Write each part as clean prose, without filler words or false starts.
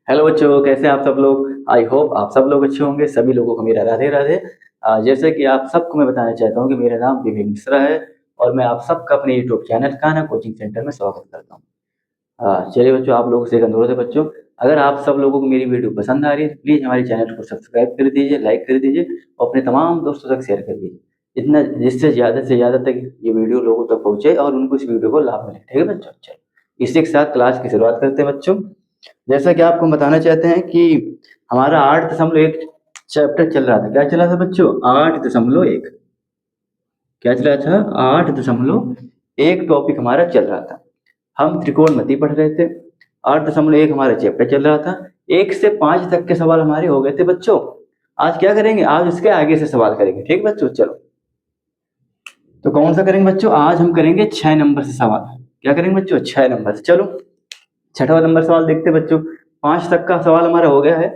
Hello बच्चों, कैसे हैं आप सब लोग। आई होप आप सब लोग अच्छे होंगे। सभी लोगों को मेरा राधे राधे। जैसे कि आप सबको मैं बताना चाहता हूँ कि मेरा नाम विवेक मिश्रा है और मैं आप सबका अपने YouTube channel Kanha coaching centre में स्वागत करता हूँ। चलिए बच्चों, आप लोगों से एक अनुरोध है बच्चों, अगर आप सब लोगों को मेरी वीडियो पसंद आ रही है तो प्लीज़ हमारे चैनल को सब्सक्राइब कर दीजिए, लाइक कर दीजिए और अपने तमाम दोस्तों तक शेयर कर दीजिए, इतना जिससे ज़्यादा से ज़्यादा तक ये वीडियो लोगों तक पहुँचे और उनको इस वीडियो को लाभ मिले। ठीक है बच्चों, चलो इसी के साथ क्लास की शुरुआत करते हैं बच्चों। जैसा कि आपको बताना चाहते हैं कि हमारा 8.1 चैप्टर चल रहा था। क्या चल रहा था बच्चों? 8.1। क्या चल रहा था? 8.1 टॉपिक हमारा चल रहा था। हम त्रिकोणमिति पढ़ रहे थे। 8.1 हमारा चैप्टर चल रहा था। 1 से 5 तक के सवाल हमारे हो गए थे बच्चों। आज क्या करेंगे? आज इसके आगे से सवाल करेंगे। ठीक बच्चों, चलो तो कौन सा करेंगे बच्चों? आज हम करेंगे 6 नंबर से सवाल। क्या करेंगे बच्चों? 6 नंबर से। चलो छठवा नंबर सवाल देखते हैं बच्चों। 5 तक का सवाल हमारा हो गया है।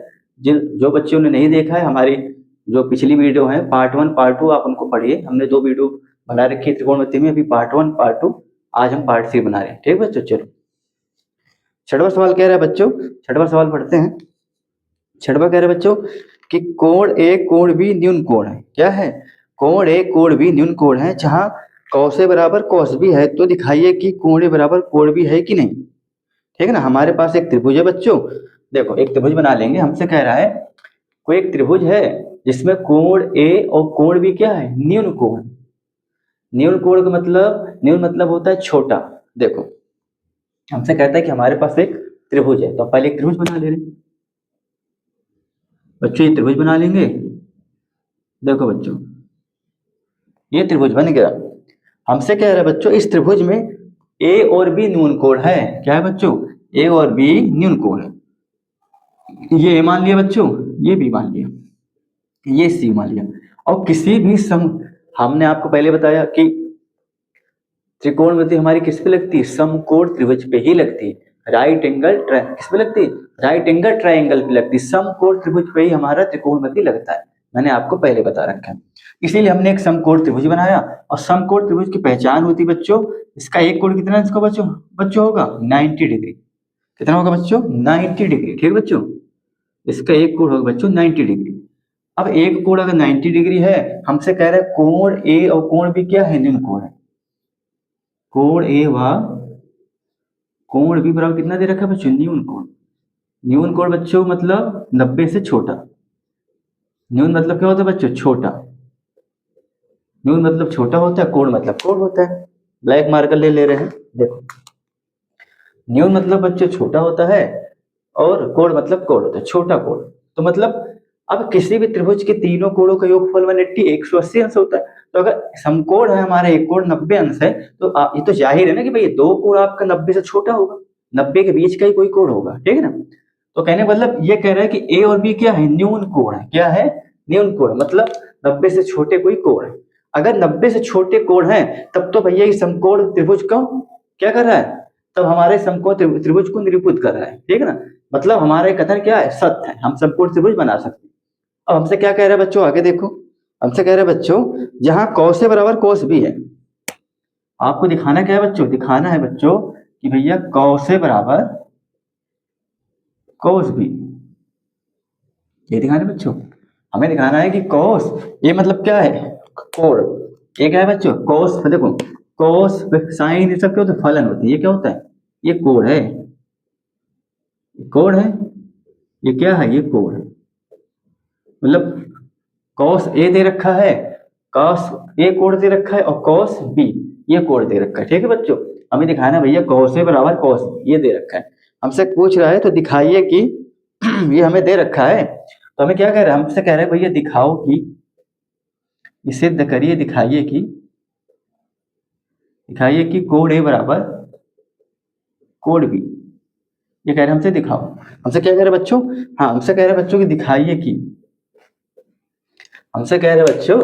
जिन जो बच्चों ने नहीं देखा है हमारी जो पिछली वीडियो है पार्ट 1 पार्ट 2, आप उनको पढ़िए। हमने 2 वीडियो बना रखी है त्रिकोणमिति में, अभी पार्ट 1 पार्ट 2, आज हम पार्ट 3 बना रहे हैं। ठीक बच्चों, चलो छठवा सवाल कह रहा है बच्चों, छठवा सवाल पढ़ते हैं। छठवा कह रहा है बच्चों कि कोण ए कोण बी न्यून कोण है। क्या है? कोण ए कोण बी न्यून कोण है। जहां कौस ए बराबर कौस बी है तो दिखाइए कि कोण ए बराबर कोण बी है कि नहीं। ठीक है ना। हमारे पास एक त्रिभुज है बच्चों। देखो एक त्रिभुज बना लेंगे। हमसे कह रहा है कोई एक त्रिभुज है जिसमें कोण ए और कोण बी क्या है? न्यून कोण। न्यून कोण का मतलब, न्यून मतलब होता है छोटा। देखो हमसे कहता है कि हमारे पास एक त्रिभुज है, तो पहले एक त्रिभुज बना ले रहे हैं बच्चों। ये त्रिभुज बना लेंगे। देखो बच्चों ये त्रिभुज बन गया। हमसे कह रहा है बच्चों इस त्रिभुज में ए और बी न्यून कोण है। क्या है बच्चों? ए और बी न्यून कोण है। ये ए मान लिया बच्चों, ये बी मान लिया, ये सी मान लिया। और किसी भी हमने आपको पहले बताया कि त्रिकोणमिति हमारी किस पे लगती है? समकोण त्रिभुज पे ही लगती है। राइट एंगल किस पे लगती है? राइट एंगल ट्राइंगल पे लगती है। समकोण त्रिभुज पे ही हमारा त्रिकोणमिति लगता है। मैंने आपको पहले बता रखा है। इसीलिए हमने एक समकोण त्रिभुज बनाया। और समकोण त्रिभुज की पहचान होती बच्चों, इसका एक कोण कितना इसको बच्चों बच्चों होगा? 90 डिग्री। कितना होगा बच्चों? 90 डिग्री। ठीक बच्चों, इसका एक कोण होगा बच्चों 90 डिग्री। अब एक कोण अगर 90 डिग्री है, हमसे कह रहा है कोण ए और कोण बी क्या है? न्यून कोण है। कोण ए व कोण बी बराबर कितना दे रखा है बच्चों? न्यून कोण। न्यून कोण बच्चों मतलब 90 से छोटा। न्यून मतलब क्या होता है बच्चों? छोटा। न्यून मतलब छोटा होता है, कोण मतलब कोण होता है। ब्लैक मार्कर ले रहे हैं। देखो न्यून मतलब बच्चों छोटा होता है और कोण मतलब कोण होता है, छोटा कोण। तो मतलब अब किसी भी त्रिभुज के तीनों कोणों का योगफल 180 180 अंश होता है। तो अगर समकोण है हमारा एक कोण 90 अंश है, तो ये तो जाहिर है ना कि भाई दो कोण आपका 90 से छोटा होगा। 90 के बीच का ही कोई कोण होगा। ठीक है ना। तो कहने मतलब ये कह रहा है कि ए और बी क्या है? न्यून कोण है। क्या है? न्यून कोण मतलब 90 से छोटे कोई कोण है। अगर 90 से छोटे कोण है तब तो भैया ये समकोण त्रिभुज को क्या कर रहा है? तब हमारे समकोण त्रिभुज को निरूपित कर रहा है। ठीक है ना। मतलब हमारा ये कथन क्या है? सत्य है। हम समकोण त्रिभुज बना सकते हैं। अब हमसे क्या कह रहा है बच्चों? आगे देखो हमसे कह रहा है बच्चों जहां कौस ए बराबर कौस बी है। आपको दिखाना क्या है बच्चों? दिखाना है बच्चों कि भैया कौस ए बराबर कौस बी। ये दिखाना है बच्चों। हमें दिखाना है कि कौस ये मतलब क्या है? कोण। ये क्या है बच्चों? कौस। देखो कौस साइन ये सब क्या होता है? फलन होती है। ये क्या होता है? ये कोण है। कोण है। ये क्या है? ये कोण है। मतलब कॉस ए दे रखा है, कॉस ए कोण दे रखा है और कॉस बी ये कोण दे रखा है। ठीक है बच्चों, हमें दिखाना है भैया कॉस ए बराबर कॉस ये दे रखा है। हमसे पूछ रहा है तो दिखाइए कि ये हमें दे रखा है। तो हमें क्या कह रहा है? हमसे कह रहा है भैया दिखाओ कि, ये सिद्ध करिए, दिखाइए कि कोण ए बराबर कोण बी। ये कह रहे हैं हमसे दिखाओ। हमसे क्या कह रहे हैं बच्चों? हाँ हमसे कह रहे हैं बच्चों कि दिखाइए कि, हमसे कह रहे बच्चों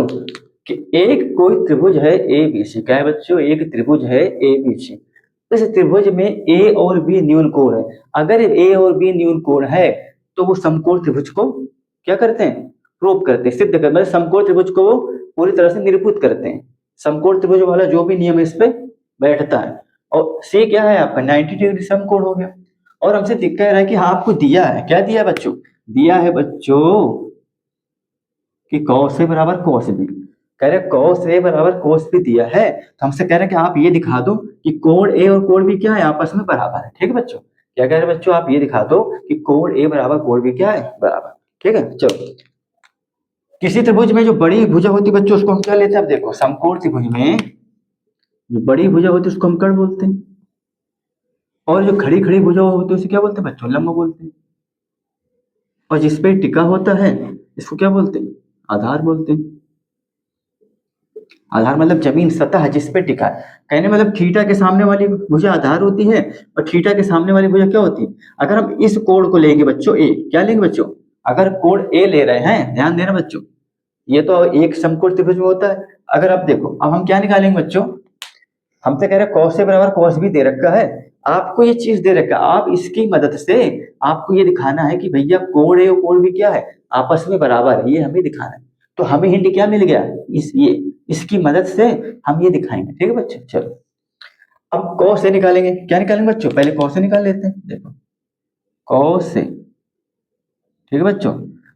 कि एक कोई त्रिभुज है ए बी सी। क्या है बच्चों? एक त्रिभुज है ए बी सी। इस त्रिभुज में ए और बी न्यून कोण है। अगर ए और बी न्यून कोण है तो वो समकोण त्रिभुज को क्या करते हैं? प्रूव करते हैं, सिद्ध करते हैं। मतलब समकोण त्रिभुज को वो पूरी तरह से निरूपित करते हैं। समकोण त्रिभुज वाला जो भी नियम है इस पे बैठता है। और सी क्या है आपका? 90 डिग्री समकोण हो गया। और हमसे कह रहा है कि हाँ आपको दिया है, क्या दिया है बच्चों, दिया है बच्चों कि cos A बराबर cos B। कह रहे cos A बराबर cos B दिया है, तो हमसे कह रहे हैं कि आप ये दिखा दो कि कोण A और कोण B क्या है, आपस में बराबर है। ठीक है बच्चों, क्या कह रहे हैं बच्चों, आप ये दिखा दो कि कोण A बराबर कोण B क्या है, बराबर। ठीक है, चलो किसी त्रिभुज में जो बड़ी भुजा होती है बच्चों उसको हम क्या लेते हैं, अब देखो समकोण त्रिभुज में जो बड़ी भुजा होती है उसको हम कर्ण बोलते हैं, और जो खड़ी खड़ी भुजा होती है उसे क्या बोलते हैं बच्चों, लंब बोलते हैं, और जिसपे टिका होता है इसको क्या बोलते हैं, आधार बोलते हैं। आधार मतलब जमीन सतह जिस पे टिका है, कहने मतलब थीटा के सामने वाली भुजा आधार होती है और थीटा के सामने वाली भुजा क्या होती है। अगर हम इस कोण को लेंगे बच्चों ए, क्या लेंगे बच्चों, अगर कोण ए ले रहे हैं, ध्यान देना बच्चों, ये तो एक समकोण त्रिभुज में होता है। अगर आप देखो अब हम क्या निकालेंगे बच्चों, हम तो कह रहे हैं cos A बराबर cos B दे रखा है, आपको ये चीज दे रखा है, आप इसकी मदद से आपको ये दिखाना है कि भैया कोण A और कोण B क्या है, आपस में बराबर है, ये हमें दिखाना है। तो हमें हिंट क्या मिल गया, ये इसकी मदद से हम ये दिखाएंगे। ठीक है बच्चों, चलो अब cos A निकालेंगे, क्या निकालेंगे बच्चों, पहले cos A निकाल लेते हैं। देखो cos A, ठीक है बच्चों,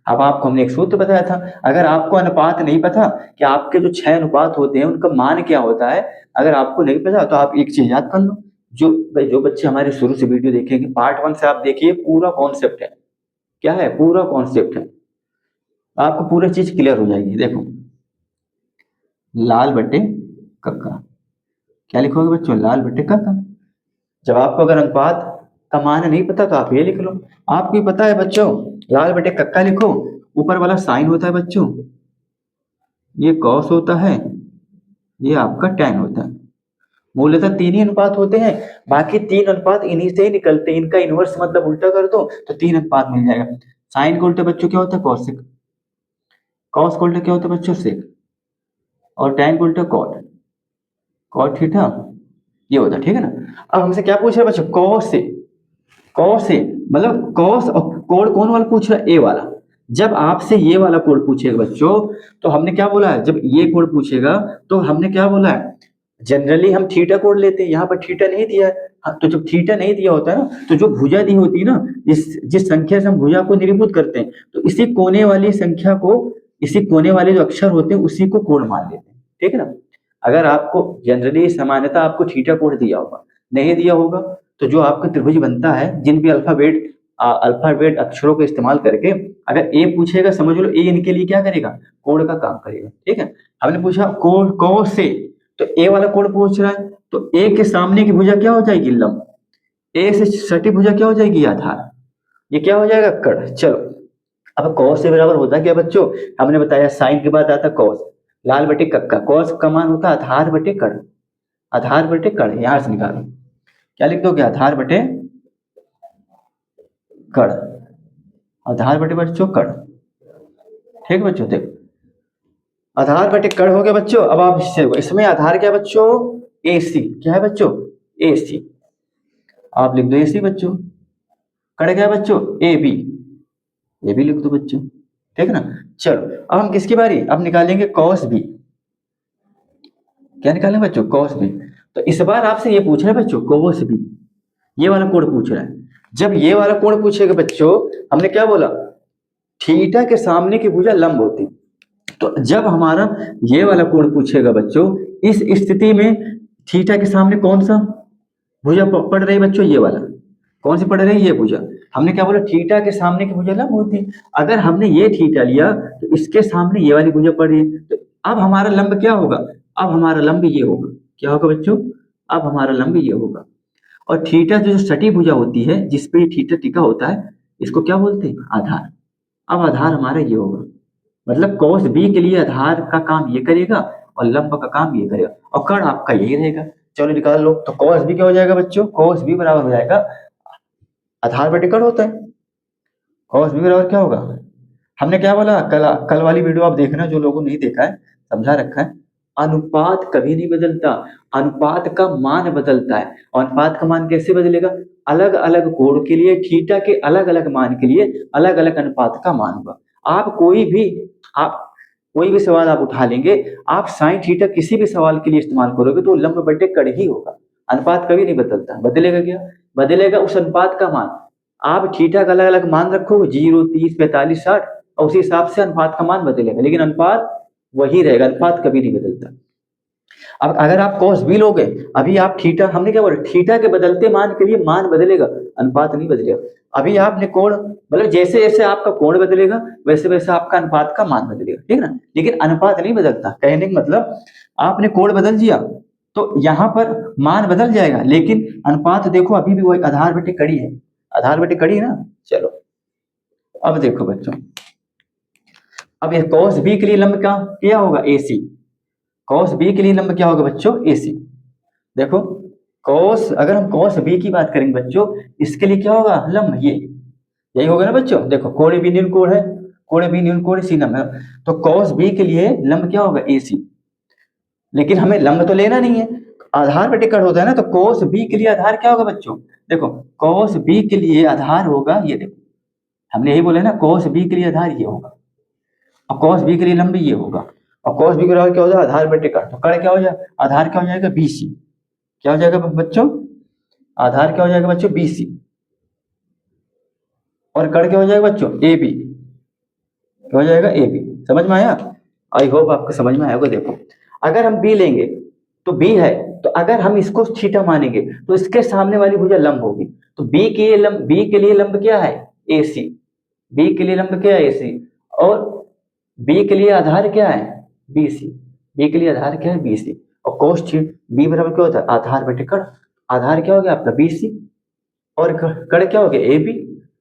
अब आपको हमने एक सूत्र बताया था, अगर आपको अनुपात नहीं पता कि आपके जो 6 अनुपात होते हैं उनका मान क्या होता है, अगर आपको नहीं पता तो आप एक चीज याद कर लो, जो बच्चे हमारे शुरू से वीडियो देखेंगे पार्ट 1 से आप देखिए, पूरा कॉन्सेप्ट है, क्या है, पूरा कॉन्सेप्ट है, आपको पूरी चीज क्लियर हो जाएगी। देखो लाल बटे कक्का, क्या लिखोगे बच्चों, लाल बटे कक्का। जब आपको अगर अनुपात का मान नहीं पता तो आप ये लिख लो, आपको ये पता है बच्चों, लाल बटे कक्का लिखो, ऊपर वाला साइन होता है बच्चों, ये कॉस होता है, ये आपका टैन होता है। मूलतः 3 ही अनुपात होते हैं, बाकी 3 अनुपात इन्हीं से ही निकलते हैं, इनका इनवर्स मतलब उल्टा कर दो तो 3 अनुपात मिल जाएगा। साइन का उल्टा बच्चों क्या होता है, कॉसेक, कॉस का उल्टा क्या होता है बच्चों, सेक, और टैन का उल्टा कॉट, कॉट थीटा, ये होता है। ठीक है ना, अब हमसे क्या पूछ रहा है बच्चों, कॉस से, कॉस से मतलब कॉस और कोण कौन वाला पूछ रहा है, ए वाला। जब आपसे ये वाला कोण पूछेगा बच्चों तो हमने क्या बोला है, जब ये कोण पूछेगा तो हमने क्या बोला है, जनरली हम थीटा कोण लेते हैं, यहाँ पर थीटा नहीं दिया है। हाँ, तो जब थीटा नहीं दिया होता है ना, तो जो भुजा दी होती है ना, जिस संख्या से हम भुजा को निरूपित करते हैं, तो इसी कोने वाली संख्या को, इसी कोने वाले जो अक्षर होते हैं उसी को कोण मान लेते हैं। ठीक है ना, अगर आपको जनरली सामान्यतः आपको थीटा कोण दिया होगा, नहीं दिया होगा तो जो आपका त्रिभुज बनता है जिन भी अल्फाबेट अक्षरों का इस्तेमाल करके, अगर ए पूछेगा समझ लो ए इनके लिए क्या करेगा, कोण का काम करेगा। ठीक है, हमने पूछा कोण कौ से, तो ए वाला कोण पूछ रहा है, तो ए के सामने की भुजा क्या हो जाएगी, लंब, ए से सटी भुजा क्या हो जाएगी, आधार, ये क्या हो जाएगा, कर्ण। चलो अब कॉस से बराबर होता है क्या बच्चों, हमने बताया साइन के बाद आता कॉस, लाल बटे कक्का, कॉस का मान होता है आधार बटे कर्ण, आधार बटे कर्ण, यहां से निकालो, क्या लिख दोगे, आधार बटे कर्ण, आधार बटे बच्चों कर्ण। ठीक है बच्चों, देखो आधार बटे कर्ण हो गया बच्चों। अब आप इसमें आधार क्या है बच्चों, ए सी, क्या है बच्चों, ए सी, आप लिख दो ए सी बच्चों। कर्ण क्या है बच्चों, ए बी, ये भी लिख दो बच्चों। ठीक है ना, चलो अब हम किसकी बारी, अब निकालेंगे कॉस बी, क्या निकालेंगे बच्चों, कॉस बी। तो इस बार आपसे ये पूछ रहा है बच्चों, कॉस बी, ये वाला कोण पूछ रहा है। जब ये वाला कोण पूछेगा बच्चों, हमने क्या बोला, थीटा के सामने की भुजा लंब होती, तो जब हमारा ये वाला कोण पूछेगा बच्चों, इस स्थिति में थीटा के सामने कौन सा भुजा पड़ रही है बच्चों, ये वाला, कौन सी पड़ रही है, ये भुजा। हमने क्या बोला, थीटा के सामने की भुजा लंब होती है, अगर हमने ये थीटा लिया तो इसके सामने ये वाली भुजा पड़ रही है, तो अब हमारा लंब क्या होगा, अब हमारा लंब ये होगा, क्या होगा बच्चों, अब हमारा लंब ये होगा। और थीटा जो सटी भुजा होती है जिसपे ये थीटा टिका होता है, इसको क्या बोलते हैं, आधार। अब आधार हमारा ये होगा, मतलब cos b के लिए आधार का काम ये करेगा और लंब का काम ये करेगा, और कर्ण आपका यही रहेगा। चलो निकाल लो, तो cos b क्या हो जाएगा बच्चों, cos b बराबर हो जाएगा, आधार बटे कर्ण होता है, cos b बराबर क्या होगा, हमने क्या बोला, कल वाली वीडियो आप देखना, जो लोगों ने नहीं देखा है समझा रखा है, अनुपात कभी नहीं बदलता, अनुपात का मान बदलता है। और अनुपात का मान कैसे बदलेगा, अलग अलग कोण के लिए, थीटा के अलग अलग मान के लिए अलग अलग अनुपात का मान होगा। आप कोई भी सवाल आप उठा लेंगे, आप साइन थीटा किसी भी सवाल के लिए इस्तेमाल करोगे तो लंब बटे कर्ण ही होगा, अनुपात कभी नहीं बदलता, बदलेगा क्या, बदलेगा उस अनुपात का मान। आप थीटा का अलग अलग मान रखोगे, 0, 30, 45, 60, और उसी हिसाब से अनुपात का मान बदलेगा, लेकिन अनुपात वही रहेगा, अनुपात कभी नहीं बदलता। अब अगर आप cos b लोगे, अभी आप थीटा, हमने क्या बोला, थीटा के बदलते मान के लिए मान बदलेगा, अनुपात नहीं बदलेगा। अभी आपने कोण, मतलब जैसे जैसे आपका कोण बदलेगा वैसे वैसे आपका अनुपात का मान बदलेगा, ठीक है ना, लेकिन अनुपात नहीं बदलता। कहने का मतलब आपने कोण बदल दिया तो यहाँ पर मान बदल जाएगा, लेकिन अनुपात देखो अभी भी वही आधार बटे कड़ी है, आधार बटे कड़ी है ना। चलो अब देखो बच्चों, अब ये cos b के लिए लंब क्या होगा, AC। cos b के लिए लंब क्या होगा बच्चों, AC। देखो अगर हम cos b की बात करेंगे बच्चों, इसके लिए क्या होगा लंब, ये यही होगा ना बच्चों। देखो कोण b न्यून कोण है, कोण b न्यून कोण C लंब है, तो cos b के लिए लंब क्या होगा, AC। लेकिन हमें लंब तो लेना नहीं है, आधार बटे कड़ होता है ना, तो cos b के लिए आधार क्या होगा बच्चों, देखो cos b के लिए आधार होगा ये, देखो हमने यही बोला ना, cos b के लिए आधार ये होगा, और cos b के लिए लंब ये होगा, और cos b के लिए क्या हो जाएगा, आधार बटे कड़, तो कड़ क्या हो जाएगा, आधार क्या हो जाएगा, BC। क्या हो जाएगा बच्चों, आधार क्या हो जाएगा बच्चों, BC, और कड़ क्या हो जाएगा बच्चों, AB। क्या हो जाएगा, AB। समझ में आया, आई होप आपको समझ में आया होगा। देखो अगर हम B लेंगे तो B है, तो अगर हम इसको थीटा मानेंगे तो इसके सामने वाली भुजा लंब होगी, तो B के लिए लंब क्या है, AC। B के लिए लंब क्या है, AC, और B के लिए आधार क्या है, BC। B के लिए आधार क्या है, BC, और cos B बराबर क्या होता है, आधार बटे कड़, आधार क्या हो गया आपका BC, और कड़ क्या हो गया, AB।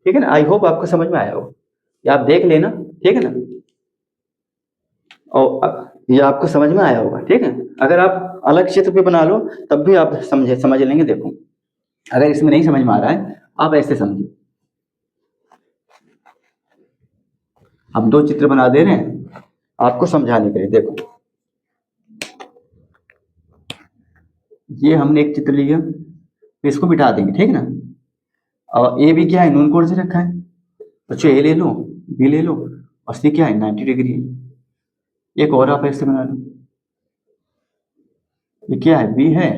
ठीक है ना, आई होप आपको समझ में आया हो, ये आप देख लेना, ठीक है ना, और ये आपको समझ में आया होगा, ठीक है। अगर आप अलग चित्र पे बना लो तब भी आप समझ लेंगे। देखो अगर इसमें नहीं समझ में आ रहा है, आप ऐसे समझिए, हम दो चित्र बना दे रहे हैं आपको समझाने के लिए। देखो ये हमने एक चित्र लिया, इसको बिठा देंगे, ठीक है ना, और ए भी क्या है, नून कोण से रखा है बच्चों, ए ले लो, बी ले लो, और सी क्या है, 90 डिग्री है। एक और आप ऐसे बना लो, ये क्या है, बी है,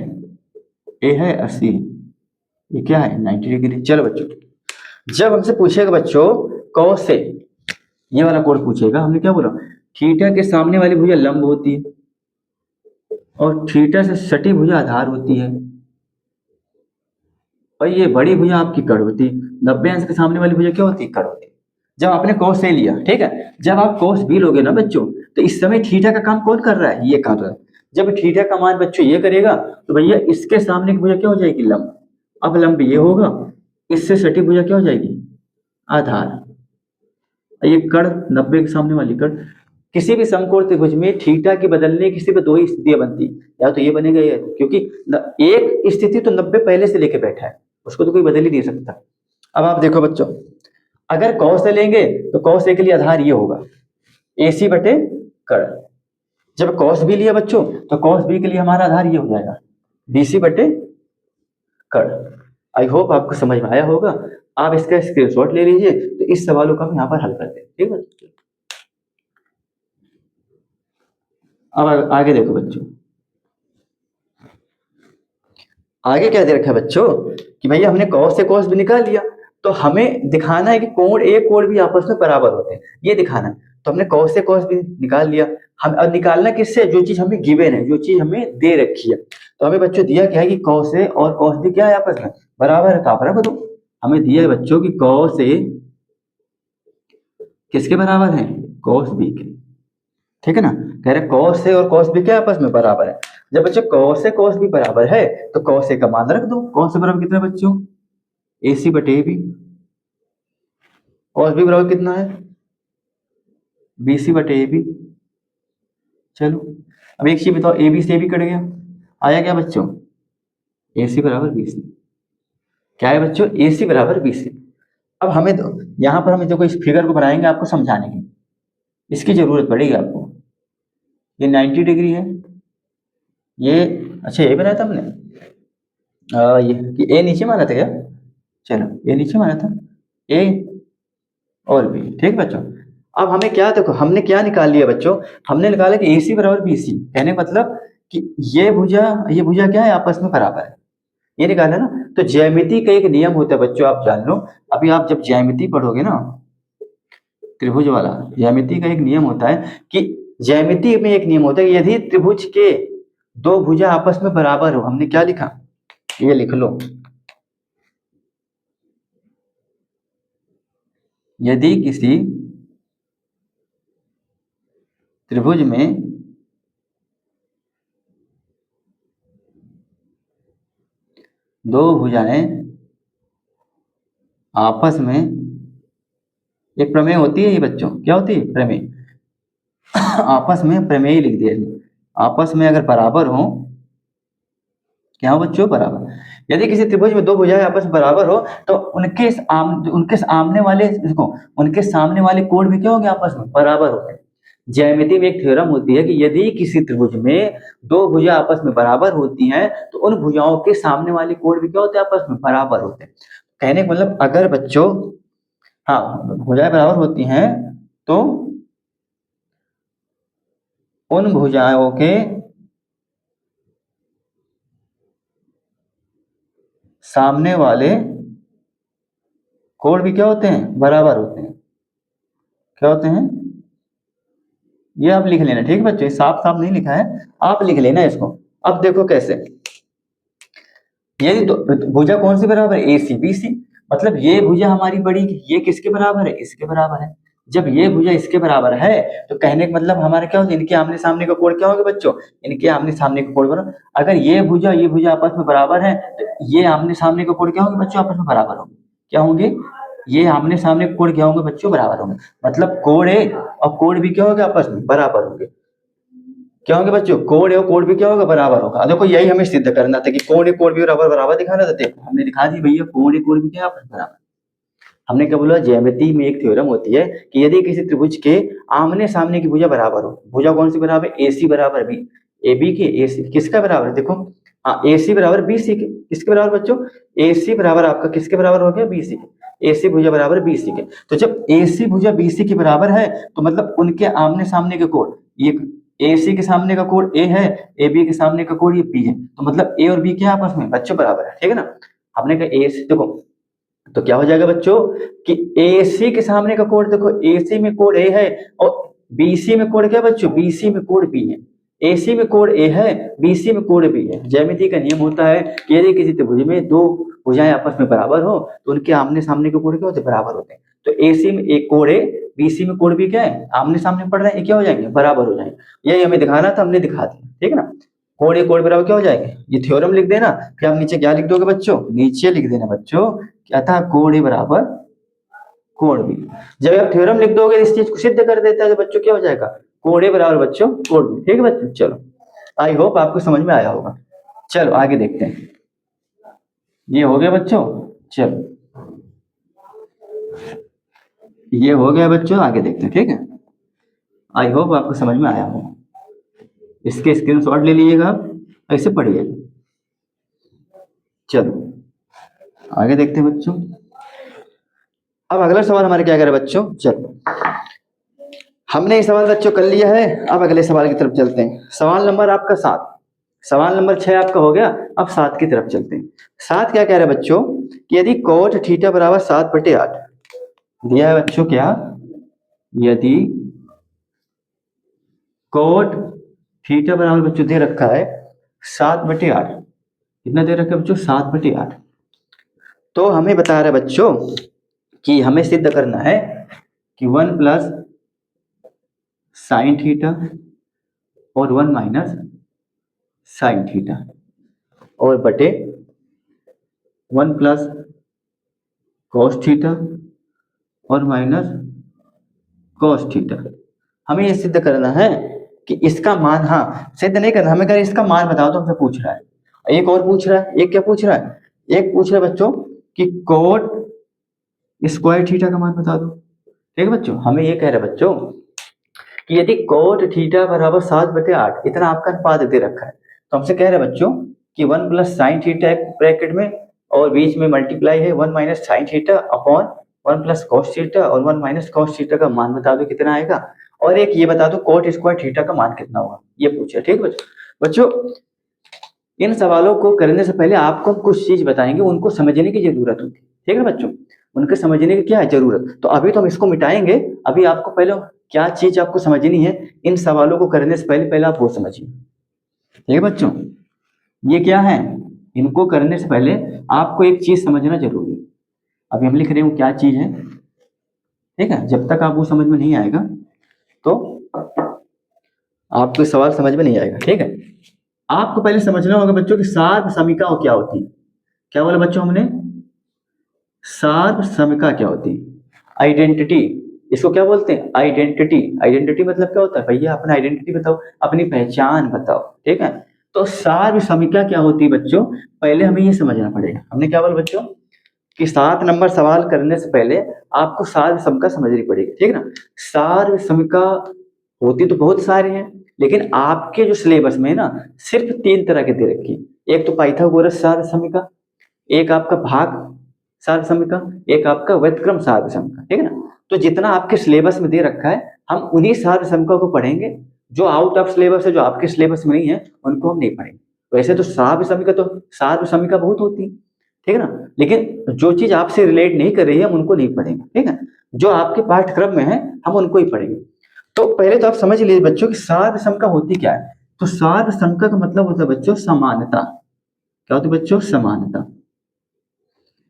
ए है, और सी, ये क्या है, 90 डिग्री। चलो बच्चों, जब हमसे पूछेगा बच्चों कॉस से, ये वाला कोण पूछेगा, हमने क्या बोला, थीटा के सामने वाली भुजा लंब होती है और थीटा से सटी भुजा आधार होती है, और ये बड़ी भुजा आपकी कड़ होती है। 90 अंश के सामने वाली भुजा क्या होती है, कड़ होती है। जब आपने cos A लिया, ठीक है, जब आप cos B लोगे ना बच्चों, तो इस समय थीटा का काम कौन कर रहा है, ये कर रहा है। जब थीटा का मान बच्चों ये करेगा तो भैया इसके सामने की भुजा क्या हो जाएगी, लंब। अब लंब ये होगा, इससे सटी भुजा क्या हो जाएगी, आधार। ये कड़ 90 के सामने वाली कड़, किसी भी समकोण त्रिभुज में थीटा के बदलने की सिर्फ दो ही स्थितियां बनती, या तो ये बनेगा या, क्योंकि एक स्थिति तो 90 पहले से लेके बैठा है, उसको तो कोई बदल ही नहीं सकता। अब आप देखो बच्चों, अगर cos A लेंगे तो cos A के लिए आधार ये होगा, AC बटे कड़। जब cos B लिया बच्चों तो cos B के लिए हमारा आधार ये हो जाएगा, BC बटे कड़। आई होप आपको समझ में आया होगा, आप इसका स्क्रीनशॉट ले लीजिए, तो इस सवालों का हम यहाँ पर हल करते हैं, ठीक है। अब आगे देखो बच्चों, आगे क्या दे रखा है बच्चों, कि भैया हमने cos से cos भी निकाल लिया, तो हमें दिखाना है कि कोण A कोण B आपस में बराबर होते हैं, ये दिखाना है। तो हमने cos से cos भी निकाल लिया, हम अब निकालना किससे, जो चीज हमें गिवन है, जो चीज हमें दे रखी है। तो हमें बच्चों दिया क्या है कि cos A और cos B क्या है, आपस में बराबर है। कहाँ पर है बताओ, हमें दिया है बच्चों की cos A किसके बराबर है, cos B के, ठीक है ना। कह रहे cos A और cos B क्या आपस में बराबर है। जब बच्चों cos A cos B बराबर है तो cos A का मान रख दो, cos A बराबर कितना है बच्चों, AC बटे AB, cos B बराबर कितना है, BC बटे AB। चलो अब एक चीज बताओ, AB से AB कट गया, आया क्या बच्चों, AC बराबर BC। क्या है बच्चों, AC बराबर BC। अब हमें यहाँ पर हम देखो इस फिगर को बनाएंगे आपको समझाने की, इसकी जरूरत पड़ेगी आपको। ये 90 डिग्री है, ये अच्छा ये बनाया था हमने, ये कि ए नीचे माना था क्या, चलो ए नीचे माना था, ए और बी, ठीक बच्चों। अब हमें क्या, देखो हमने क्या निकाल लिया बच्चों, हमने निकाला कि AC बराबर BC, कहने का मतलब कि ये भुजा क्या है, आपस में बराबर है। ये निकाला ना। तो ज्यामिति का एक नियम होता है बच्चों, आप जान लो। अभी आप जब ज्यामिति पढ़ोगे ना, त्रिभुज वाला ज्यामिति का एक नियम होता है कि ज्यामिति में एक नियम होता है कि यदि त्रिभुज के दो भुजा आपस में बराबर हो, हमने क्या लिखा, ये लिख लो, यदि किसी त्रिभुज में दो भुजाएं आपस में, एक प्रमेय होती है ये बच्चों, क्या होती है, प्रमेय। आपस में प्रमेय लिख दिया, आपस में अगर बराबर हो, क्या हो बच्चों, बराबर। यदि किसी त्रिभुज में दो भुजाएं आपस में बराबर हो तो उनके सामने वाले, देखो, उनके सामने वाले कोण भी क्या होंगे, आपस में बराबर होते हैं। ज्यामिति में एक थ्योरम होती है कि यदि किसी त्रिभुज में दो भुजा आपस में बराबर होती हैं तो उन भुजाओं के सामने वाले कोण भी क्या होते हैं, आपस में बराबर होते हैं। कहने का मतलब अगर बच्चों, हाँ, भुजाएं बराबर होती हैं तो उन भुजाओं के सामने वाले कोण भी क्या होते हैं, बराबर होते हैं। क्या होते हैं, ये आप लिख लेना, ठीक है बच्चों, साफ साफ नहीं लिखा है, आप लिख लेना इसको। अब देखो कैसे, यदि भुजा कौन सी बराबर है, ए सी बी सी, मतलब ये भुजा हमारी बड़ी, ये किसके बराबर है, इसके बराबर है। जब ये भुजा इसके बराबर है तो कहने का मतलब हमारा क्या होगा, इनके आमने सामने का कोण क्या होगा बच्चों, इनके आमने सामने का कोण बराबर। अगर ये भुजा आपस में बराबर है तो ये आमने सामने का कोण क्या होंगे बच्चों, आपस में बराबर होंगे। क्या होंगे, ये आमने सामने के कोण क्या होंगे बच्चों, बराबर होंगे। मतलब कोण ए और कोण बी क्या होगा, आपस में बराबर होंगे। क्या होंगे बच्चों, कोण और कोण भी क्या होगा, बराबर होगा। देखो यही हमें सिद्ध करना था कि कोण और कोण भी बराबर बराबर दिखाना था। देखो हमने दिखा दी भैया, कोण और कोण भी क्या है, बराबर। हमने क्या बोला, ज्यामिति में एक थ्योरम होती है कि यदि किसी त्रिभुज के आमने सामने की भुजा बराबर हो, भुजा कौन सी बराबर, ए सी बराबर बी, ए बी के ए सी किसका बराबर है, देखो, हाँ, ए सी बराबर बी सी के, किसके बराबर बच्चों, ए सी बराबर आपका किसके बराबर हो गया, बी सी के। ए सी भुजा बराबर बी सी के, तो जब ए सी भुजा बी सी के बराबर है तो मतलब उनके आमने सामने के कोण, ये ए सी के सामने का कोण ए है, ए बी के सामने का कोण ये बी है, तो मतलब ए और बी क्या आपस में बच्चों बराबर है, ठीक है ना। हमने कहा ए सी, देखो तो क्या हो जाएगा बच्चों कि AC के सामने का कोण, देखो AC में कोण A है और BC में कोण क्या बच्चों, BC में कोण B है। AC में कोण A है, BC में कोण B है। ज्यामिति का नियम होता है कि यदि किसी त्रिभुज में दो भुजाएं आपस में बराबर हो तो उनके आमने सामने के कोण क्या होते हैं, बराबर होते हैं। तो AC में एक कोण A, BC में कोण B क्या है, आमने सामने पड़ रहे हैं, ये क्या हो जाएंगे, बराबर हो जाएंगे। यही हमें दिखाना था, हमने दिखा दिया, ठीक है ना। कोण A कोण बराबर क्या हो जाएंगे, ये थ्योरम लिख देना, फिर आप नीचे क्या लिख दोगे बच्चों, नीचे लिख देना बच्चों क्या था, कोण ए बराबर कोण बी। जब आप थ्योरम लिख दोगे इस चीज को सिद्ध कर देता है तो बच्चों क्या हो जाएगा, कोण ए बराबर बच्चों कोण बी, ठीक है बच्चों। चलो आई होप आपको समझ में आया होगा। चलो आगे देखते हैं, ये हो गया बच्चों। चलो ये हो गया बच्चों, आगे देखते हैं, ठीक है। आई होप आपको समझ में आया होगा। इसके स्क्रीनशॉट ले लीजिएगा आप, ऐसे पढ़िएगा। चलो आगे देखते हैं बच्चों। अब अगला सवाल हमारे क्या करे बच्चों, चलो हमने ये सवाल बच्चों कर लिया है, अब अगले सवाल की तरफ चलते हैं। सवाल नंबर आपका 7, सवाल नंबर 6 आपका हो गया, अब 7 की तरफ चलते हैं। 7 क्या कह रहा है बच्चों कि यदि कोट थीटा बराबर 7/8 दिया है बच्चों, क्या, यदि कोट थीटा बराबर बच्चों दे रखा है 7/8, कितना दे रखा है बच्चों, 7/8, तो हमें बता रहा है बच्चों कि हमें सिद्ध करना है कि 1 प्लस साइन थीटा और 1 माइनस साइन थीटा और बटे 1 प्लस कॉस थीटा और माइनस कॉस थीटा। हमें ये सिद्ध करना है कि इसका मान, हाँ सिद्ध नहीं करना, हमें कह इसका मान बताओ, तो हमसे पूछ रहा है। एक और पूछ रहा है, एक क्या पूछ रहा है, एक पूछ रहा है बच्चों कि कोट स्क्वायर थीटा का मान बता दो, ठीक है बच्चों। हमें ये कह रहा है बच्चों कि यदि कोट थीटा बराबर 7/8 इतना आपका अनुपात दे रखा है, तो हमसे कह रहे हैं बच्चों कि 1 प्लस साइन थीटा एक ब्रैकेट में और बीच में मल्टीप्लाई है 1 minus sine theta upon 1 plus cos theta और 1 माइनस कॉस थीटा का मान बता दो कितना आएगा, और एक ये बता दो कोट स्क्वायर थीटा का मान कितना होगा, ये पूछा, ठीक है बच्चों। इन सवालों को करने से पहले आपको हम कुछ चीज बताएंगे, उनको समझने की जरूरत होती है, ठीक है ना बच्चों। उनके समझने की क्या है जरूरत, तो अभी तो हम इसको मिटाएंगे। अभी आपको पहले क्या चीज आपको समझनी है, इन सवालों को करने से पहले पहले आप वो समझिए, ठीक है बच्चों। ये क्या है, इनको करने से पहले आपको एक चीज समझना जरूरी है। अभी हम लिख रहे हैं क्या चीज है, ठीक है। जब तक आप वो समझ में नहीं आएगा तो आपको सवाल समझ में नहीं आएगा, ठीक है। आपको पहले समझना होगा बच्चों कि सार्व समीका क्या होती है। क्या बोला बच्चों हमने, सार्व समीका क्या होती है, आइडेंटिटी। इसको क्या बोलते हैं, आइडेंटिटी। आइडेंटिटी मतलब क्या होता है भैया, अपना आइडेंटिटी बताओ, अपनी पहचान बताओ, ठीक है। तो सार्व समीका क्या होती है बच्चों, पहले हमें ये समझना पड़ेगा। हमने क्या बोला बच्चों कि 7 नंबर सवाल करने से पहले आपको सार्व समीका समझनी पड़ेगी, ठीक है ना। सार्व समीका होती तो बहुत सारे हैं, लेकिन आपके जो सिलेबस में है ना, सिर्फ 3 तरह के दे रखी है। एक तो पाइथागोरस सार्व समीका, एक आपका भाग सार्व समीका, एक आपका व्युत्क्रम सार्व समीका, ठीक है ना। तो जितना आपके सिलेबस में दे रखा है, हम उन्हीं सार्व समीका को पढ़ेंगे। जो आउट ऑफ सिलेबस है, जो आपके सिलेबस में नहीं है, उनको हम नहीं पढ़ेंगे। वैसे तो सार्व समीका बहुत होती है, ठीक है ना। लेकिन जो चीज आपसे रिलेट नहीं कर रही है, हम उनको नहीं पढ़ेंगे, ठीक है। जो आपके पाठ्यक्रम में है, हम उनको ही पढ़ेंगे। तो पहले तो आप समझ लीजिए बच्चों कि सार्व समीका होती क्या है। तो सार्व समीका का मतलब होता है बच्चों समानता। क्या होती है बच्चों, समानता।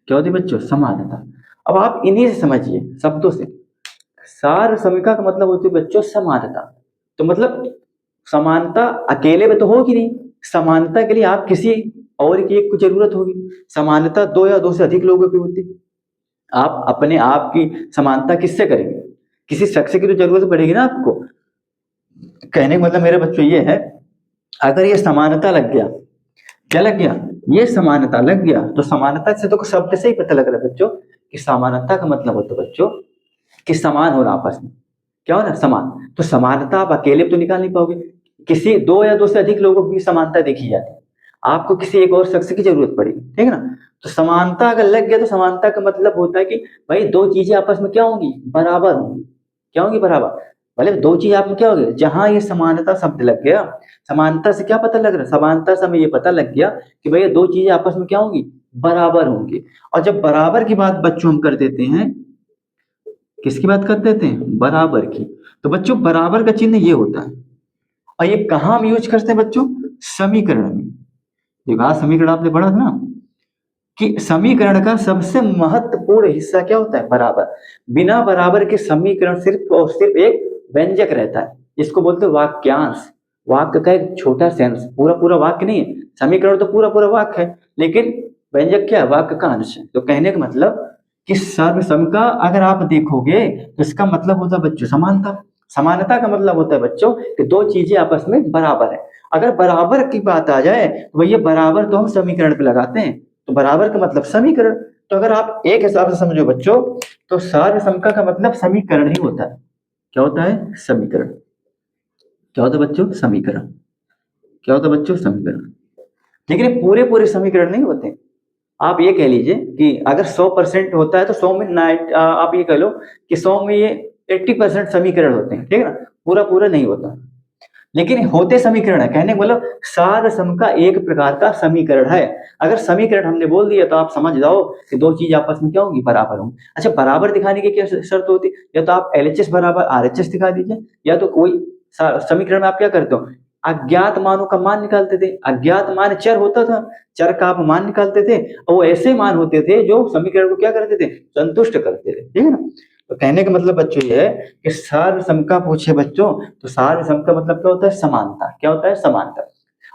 क्या होती है बच्चों, समानता। अब आप इन्हीं से समझिए शब्दों से। सार समीका का मतलब होती है बच्चों समानता। तो मतलब समानता अकेले में तो होगी नहीं, समानता के लिए आप किसी और की एक को जरूरत होगी। समानता दो या दो से अधिक लोगों की होती है। आप अपने आप की समानता किससे करेंगे, किसी शख्स की तो जरूरत पड़ेगी ना आपको। कहने का मतलब मेरे बच्चों ये है, अगर ये समानता लग गया, क्या लग गया, ये समानता लग गया, तो समानता से तो शब्द से ही पता लग रहा है बच्चों कि समानता का मतलब होता है बच्चों कि समान होना आपस में। क्या हो ना, समान। तो समानता आप अकेले तो निकाल नहीं पाओगे, किसी दो या दो से अधिक लोगों की समानता देखी जाती है। आपको किसी एक और शख्स की जरूरत पड़ेगी, ठीक है ना। तो समानता अगर लग गया, तो समानता का मतलब होता है कि भाई दो चीजें आपस में क्या होंगी, बराबर होंगी। क्या होंगी, बराबर। मतलब दो चीज आप में क्या होगी, जहां ये समानता शब्द लग गया, समानता से क्या पता लग रहा है, समानता से हमें ये पता लग गया कि भैया दो चीजें आपस में क्या होंगी, बराबर होंगी। और जब बराबर की बात बच्चों हम कर देते हैं, किसकी बात कर देते हैं, बराबर की, तो बच्चों बराबर का चिन्ह ये होता है। और ये कहाँ हम यूज करते हैं बच्चों, समीकरण में। देखा समीकरण आपने पढ़ा था ना, कि समीकरण का सबसे महत्वपूर्ण हिस्सा क्या होता है, बराबर। बिना बराबर के समीकरण सिर्फ और सिर्फ एक व्यंजक रहता है, इसको बोलते हैं वाक्यांश। वाक्य का एक छोटा सेंस, पूरा पूरा वाक्य नहीं है। समीकरण तो पूरा पूरा वाक्य है, लेकिन व्यंजक क्या है, वाक्य का अंश है। तो कहने का मतलब कि सर्व सम का अगर आप देखोगे, तो इसका मतलब होता है बच्चों समानता। समानता का मतलब होता है बच्चों कि दो चीजें आपस में बराबर है। अगर बराबर की बात आ जाए, तो भैया बराबर तो हम समीकरण पे लगाते हैं, तो बराबर का मतलब समीकरण। तो अगर आप एक हिसाब से समझो बच्चों, तो सार्व समका का मतलब समीकरण ही होता है। क्या होता है, समीकरण। क्या होता है बच्चों, समीकरण। क्या होता है बच्चों, समीकरण। लेकिन ये पूरे पूरे समीकरण नहीं होते। आप ये कह लीजिए कि अगर 100% होता है, तो 100 में आप ये कह लो कि 100 में ये 80% समीकरण होते हैं, ठीक है ना। पूरा पूरा नहीं होता, लेकिन होते समीकरण है। कहने का मतलब सार सम का एक प्रकार का समीकरण है। अगर समीकरण हमने बोल दिया, तो आप समझ जाओ कि दो चीज आपस में क्या होंगी, बराबर होंगी। अच्छा, बराबर दिखाने की क्या शर्त होती है, या तो आप LHS बराबर RHS दिखा दीजिए, या तो कोई समीकरण में आप क्या करते हो, अज्ञात मानों का मान निकालते थे। अज्ञात मान चर होता था, चर का आप मान निकालते थे, और वो ऐसे मान होते थे जो समीकरण को क्या करते थे, संतुष्ट करते थे, ठीक है ना। तो कहने का मतलब बच्चों ये है कि सार्व सम का पूछे बच्चों, तो सार्व सम का मतलब क्या होता है, समानता। क्या होता है, समानता।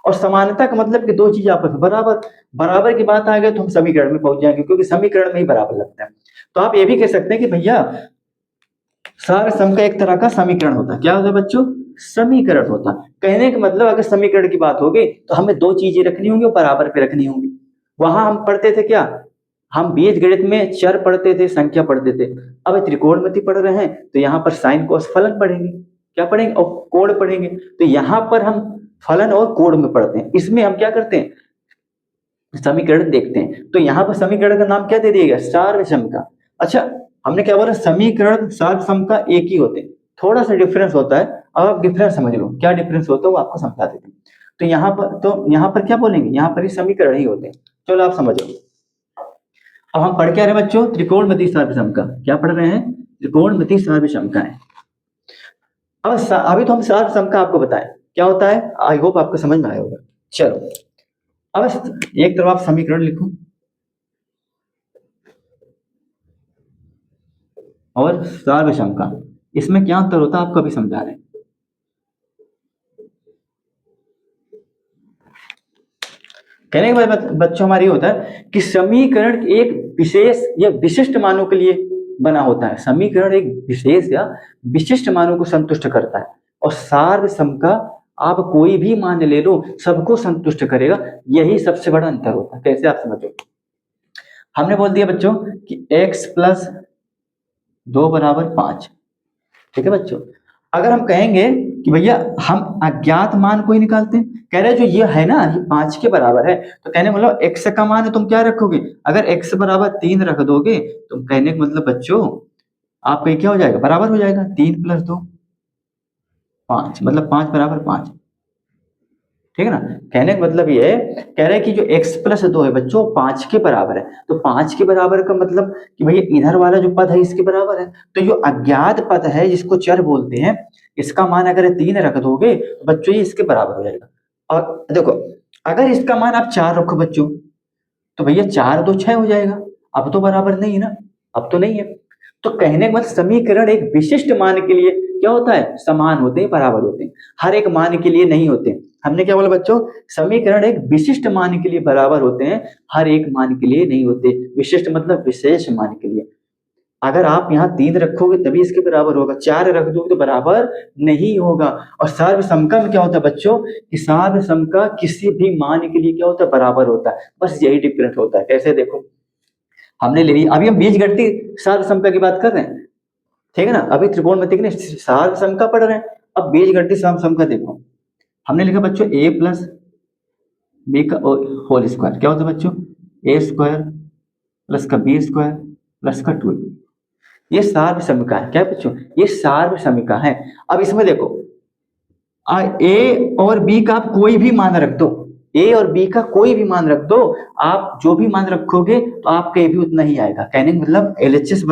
और समानता का मतलब कि दो चीज आपस में बराबर। बराबर की बात आ गई तो हम समीकरण में पहुंच जाएंगे, क्योंकि समीकरण में ही बराबर लगता है। तो आप ये भी कह सकते हैं कि भैया सार सम का एक तरह का समीकरण होता है। क्या होता है बच्चों, समीकरण होता है। कहने का मतलब अगर समीकरण की बात होगी, तो हमें दो चीजें रखनी होंगी और बराबर पे रखनी होंगी। वहां हम पढ़ते थे क्या, हम बीज गणित में चर पढ़ते थे, संख्या पढ़ते थे। अब त्रिकोणमिति पढ़ रहे हैं, तो यहाँ पर साइन कोस फलन पढ़ेंगे। क्या पढ़ेंगे, और कोण पढ़ेंगे। तो यहाँ पर हम फलन और कोण में पढ़ते हैं। इसमें हम क्या करते हैं, समीकरण देखते हैं। तो यहाँ पर समीकरण का नाम क्या दे दिएगा, सार्व सम का। अच्छा, हमने क्या बोला, समीकरण सार्व सम का एक ही होते हैं, थोड़ा सा डिफरेंस होता है। अब आप डिफरेंस समझ लो, क्या डिफरेंस होता है वो आपको समझा देते हैं। यहाँ पर क्या बोलेंगे, यहाँ पर ही समीकरण ही होते हैं। चलो आप समझो। अब हम पढ़ क्या रहे हैं बच्चों, त्रिकोणमिति सार्वसमका। क्या पढ़ रहे हैं, त्रिकोणमिति सार्वसमकाएं। अब अभी तो हम सार्वसमका आपको बताएं क्या होता है, आई होप आपको समझ में आया होगा। चलो अब एक तरफ आप समीकरण लिखो और सार्वसमका, इसमें क्या अंतर होता है आपको अभी समझा रहे हैं। कहने के बाद बच्चों हमारी होता है कि समीकरण एक विशेष या विशिष्ट मानों के लिए बना होता है। समीकरण एक विशेष या विशिष्ट मानों को संतुष्ट करता है, और सार्वसमका आप कोई भी मान ले लो सबको संतुष्ट करेगा। यही सबसे बड़ा अंतर होता है। कैसे आप समझो, हमने बोल दिया बच्चों कि x + 2 = 5। ठीक है बच्चों, अगर हम कहेंगे कि भैया हम अज्ञात मान को ही निकालते हैं, कह रहे जो ये है ना ये 5 के बराबर है, तो कहने मतलब x का मान है तुम क्या रखोगे, अगर x = 3 रख दोगे तो कहने का मतलब बच्चों आपका क्या हो जाएगा, बराबर हो जाएगा 3 + 2 5, मतलब 5 = 5। ठीक है ना, कहने का मतलब ये है, कह रहे हैं कि जो x + 2 है बच्चों 5 के बराबर है, तो 5 के बराबर का मतलब कि भैया इधर वाला जो पद है इसके बराबर है। तो जो अज्ञात पद है जिसको चर बोलते हैं, इसका मान अगर 3 रख दोगे तो बच्चों ये इसके बराबर हो जाएगा। और देखो अगर इसका मान आप 4 रखो बच्चों, तो भैया 4 × 2 = 6 हो जाएगा। अब तो बराबर नहीं है ना, अब तो नहीं है। तो कहने का मतलब समीकरण एक विशिष्ट मान के लिए क्या होता है, समान होते हैं, बराबर होते हैं, हर एक मान के लिए नहीं होते। हमने क्या बोला बच्चों, समीकरण एक विशिष्ट मान के लिए बराबर होते हैं, हर एक मान के लिए नहीं होते। विशिष्ट मतलब विशेष मान के लिए। अगर आप यहाँ 3 रखोगे तभी इसके बराबर होगा, 4 रख दोगे तो बराबर नहीं होगा। और सार्वसमका में क्या होता है बच्चों, कि सार्वसमका किसी भी मान के लिए क्या होता है, बराबर होता है। बस यही डिफरेंस होता है। कैसे देखो, हमने ले लिया, अभी हम बीजगणितीय सार्वसमका की बात कर रहे हैं, ठीक है ना, अभी त्रिकोणमिति के सार्वसमका पढ़ रहे हैं। अब बीजगणितीय सार्वसमका देखो, हमने लिखा बच्चों a + b का होल स्क्वायर, क्या होता है बच्चों, a² + का b² + का 2b। ये सार्वसमका है। क्या बच्चों, ये सार्वसमका है। अब इसमें देखो a और b का आप कोई भी मान रख दो, a और b का कोई भी मान रख दो, आप जो भी मान रखोगे तो आपका ये भी उतना ही आएगा। कहने का मतलब LHS =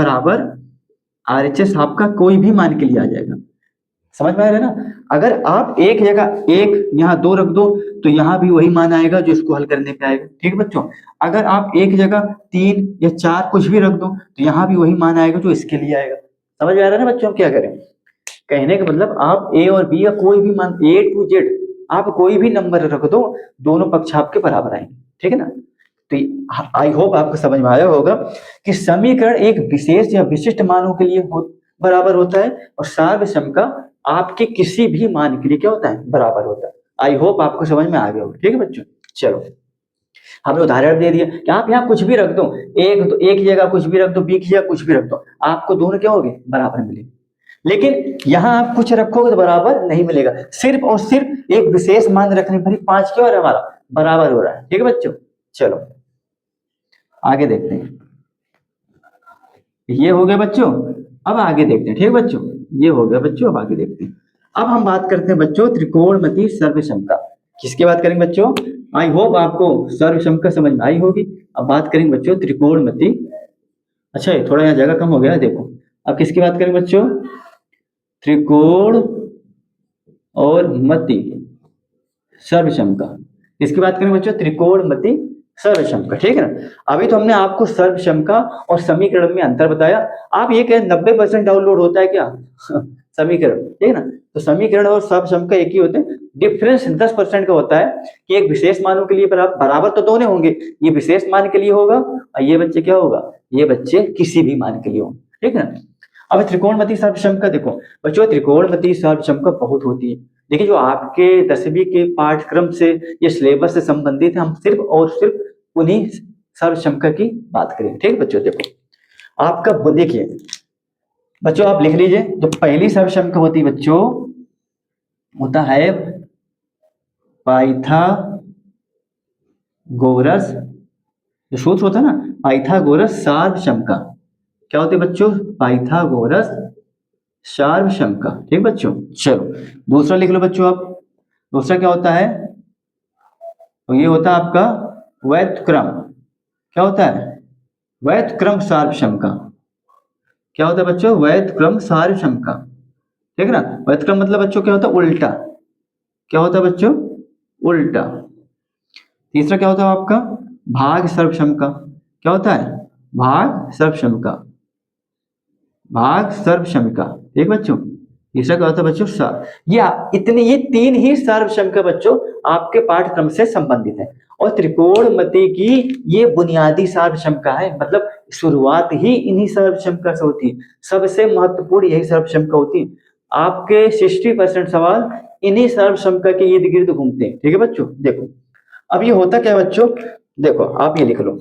RHS आपका कोई भी मान के लिए आ जाएगा। समझ में आ रहा है ना, अगर आप एक जगह 1 यहाँ 2 रख दो तो यहाँ भी वही मान आएगा जो इसको हल करने पे आएगा। ठीक है बच्चों, अगर आप एक जगह 3 या 4 कुछ भी रख दो तो यहाँ भी वही मान आएगा जो इसके लिए आएगा। समझ में आ रहा है ना बच्चों, क्या करें, कहने का मतलब आप a और b का कोई भी मान A to Z आप कोई भी नंबर रख दो, दोनों पक्ष आपके बराबर आएंगे। ठीक है ना, तो आई होप आपको समझ में आया होगा कि समीकरण एक विशेष या विशिष्ट मानों के लिए बराबर होता है, और सार्वसमका आपके किसी भी मान के लिए क्या होता है, बराबर होता है। आई होप आपको समझ में आ गया होगा। ठीक है बच्चों, चलो हमने उदाहरण दे दिया कि आप यहाँ कुछ भी रख दो, एक जगह कुछ भी रख दो, b की जगह कुछ भी रख दो, आपको दोनों क्या होंगे, बराबर मिलेंगे। लेकिन यहाँ आप कुछ रखोगे तो बराबर नहीं मिलेगा, सिर्फ और सिर्फ एक विशेष मान रखने पर ही 5 क्यों हमारा बराबर हो रहा है। ठीक है बच्चों, चलो आगे देखते हैं। ये हो गया बच्चों, अब आगे देखते हैं। ठीक है बच्चों, ये हो गया बच्चों, अब आगे देखते हैं। अब हम बात करते हैं बच्चों त्रिकोणमिति सर्वसमका। किसकी बात करेंगे बच्चों, आई होप आपको सर्वसमका समझ में आई होगी। अब बात करेंगे बच्चों त्रिकोणमिति, अच्छा ये थोड़ा यहाँ जगह कम हो गया है, देखो अब किसकी बात करेंगे बच्चों, त्रिकोण और मति सर्वसमका। किसकी बात करेंगे बच्चों, त्रिकोणमिति सर्वसमका। ठीक है ना, अभी तो हमने आपको सर्वसमका और समीकरण में अंतर बताया। आप ये कहें 90% डाउनलोड होता है क्या समीकरण, ठीक है ना, तो समीकरण और सर्वसमका एक ही होते हैं, डिफरेंस 10% का होता है कि एक विशेष मानों के लिए बराबर तो दोनों होंगे, ये विशेष मान के लिए होगा और ये बच्चे क्या होगा, ये बच्चे किसी भी मान के लिए होंगे। ठीक है ना, अब त्रिकोणमिति सर्वसमका देखो बच्चों, त्रिकोणमिति सर्वसमका बहुत होती है। देखिए जो आपके 10वीं के पाठ्यक्रम से ये सिलेबस से संबंधित है, हम सिर्फ और सिर्फ उन्हीं सर्वसमका की बात करेंगे। ठीक है बच्चों, देखो आपका देखिए बच्चों, आप लिख लीजिए, जो पहली सर्वसमका होती है बच्चों होता है पाइथागोरस, जो सूत्र होता है ना पाइथागोरस सर्वसमका। क्या होती है बच्चों, पाइथागोरस सर्वसमका। ठीक बच्चों, चलो दूसरा लिख लो बच्चों आप, दूसरा क्या होता है तो ये होता है आपका व्युत्क्रम। क्या होता है? व्युत्क्रम सार्वक्षमका। क्या होता है बच्चों? व्युत्क्रम सार्वक्षमका। ठीक है ना? व्युत्क्रम मतलब बच्चों क्या होता है? उल्टा। क्या होता है बच्चों? उल्टा। तीसरा क्या होता है आपका? भाग सर्वक्षमका। क्या होता है? भाग सर्वक्षमका। भाग सर्वक्षमका। ठीक बच्चों। तीसरा क्या होता है बच्चों? या इतने, ये तीन ही सर्वक्षमका बच्चों आपके पाठ्यक्रम से संबंधित है। और त्रिकोणमिति की ये बुनियादी सर्वक्षमका है, मतलब शुरुआत ही इन्हीं सर्वक्षमका से होती है। सबसे महत्वपूर्ण यही सर्वक्षमका होती है। आपके 60% सवाल इन्हीं सर्वक्षमका के इर्द गिर्द घूमते हैं। ठीक है बच्चों। देखो अब ये होता क्या है बच्चों, देखो आप ये लिख लो।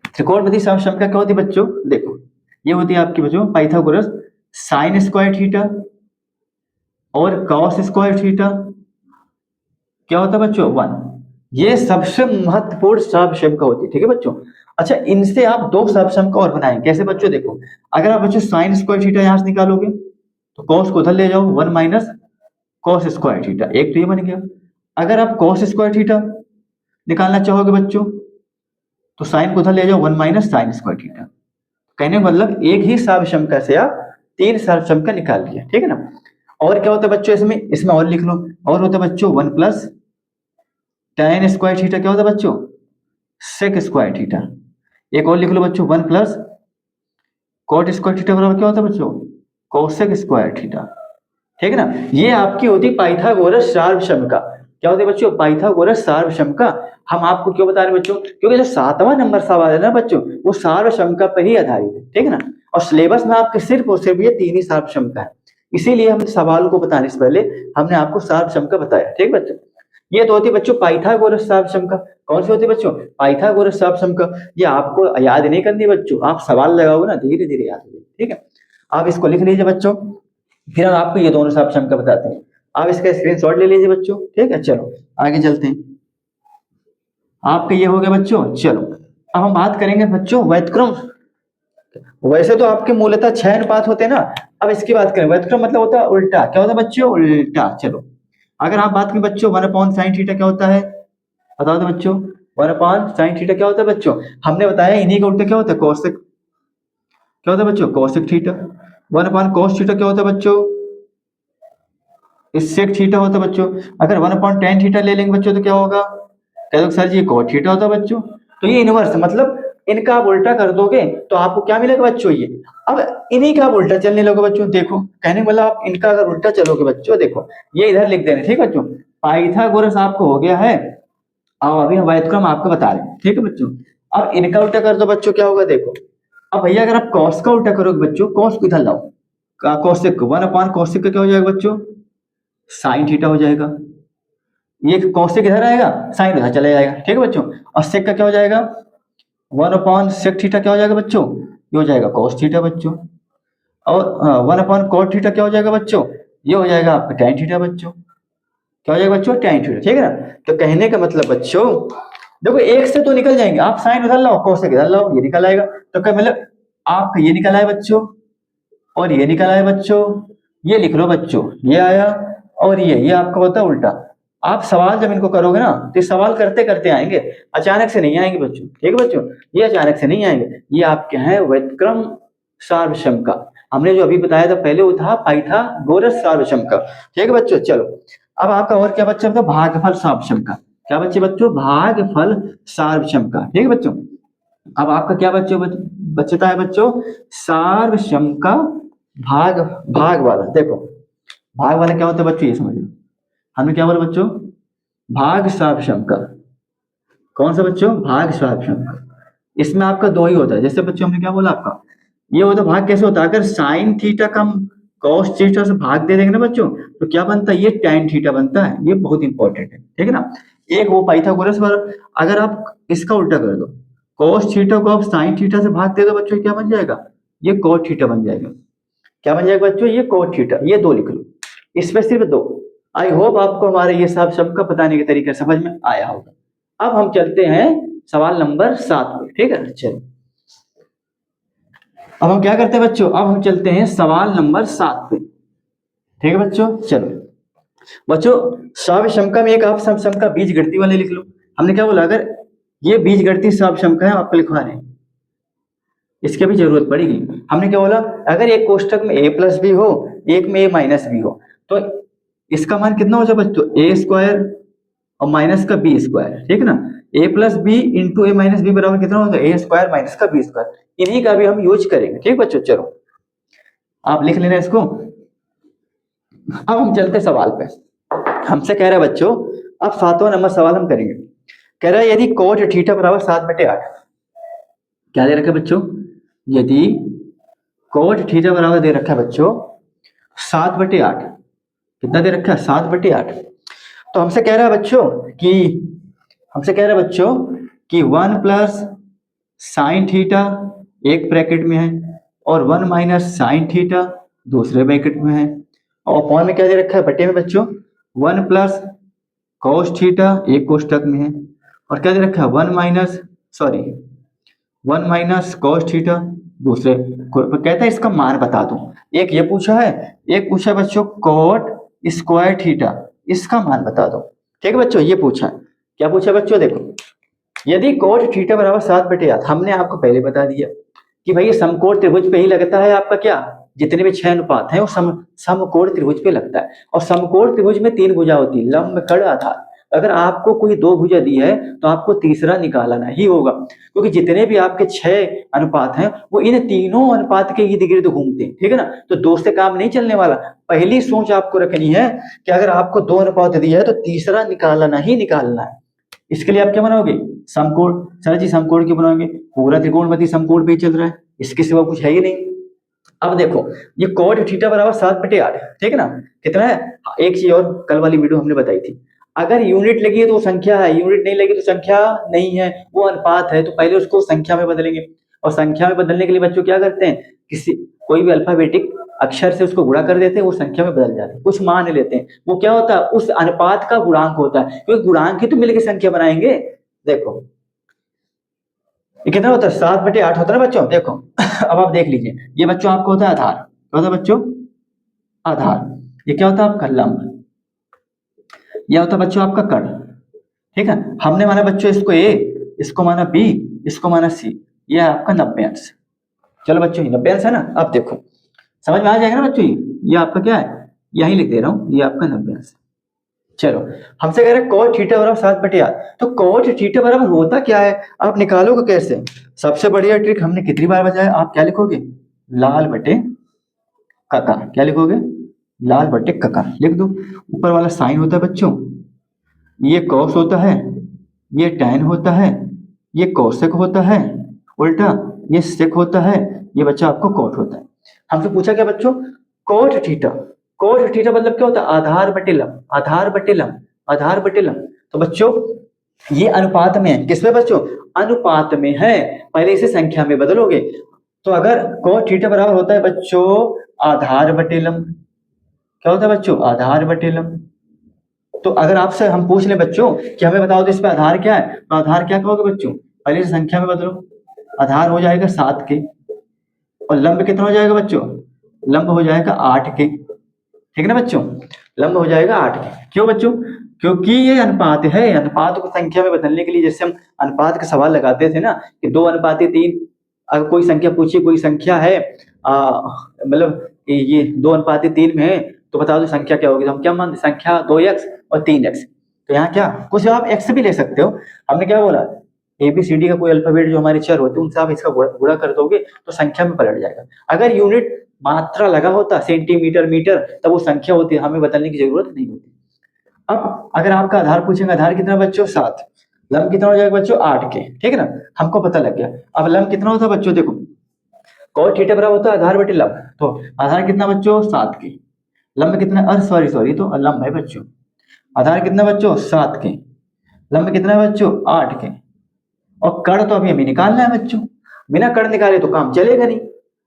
त्रिकोणमिति सर्वक्षमका क्या होती है बच्चों? देखो ये होती है आपकी बच्चों पाइथागोरस साइन स्क्वायर थीटा और कॉस स्क्वायर थीटा। क्या होता है बच्चों? 1। ये सबसे महत्वपूर्ण सर्वक्षमका होती है। ठीक है बच्चों। अच्छा, इनसे आप दो सर्वक्षमका और बनाएंगे। कैसे बच्चों? देखो अगर आप बच्चों साइन स्क्वायर थीटा यहां से निकालोगे तो कॉस को उधर ले जाओ, 1 माइनस कॉस स्क्वायर थीटा, एक तो ये बन गया। अगर आप कॉस स्क्वायर थीटा निकालना चाहोगे बच्चों तो साइन को उधर ले जाओ, 1 माइनस साइन स्क्वायर थीटा। कहने का मतलब एक ही सर्वक्षमका से आप तीन सर्वक्षमका निकाल लिया। ठीक है ना? और क्या होता है बच्चों इसमें? इसमें और लिख लो। और होता है बच्चों 1 प्लस tan स्क्वायर थीटा। क्या होता है बच्चों? Sec square theta. एक और लिख लो बच्चों 1 प्लस कॉट स्क्वायर थीटा बराबर क्या होता है बच्चों? Cosec square theta. ठीक है ना? ये आपकी होती पाइथागोरस सार्वक्षमका। क्या होती है बच्चों? पाइथागोरस सार्वक्षमका। हम आपको क्यों बता रहे हैं बच्चों? क्योंकि जो 7वां नंबर सवाल है ना बच्चों, वो सार्वक्षमका पर ही आधारित है। ठीक है ना? और सिलेबस में आपके सिर्फ और सिर्फ ये तीन ही सार्वक्षमका है। इसीलिए हम सवाल को बताने से पहले हमने आपको सार्वक्षमका बताया। ठीक बच्चों। ये तो होती है बच्चों पाइथागोरस सार्वक्षमका। कौन सी होती है बच्चों? पाइथागोरस सार्वक्षमका। ये आपको याद नहीं करनी बच्चों, आप सवाल लगाओगे ना धीरे धीरे याद होगी। ठीक है, आप इसको लिख लीजिए बच्चों, फिर हम आपको ये दोनों सार्वक्षमका बताते हैं। आप इसका स्क्रीनशॉट ले लीजिए बच्चों। ठीक है, चलो आगे चलते हैं। आपका ये हो गया बच्चों। चलो अब हम बात करेंगे बच्चों व्युत्क्रम। वैसे तो आपके मूलतः 6 अनुपात होते हैं ना, अब इसकी बात करें। व्युत्क्रम मतलब होता है उल्टा। क्या होता है बच्चों? उल्टा। चलो अगर आप बात करें बच्चों 1 अपॉन साइन थीटा क्या होता है? बता दो बच्चों। 1 अपॉन साइन थीटा क्या होता है बच्चों? हमने बताया इन्हीं का उल्टा क्या होता है? कोसेक। क्या होता है बच्चों? Cosec theta. 1 upon cos theta क्या होता है बच्चों? सेक थीटा होता है बच्चों। अगर 1 अपॉन टेन थीटा ले लेंगे बच्चों तो क्या होगा? कह दो सर जी ये कॉट थीटा होता है बच्चों। तो ये इनवर्स, मतलब इनका आप उल्टा कर दोगे तो आपको क्या मिलेगा बच्चों? ये। अब इन्हीं का आप उल्टा चलने लगो बच्चों। देखो कहने का मतलब आप इनका अगर उल्टा चलोगे बच्चों, देखो ये इधर लिख देना। ठीक है बच्चों, पाइथागोरस आपको हो गया है और अभी हम व्युत्क्रम आपको बता रहे हैं। ठीक है बच्चों, अब इनका उल्टा कर दो बच्चों, क्या होगा? देखो अब भैया अगर आप कॉस का उल्टा करोगे बच्चों, कॉस को इधर लाओ, कॉसेक को 1 अपॉन कॉसेक का क्या हो जाएगा बच्चों? साइन थीटा हो जाएगा। ये कॉसेक इधर आएगा, साइन उधर चला जाएगा। ठीक है बच्चों, और सेक का क्या हो जाएगा? 1 अपॉन सेक थीटा क्या हो जाएगा बच्चों? ये हो जाएगा कॉस थीटा बच्चों। और 1 अपॉन कॉट थीटा क्या हो जाएगा बच्चों? ये हो जाएगा आपका tan थीटा बच्चों। क्या हो जाएगा बच्चों? tan theta. ठीक है ना? तो कहने का मतलब बच्चों देखो एक से तो निकल जाएंगे, आप साइन उधर लाओ कॉसेक इधर लाओ, ये निकल आएगा। तो क्या मतलब आपका ये निकल आए बच्चों और ये निकल आए बच्चों, ये लिख लो बच्चों, ये आया और ये आपका होता है उल्टा। आप सवाल जब इनको करोगे ना तो सवाल करते करते आएंगे, अचानक से नहीं आएंगे बच्चों। ठीक है बच्चों, ये अचानक से नहीं आएंगे, ये आपके हैं व्युत्क्रम सार्वक्षमका। हमने जो अभी बताया था पहले वो था पाइथागोरस सार्वक्षमका। ठीक है बच्चों, चलो अब आपका और क्या बच्चा? भागफल सार्वक्षमका। क्या बच्चे बच्चों? भागफल सार्वक्षमका। ठीक है बच्चों, अब आपका क्या बच्चों बचता है बच्चों? सार्वक्षमका भाग। भाग वाला देखो, भाग वाला क्या होता है बच्चों? ये समझ लो, हमने क्या बोला बच्चों? भाग सार्वक्षमका। कौन सा बच्चों? भाग सार्वक्षमका। इसमें आपका दो ही होता है। जैसे बच्चों हमने क्या बोला आपका, ये होता है भाग कैसे होता है? अगर साइन थीटा का कॉस थीटा से भाग दे देंगे ना बच्चों तो क्या बनता है? ये tan थीटा बनता है। ये बहुत इंपॉर्टेंट है। ठीक है ना? एक वो पाइथागोरस वाला। अगर आप इसका उल्टा कर दो, cos थीटा को आप sin थीटा से भाग दे दो बच्चों, क्या बन जाएगा? ये cot थीटा बन जाएगा। क्या बन जाएगा बच्चों? ये cot थीटा। ये दो लिख लो, इसमें सिर्फ दो। आई होप आपको हमारे ये सबका बताने के तरीका समझ में आया होगा। अब हम चलते हैं सवाल नंबर 7 पे। ठीक है, चलो अब हम क्या करते हैं बच्चों? अब हम चलते हैं सवाल नंबर 7 पे। ठीक है बच्चों, चलो बच्चों सार्वक्षमका में एक आप समका बीज गणित वाले लिख लो। हमने क्या बोला, अगर ये बीजगणितीय सम का है आपको लिखवा रहे हैं, इसकी भी जरूरत पड़ेगी। हमने क्या बोला, अगर एक कोष्टक में a प्लस बी हो, एक में a माइनस बी हो, तो इसका मान कितना हो जाए बच्चों, a स्क्वायर और माइनस का बी स्क्वायर, ठीक है ना। a plus B into A minus B बराबर कितना होगा, a स्क्वायर माइनस का बी स्क्वायर। इन्हीं का भी हम यूज करेंगे, ठीक बच्चों। चलो आप लिख लेना इसको। अब हम चलते सवाल पे। हमसे कह रहा है बच्चों, अब 7वां नंबर सवाल हम करेंगे। कह रहा है यदि कोट थीटा बराबर 7/8, क्या दे रखा है बच्चों, यदि कोट थीटा बराबर दे रखा है बच्चों 7/8, कितना दे रखा है, 7/8। तो हमसे कह रहा है बच्चों कि 1 प्लस साइन थीटा एक ब्रैकेट में है और 1 माइनस साइन थीटा दूसरे ब्रैकेट में है, और अपॉन में क्या दे रखा है, बटे में बच्चों 1 प्लस कॉस थीटा एक कोष्टक में है, और क्या दे रखा है 1 माइनस कॉस थीटा दूसरे। कहता है इसका मान बता दो। एक ये पूछा है, एक पूछा है बच्चों कोट स्क्वायर थीटा, इसका मान बता दो, ठीक है बच्चों। ये पूछा है, क्या पूछा है बच्चों, देखो यदि कोट थीटा बराबर 7/8, हमने आपको पहले बता दिया कि भाई ये समकोण त्रिभुज पे ही लगता है आपका, क्या जितने भी 6 अनुपात हैं वो समकोण त्रिभुज पे लगता है। और समकोण त्रिभुज में 3 भुजा होती है, लंब कड़ आधार। अगर आपको कोई 2 भुजा दी है तो आपको तीसरा निकालना ही होगा, क्योंकि जितने भी आपके 6 अनुपात हैं वो इन तीनों अनुपात के इर्द गिर्द घूमते हैं, ठीक है ना। तो 2 से काम नहीं चलने वाला। पहली सोच आपको रखनी है कि अगर आपको 2 अनुपात दिया है तो तीसरा निकालना ही निकालना है। इसके लिए आप क्या बनाओगे, समकोण। सर जी समकोण क्यों बनाओगे, पूरा त्रिकोणमितीय समकोण पे ही चल रहा है, इसके सिवा कुछ है ही नहीं। अब देखो ये कोट थीटा बराबर 7/8, ठीक है ना। कितना है, एक चीज और कल वाली वीडियो हमने बताई थी, अगर यूनिट लगी है तो वो संख्या है, यूनिट नहीं लगी तो संख्या नहीं है, वो अनुपात है। तो पहले उसको संख्या में बदलेंगे, और संख्या में बदलने के लिए बच्चों क्या करते हैं, कोई भी अल्फाबेटिक अक्षर से उसको गुणा कर देते हैं, वो संख्या में बदल जाते हैं, कुछ मान लेते हैं। वो क्या होता है, उस अनुपात का गुणांक होता है, क्योंकि गुणांक ही तो मिलकर संख्या बनाएंगे। देखो ये कितना होता है, 7/8 होता है ना बच्चों। देखो अब आप देख लीजिए, ये बच्चों आपको होता है आधार, क्या होता है बच्चों, आधार। ये क्या होता है आपका लंब, यह होता है बच्चों आपका कर्ण, ठीक है। हमने माना बच्चों इसको ए, इसको माना बी, इसको माना सी, ये आपका 90 अंश। चलो बच्चों 90 अंश है ना। अब देखो समझ में आ जाएगा ना बच्चों, ये आपका क्या है, यही लिख दे रहा हूं, ये आपका 90 अंश। चलो हमसे कह रहे हैं कोट थीटा बराबर 7/8, तो कोट थीटा बराबर होता क्या है, आप निकालोगे कैसे। सबसे बढ़िया ट्रिक हमने कितनी बार बताया, आप क्या लिखोगे, लाल बटे कका। क्या लिखोगे, लाल बटे कका लिख दो। ऊपर वाला साइन होता है बच्चों, ये कॉस होता है, ये टैन होता है, ये कोसेक होता है, उल्टा ये सेक होता है, ये बच्चा आपको कोट होता है। हमसे पूछा क्या बच्चों, कोट थीटा। कोट थीटा मतलब क्या होता है, आधार बटे लंब, आधार बटे लंब, आधार बटे लंब। तो बच्चों ये अनुपात में है, किसमें बच्चों, अनुपात में है। पहले इसे संख्या में बदलोगे, तो अगर कोट थीटा बराबर होता है बच्चों आधार बटे लंब, क्या होता है बच्चों, आधार बटे लंब। तो अगर आपसे हम पूछ ले बच्चों कि हमें बताओ तो इस पे आधार क्या है, तो आधार क्या कहोगे बच्चों, पहले से संख्या में बदलो। आधार हो जाएगा 7 के, और लंब कितना हो जाएगा बच्चों, लंब हो जाएगा 8 के, ठीक है ना बच्चों, लंब हो जाएगा 8 के। क्यों बच्चों, क्योंकि ये अनुपात है। अनुपात को संख्या में बदलने के लिए जैसे हम अनुपात का सवाल लगाते थे ना कि 2:3, अगर कोई संख्या पूछी, कोई संख्या है मतलब ये 2:3 में है, तो बता दो संख्या क्या होगी। तो हम क्या मानते, संख्या 2x और 3x। तो यहाँ क्या, कुछ आप x भी ले सकते हो। हमने क्या बोला, ABCD का कोई अल्फाबेट जो हमारे चर होते हैं उनसे आप इसका गुणा कर दोगे तो संख्या में पलट जाएगा। अगर यूनिट मात्रा लगा होता, सेंटीमीटर मीटर, तब वो संख्या होती है, हमें बदलने की जरूरत नहीं होती। अब अगर आपका आधार पूछेंगे, आधार कितना बच्चों 7, लंब कितना हो जाएगा बच्चों 8 के, ठीक है ना, हमको पता लग गया। अब लंब कितना होता है बच्चों, देखो कोट थीटा बराबर होता है आधार बटे लंब, तो आधार कितना बच्चों 7 के, लंब कितना, सॉरी तो लंब है बच्चों, आधार कितना बच्चों 7 के, लंब कितना है बच्चों 8 के, और कर्ण तो अभी हमें निकालना है बच्चों। बिना कर्ण निकाले तो काम चलेगा नहीं,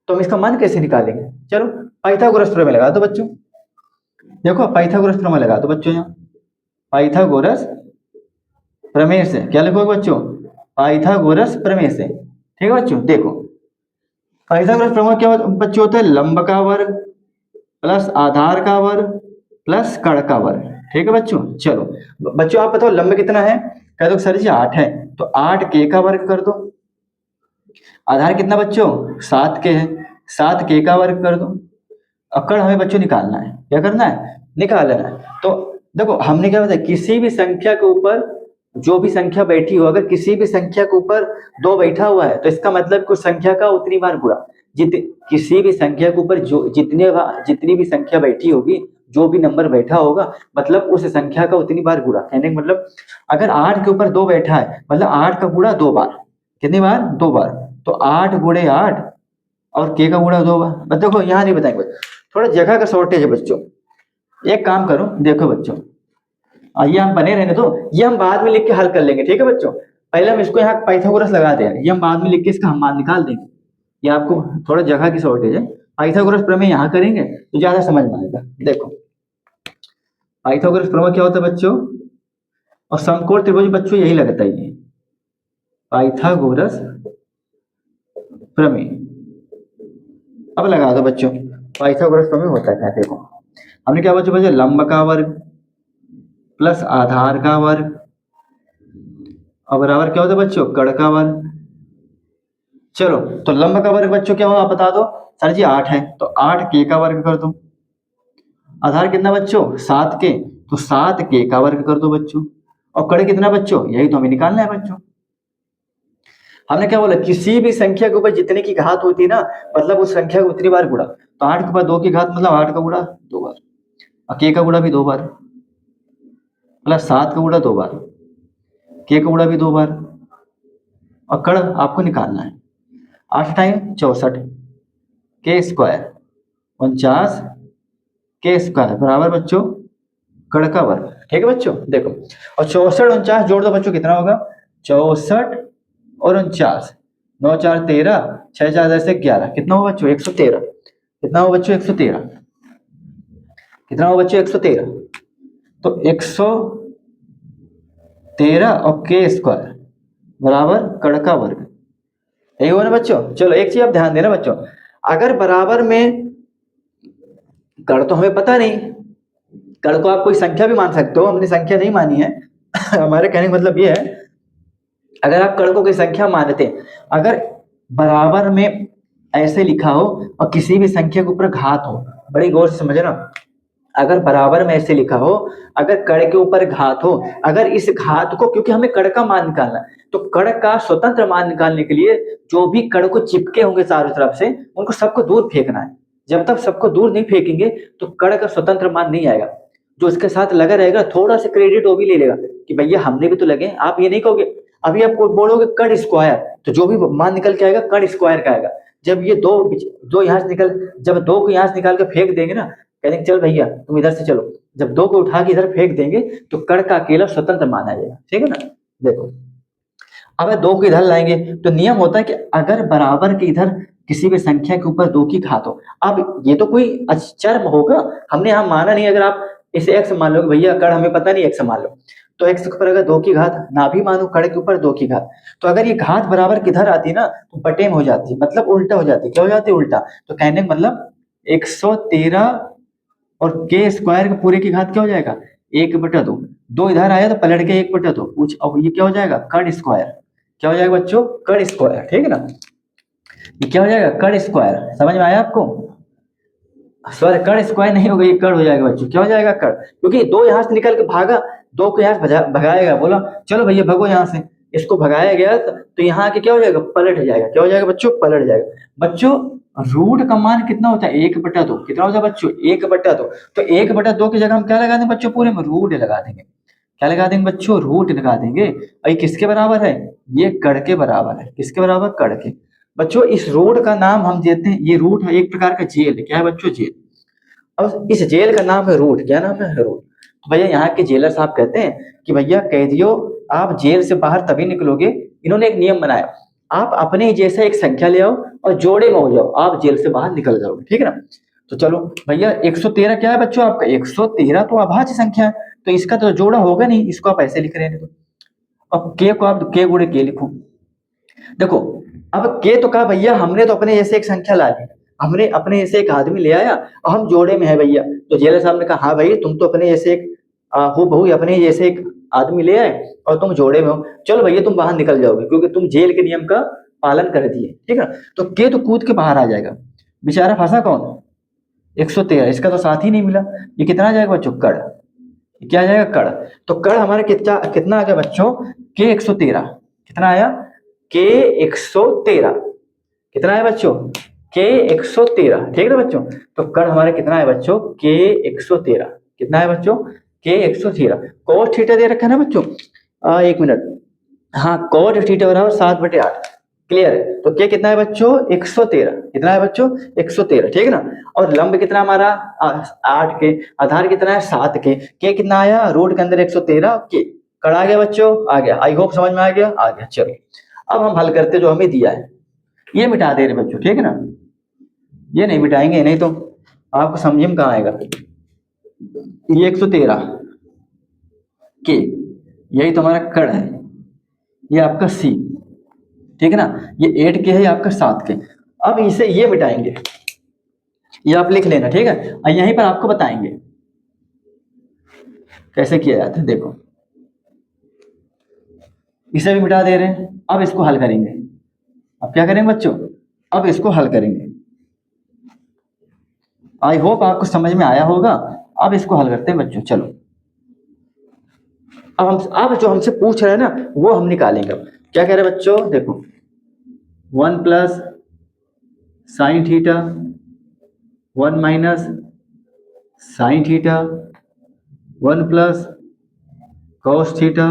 तो हम इसका मान कैसे निकालेंगे। चलो पाइथागोरस प्रमेय लगा दो बच्चों। देखो पाइथागोरस प्रमेय लगा दो बच्चों, यहाँ पाइथागोरस प्रमेय से क्या लिखोगे बच्चों, पाइथागोरस प्रमेय से, ठीक है बच्चों। देखो पाइथागोरस प्रमेय क्या बच्चों होता है, लंब का वर्ग प्लस आधार का वर्ग प्लस कर्ण का वर्ग, ठीक है बच्चों। चलो बच्चों आप बताओ लंब कितना है, कह दो सर जी 8 है, तो 8 के का वर्ग कर दो। आधार कितना बच्चों 7 के है, 7 के का वर्ग कर दो। अकड़ हमें बच्चों निकालना है, क्या करना है निकाल लेना है। तो देखो हमने क्या बताया, किसी भी संख्या के ऊपर जो भी संख्या बैठी हो, अगर किसी भी संख्या के ऊपर 2 बैठा हुआ है तो इसका मतलब कुछ संख्या का उतनी बार गुणा। जित किसी भी संख्या के ऊपर जो जितनी भी संख्या बैठी होगी, जो भी नंबर बैठा होगा, मतलब उस संख्या का उतनी बार गुणा। कहने का मतलब अगर 8 के ऊपर 2 बैठा है, मतलब 8 का गुणा 2 बार। कितनी बार 2 बार। तो 8 गुणे 8 और के का गुणा 2 बार। बस देखो यहाँ नहीं बताएंगे, थोड़ा जगह का शॉर्टेज है बच्चों। एक काम करो, देखो बच्चों ये हम बने रहने दो, ये हम बाद में लिख के हल कर लेंगे, ठीक है बच्चों। पहले हम इसको यहाँ पाइथागोरस लगा दें, ये हम बाद में लिख के इसका हम मान निकाल देंगे। ये आपको थोड़ा जगह की शॉर्टेज है। पाइथागोरस प्रमेय यहाँ करेंगे तो ज्यादा समझ में आएगा। देखो पाइथागोरस प्रमेय क्या होता है बच्चों, और समकोण त्रिभुज बच्चों यही लगता है ये पाइथागोरस प्रमेय। अब लगा दो बच्चों, पाइथागोरस प्रमेय होता है क्या, देखो हमने क्या बच्चों बच्चे लंब का वर्ग प्लस आधार का वर्ग और बराबर क्या होता है बच्चों कड़ का वर्ग। चलो तो लंब का वर्ग बच्चों क्या हो आप बता दो। सर जी 8 है, तो 8 के का वर्ग कर दो। आधार कितना बच्चों 7 के, तो 7 के का वर्ग कर दो बच्चों। और कड़ कितना बच्चों, यही तो हमें निकालना है बच्चों। हमने क्या बोला, किसी भी संख्या के ऊपर जितने की घात होती है ना, मतलब उस संख्या को उतनी बार गुणा। तो 8 के ऊपर 2 की घात मतलब 8 का गुणा 2 बार, और के का गुणा भी 2 बार, प्लस 7 का गुणा 2 बार, के का गुणा भी 2 बार, और कड़ आपको निकालना है। 8 टाइम 64 के स्क्वायर 49 के स्क्वायर बराबर बच्चों कड़ का वर्ग। ठीक है बच्चों, देखो और 64 49 जोड़ दो बच्चों, कितना होगा 64 और 49, 9 4 13, 6 4 10 11, कितना होगा बच्चों 113। कितना होगा बच्चों 113, कितना होगा बच्चों 113। तो 113 और के स्क्वायर बराबर कड़ का वर्ग, यही हुआ ना बच्चों। चलो एक चीज आप ध्यान देना बच्चों, अगर बराबर में कड़ तो हमें पता नहीं, कड़ को आप कोई संख्या भी मान सकते हो, हमने संख्या नहीं मानी है हमारे कहने का मतलब ये है, अगर आप कड़ को कोई संख्या मानते, अगर बराबर में ऐसे लिखा हो और किसी भी संख्या के ऊपर घात हो, बड़ी गौर से समझना, अगर बराबर में ऐसे लिखा हो, अगर कड़ के ऊपर घात हो, अगर इस घात को, क्योंकि हमें कड़ का मान निकालना है, तो कड़ का स्वतंत्र मान निकालने के लिए जो भी कड़ को चिपके होंगे चारों तरफ से, उनको सबको दूर फेंकना है। जब तक सबको दूर नहीं फेंकेंगे तो कड़ का स्वतंत्र मान नहीं आएगा। जो इसके साथ लगा रहेगा थोड़ा सा क्रेडिट वो भी ले लेगा कि भैया हमने भी तो लगे। आप ये नहीं कहोगे, अभी आप बोलोगे कड़ स्क्वायर, तो जो भी मान निकल के आएगा कड़ स्क्वायर का आएगा। जब ये दो यहाँ से निकल, जब 2 को यहाँ से निकाल के फेंक देंगे ना, कहेंगे चल भैया तुम इधर से चलो, जब 2 को उठा के इधर फेंक देंगे तो कड़ का अकेला स्वतंत्र मान आ जाएगा। ठीक है ना, देखो अब 2 को इधर लाएंगे तो नियम होता है कि अगर बराबर के इधर किसी भी संख्या के ऊपर 2 की घात हो, अब ये तो कोई अचर होगा, हमने यहाँ माना नहीं। अगर आप इसे x मान लो भैया, कड़ हमें पता नहीं x मान लो, तो x के ऊपर अगर 2 की घात ना भी मानो, कड़ के ऊपर 2 की घात, तो अगर ये घात बराबर किधर आती ना तो बटे में हो जाती है, मतलब उल्टा हो जाती है। क्या हो जाती है उल्टा, तो कहने का मतलब 113 और के स्क्वायर के पूरे की घात क्या हो जाएगा 1/2। 2 इधर आया तो पलट के 1/2 पूछ, अब ये क्या हो जाएगा कड़ स्क्वायर। क्या हो जाएगा बच्चों कड़ स्क्वायर। ठीक है ना, ये क्या हो जाएगा कड़ स्क्वायर। समझ में आया आपको, सॉरी कड़ स्क्वायर नहीं होगा, ये कड़ हो जाएगा बच्चों। क्या हो जाएगा कड़, क्योंकि 2 यहाँ से निकल के भागा, 2 को यहाँ से भगाएगा, बोला चलो भैया भगो यहाँ से, इसको भगाया गया तो यहाँ आके क्या हो जाएगा पलट जाएगा। क्या हो जाएगा बच्चों पलट जाएगा। बच्चों रूट का मान कितना होता है 1/2, कितना होता है बच्चों 1/2। तो 1/2 की जगह हम क्या लगा देंगे बच्चों, पूरे में रूट लगा देंगे। क्या लगा देंगे बच्चों रूट लगा देंगे। और ये किसके बराबर है, ये कड़ के बराबर है। किसके बराबर कड़ के। बच्चों इस रूट का नाम हम देते हैं, ये रूट है एक प्रकार का जेल है। क्या है बच्चों जेल। अब इस जेल का नाम है रूट। क्या नाम है रूट। तो भैया यहाँ के जेलर साहब कहते हैं कि भैया कैदियों आप जेल से बाहर तभी निकलोगे, इन्होंने एक नियम बनाया, आप अपने जैसा एक संख्या ले आओ और जोड़े में हो जाओ, आप जेल से बाहर निकल जाओगे। ठीक है ना, तो चलो भैया 113 क्या है बच्चों आपका 113 तो अभाज्य संख्या है, तो इसका तो जोड़ा होगा नहीं, इसको आप ऐसे लिख रहे हैं। तो अब के को आप के गुणे के लिखो। देखो अब के तो कहा भैया हमने तो अपने जैसे एक संख्या ला ली, हमने अपने जैसे एक आदमी ले आया और हम जोड़े में है भैया। तो जेलर साहब ने कहा हाँ भाई तुम तो अपने जैसे एक हो बहू अपने जैसे एक आदमी ले आए और तुम जोड़े में हो, चलो भैया तुम बाहर निकल जाओगे क्योंकि तुम जेल के नियम का पालन कर दिए, ठीक है। तो के तो कूद के बाहर आ जाएगा, बेचारा फंसा कौन, 113, इसका तो साथ ही नहीं मिला। ये कितना आ जाएगा बच्चों, कड़, ये क्या आ जाएगा, कड़। तो कड़ हमारा कितना कितना आ गया बच्चों, के 113, कितना आया, के 113, कितना है बच्चों, के 113, ठीक है ना बच्चों। तो कण हमारे कितना है बच्चों, के 113, कितना है बच्चों, के 113। कोस थीटा दे रखा है ना बच्चों, एक मिनट, हाँ कोट थीटा बराबर 7/8, क्लियर है। तो के कितना है बच्चों, 113, कितना है बच्चों, 113, ठीक है ना। और लंब कितना हमारा 8 के, आधार कितना है 7 के कितना आया, रूट के अंदर 113 के, कड़ आ गया बच्चों, आ गया, आई होप समझ में आ गया, आ गया। चलो अब हम हल करते जो हमें दिया है, ये मिटा दे रहे बच्चों, ठीक है ना, ये नहीं मिटाएंगे, नहीं तो आपको समझ में कहाँ आएगा। ये 113 के, यही तो हमारा कड़ है, ये आपका सी, ठीक है ना, ये 8 के है, ये आपका 7 के। अब इसे ये मिटाएंगे, ये आप लिख लेना, ठीक है, और यहीं पर आपको बताएंगे कैसे किया जाता है। देखो इसे भी मिटा दे रहे हैं, अब इसको हल करेंगे। अब क्या करेंगे बच्चों, अब इसको हल करेंगे। आई होप आपको समझ में आया होगा। अब इसको हल करते हैं बच्चों, चलो अब जो हमसे पूछ रहे हैं ना वो हम निकालेंगे। क्या कह रहे हैं बच्चों, देखो 1 plus sine theta 1 minus sine theta 1 plus cos theta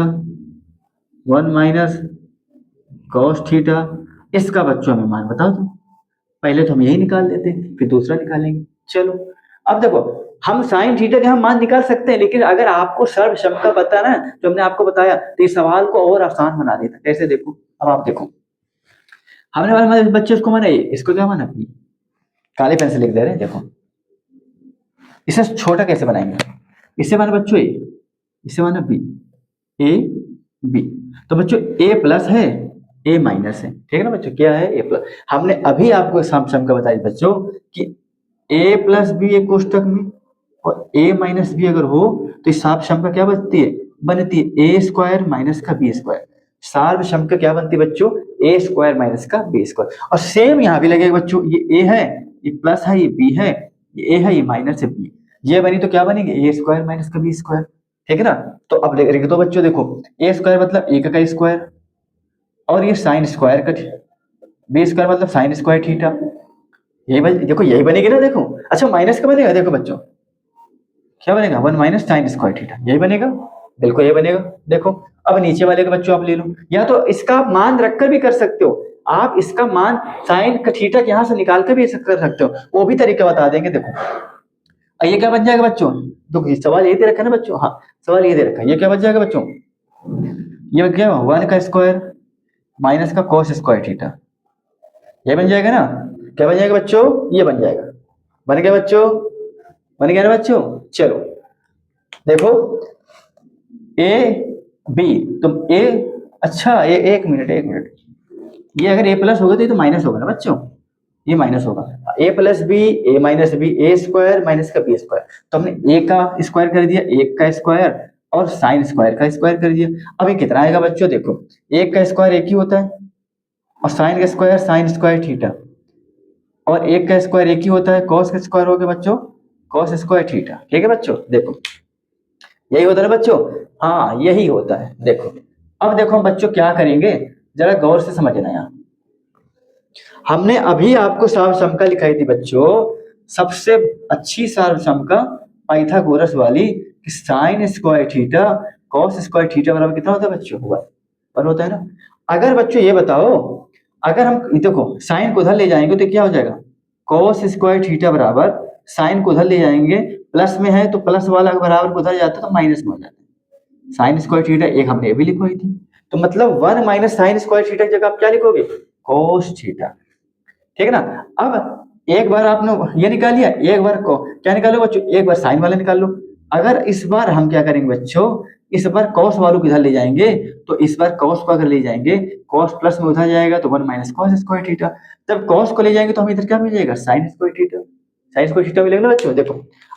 1 minus cos theta, इसका बच्चों हमें मान बताओ तुम। पहले तो हम यही निकाल देते फिर दूसरा निकालेंगे। चलो अब देखो हम साइन थीटा के हम मान निकाल सकते हैं, लेकिन अगर आपको सर्व क्षमता पता ना जो हमने आपको बताया तो इस सवाल को और आसान बना देता। कैसे, देखो अब आप देखो, हमने हमारे बच्चे इसको माना ए, इसको क्या माना बी, काले पेन से लिख दे रहे हैं। देखो इसे छोटा कैसे बनाएंगे, इसे माना बच्चों ए, इसे माना बी, ए बी। तो बच्चों ए प्लस है ए माइनस है, ठीक है ना बच्चों, क्या है ए प्लस। हमने अभी आपको क्षमता बताई बच्चों कि ए प्लस बी एक कोष्टक में और ए माइनस बी अगर हो तो इस साप क्षमता क्या बनती है ए स्क्वायर माइनस का बी स्क्वायर। सार्व क्षमता क्या बनती है बच्चों, ए स्क्वायर माइनस का बी स्क्वायर। और सेम यहाँ भी लगेगा बच्चों, ये ए है, ये प्लस है, ये बी है, ये ए है, ये माइनस है, बी, ये बनी तो क्या बनेगी ए स्क्वायर माइनस का बी स्क्वायर, ठीक है ना। तो अब लिख दो बच्चों, देखो ए स्क्वायर मतलब एक का स्क्वायर और ये साइन स्क्वायर का, बी स्क्वायर मतलब साइन स्क्वायर थीटा, यही देखो यही बनेगी ना। देखो अच्छा माइनस का बनेगा, देखो बच्चों क्या बनेगा 1 माइनस साइन स्क्वायर थीटा, यही बनेगा, बिल्कुल ये बनेगा। देखो अब नीचे वाले का बच्चों आप ले लो, या तो इसका मान रखकर भी कर सकते हो आप, इसका मान साइन का थीटा यहां से निकाल कर भी कर सकते हो, वो भी तरीका बता देंगे। देखो ये क्या बन जाएगा बच्चों, देखो सवाल ये दे रखा है ना बच्चों, हाँ सवाल ये दे रखा है, ये क्या बन जाएगा बच्चों, ये क्या 1 का स्क्वायर माइनस का कोस स्क्वायर थीटा, ये बन जाएगा ना। क्या बन जाएगा बच्चों, ये बन जाएगा, बन गया बच्चों, बन गया ना बच्चों। चलो देखो ए बी, तुम ए, अच्छा एक मिनट, ये अगर ए प्लस होगा तो ये तो माइनस होगा ना बच्चों, ये माइनस होगा, ए प्लस बी ए माइनस बी, ए स्क्वायर माइनस का बी स्क्वायर। तो हमने ए का स्क्वायर कर दिया, एक का स्क्वायर और साइन स्क्वायर का स्क्वायर कर दिया। अब ये कितना आएगा बच्चों, देखो एक का स्क्वायर एक ही होता है और साइन का स्क्वायर साइन स्क्वायर थीटा, और एक का स्क्वायर एक ही होता है, कॉस का स्क्वायर हो गया बच्चों कॉस स्क्वायर थीटा, ठीक है बच्चों। देखो यही होता है ना बच्चों, हाँ यही होता है। देखो अब देखो हम बच्चों क्या करेंगे, जरा गौर से समझना। यहाँ हमने अभी आपको सार्वसमका लिखाई थी बच्चों, सबसे अच्छी सार्वसमका पाइथागोरस वाली, कि sine square theta cos square theta बराबर कितना होता है बच्चों, वन होता है ना। अगर बच्चों ये बताओ, अगर हम देखो साइन को उधर ले जाएंगे तो क्या हो जाएगा, कॉस स्क्वायर थीटा बराबर साइन को उधर ले जाएंगे, प्लस में है तो प्लस वाला बराबर को उधर जाता है तो माइनस में हो जाता है। साइन स्क्वायर थीटा एक हमने भी लिखवाई थी, तो मतलब 1 माइनस साइन स्क्वायर थीटा की जगह आप क्या लिखोगे, कॉस थीटा, ठीक है ना। अब एक बार आपने ये निकाल लिया, एक बार को क्या निकालो बच्चों, एक बार साइन वाला निकाल लो। अगर इस बार हम क्या करेंगे बच्चों, इस बार कॉस वालों को इधर ले जाएंगे, तो इस बार कॉस को अगर ले जाएंगे, कॉस प्लस में उधर जाएगा तो 1 माइनस कॉस स्क्वायर थीटा, जब कॉस को ले जाएंगे तो हमें इधर क्या मिल जाएगा, sine square theta, sine square theta मिलेगा ना बच्चों। देखो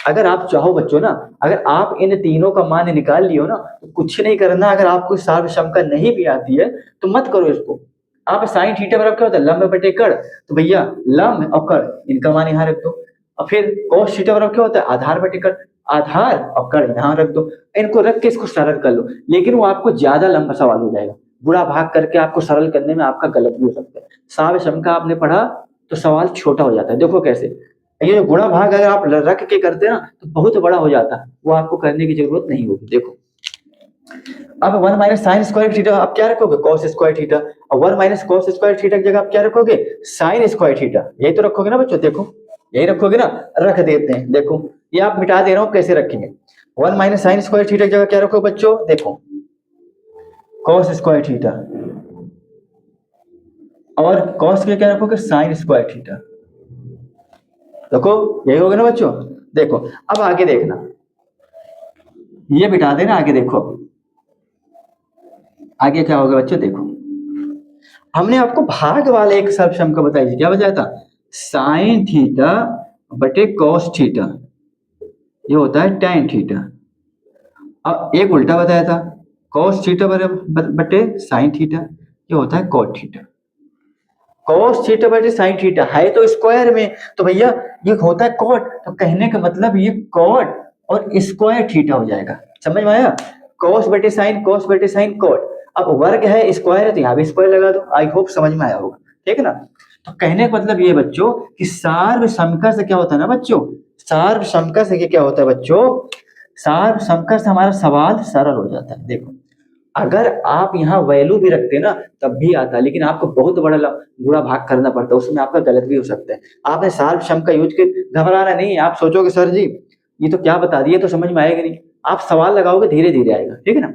अगर आप चाहो बच्चों ना, अगर आप इन तीनों का मान निकाल लियो ना तो कुछ नहीं करना। अगर आपको सार्वशमका नहीं भी आती है तो मत करो इसको। आप साइन थीटा बराबर क्या होता है, लंब बटे कड़, तो भैया लंब और कड़ इनका मान यहाँ रख दो। और फिर cos थीटा बराबर क्या होता है, आधार बटे कड़, आधार और कड़ यहाँ रख दो। इनको रख के इसको सरल कर लो, लेकिन वो आपको ज्यादा लंबा सवाल हो जाएगा। बुरा भाग करके आपको सरल करने में आपका गलत भी हो सकता है। सार्वशमका आपने पढ़ा तो सवाल छोटा हो जाता है। देखो कैसे, ये जो गुणा भाग अगर आप रख के करते हैं ना तो बहुत बड़ा हो जाता है, वो आपको करने की जरूरत नहीं होगी। देखो अब 1 माइनस साइन स्क्वायर थीटा आप क्या रखोगे, कॉस स्क्वायर थीटा, और 1 माइनस कॉस स्क्वायर थीटा की जगह आप क्या रखोगे, साइन स्क्वायर थीटा। यही तो रखोगे ना बच्चों, देखो यही रखोगे ना। रख देते हैं, देखो ये आप मिटा दे रहा हूं, कैसे रखेंगे। 1 माइनस साइन स्क्वायर थीटा की जगह क्या रखो बच्चों, देखो कॉस स्क्वायर थीटा, और कॉस के क्या रखोगे, साइन स्क्वायर थीटा। देखो यही होगा ना बच्चों। देखो अब आगे देखना, ये मिटा देना, आगे देखो आगे क्या होगा बच्चों। देखो हमने आपको भाग वाले एक सर्वसमका बताई थी, क्या बताया था, साइन थीटा बटे कॉस थीटा, ये होता है tan थीटा। अब एक उल्टा बताया था, कॉस थीटा बटे साइन थीटा, ये होता है कॉट थीटा। कॉस थीटा बटे साइन थीटा है तो स्क्वायर में, तो भैया ये होता है कॉट, तो कहने का मतलब ये कॉट और स्क्वायर थीटा हो जाएगा। समझ में आया, कॉस बटे साइन, कॉस बटे साइन कॉट। अब वर्ग है, स्क्वायर है, तो यहाँ भी स्क्वायर लगा दो। आई होप समझ में आया होगा, ठीक है ना। तो कहने का मतलब ये बच्चों कि सार्वसमका से क्या होता है ना बच्चों, सार्वसमका से क्या होता है बच्चों, सार्वसमका से हमारा सवाल सरल हो जाता है। देखो अगर आप यहाँ वैल्यू भी रखते ना तब भी आता, लेकिन आपको बहुत बड़ा बुरा भाग करना पड़ता है, उसमें आपका गलत भी हो सकता है। आपने सार्वसमका यूज कर, घबराना नहीं है। आप सोचोगे सर जी ये तो क्या बता दिए, तो समझ में आएगा नहीं। आप सवाल लगाओगे धीरे धीरे आएगा, ठीक है ना।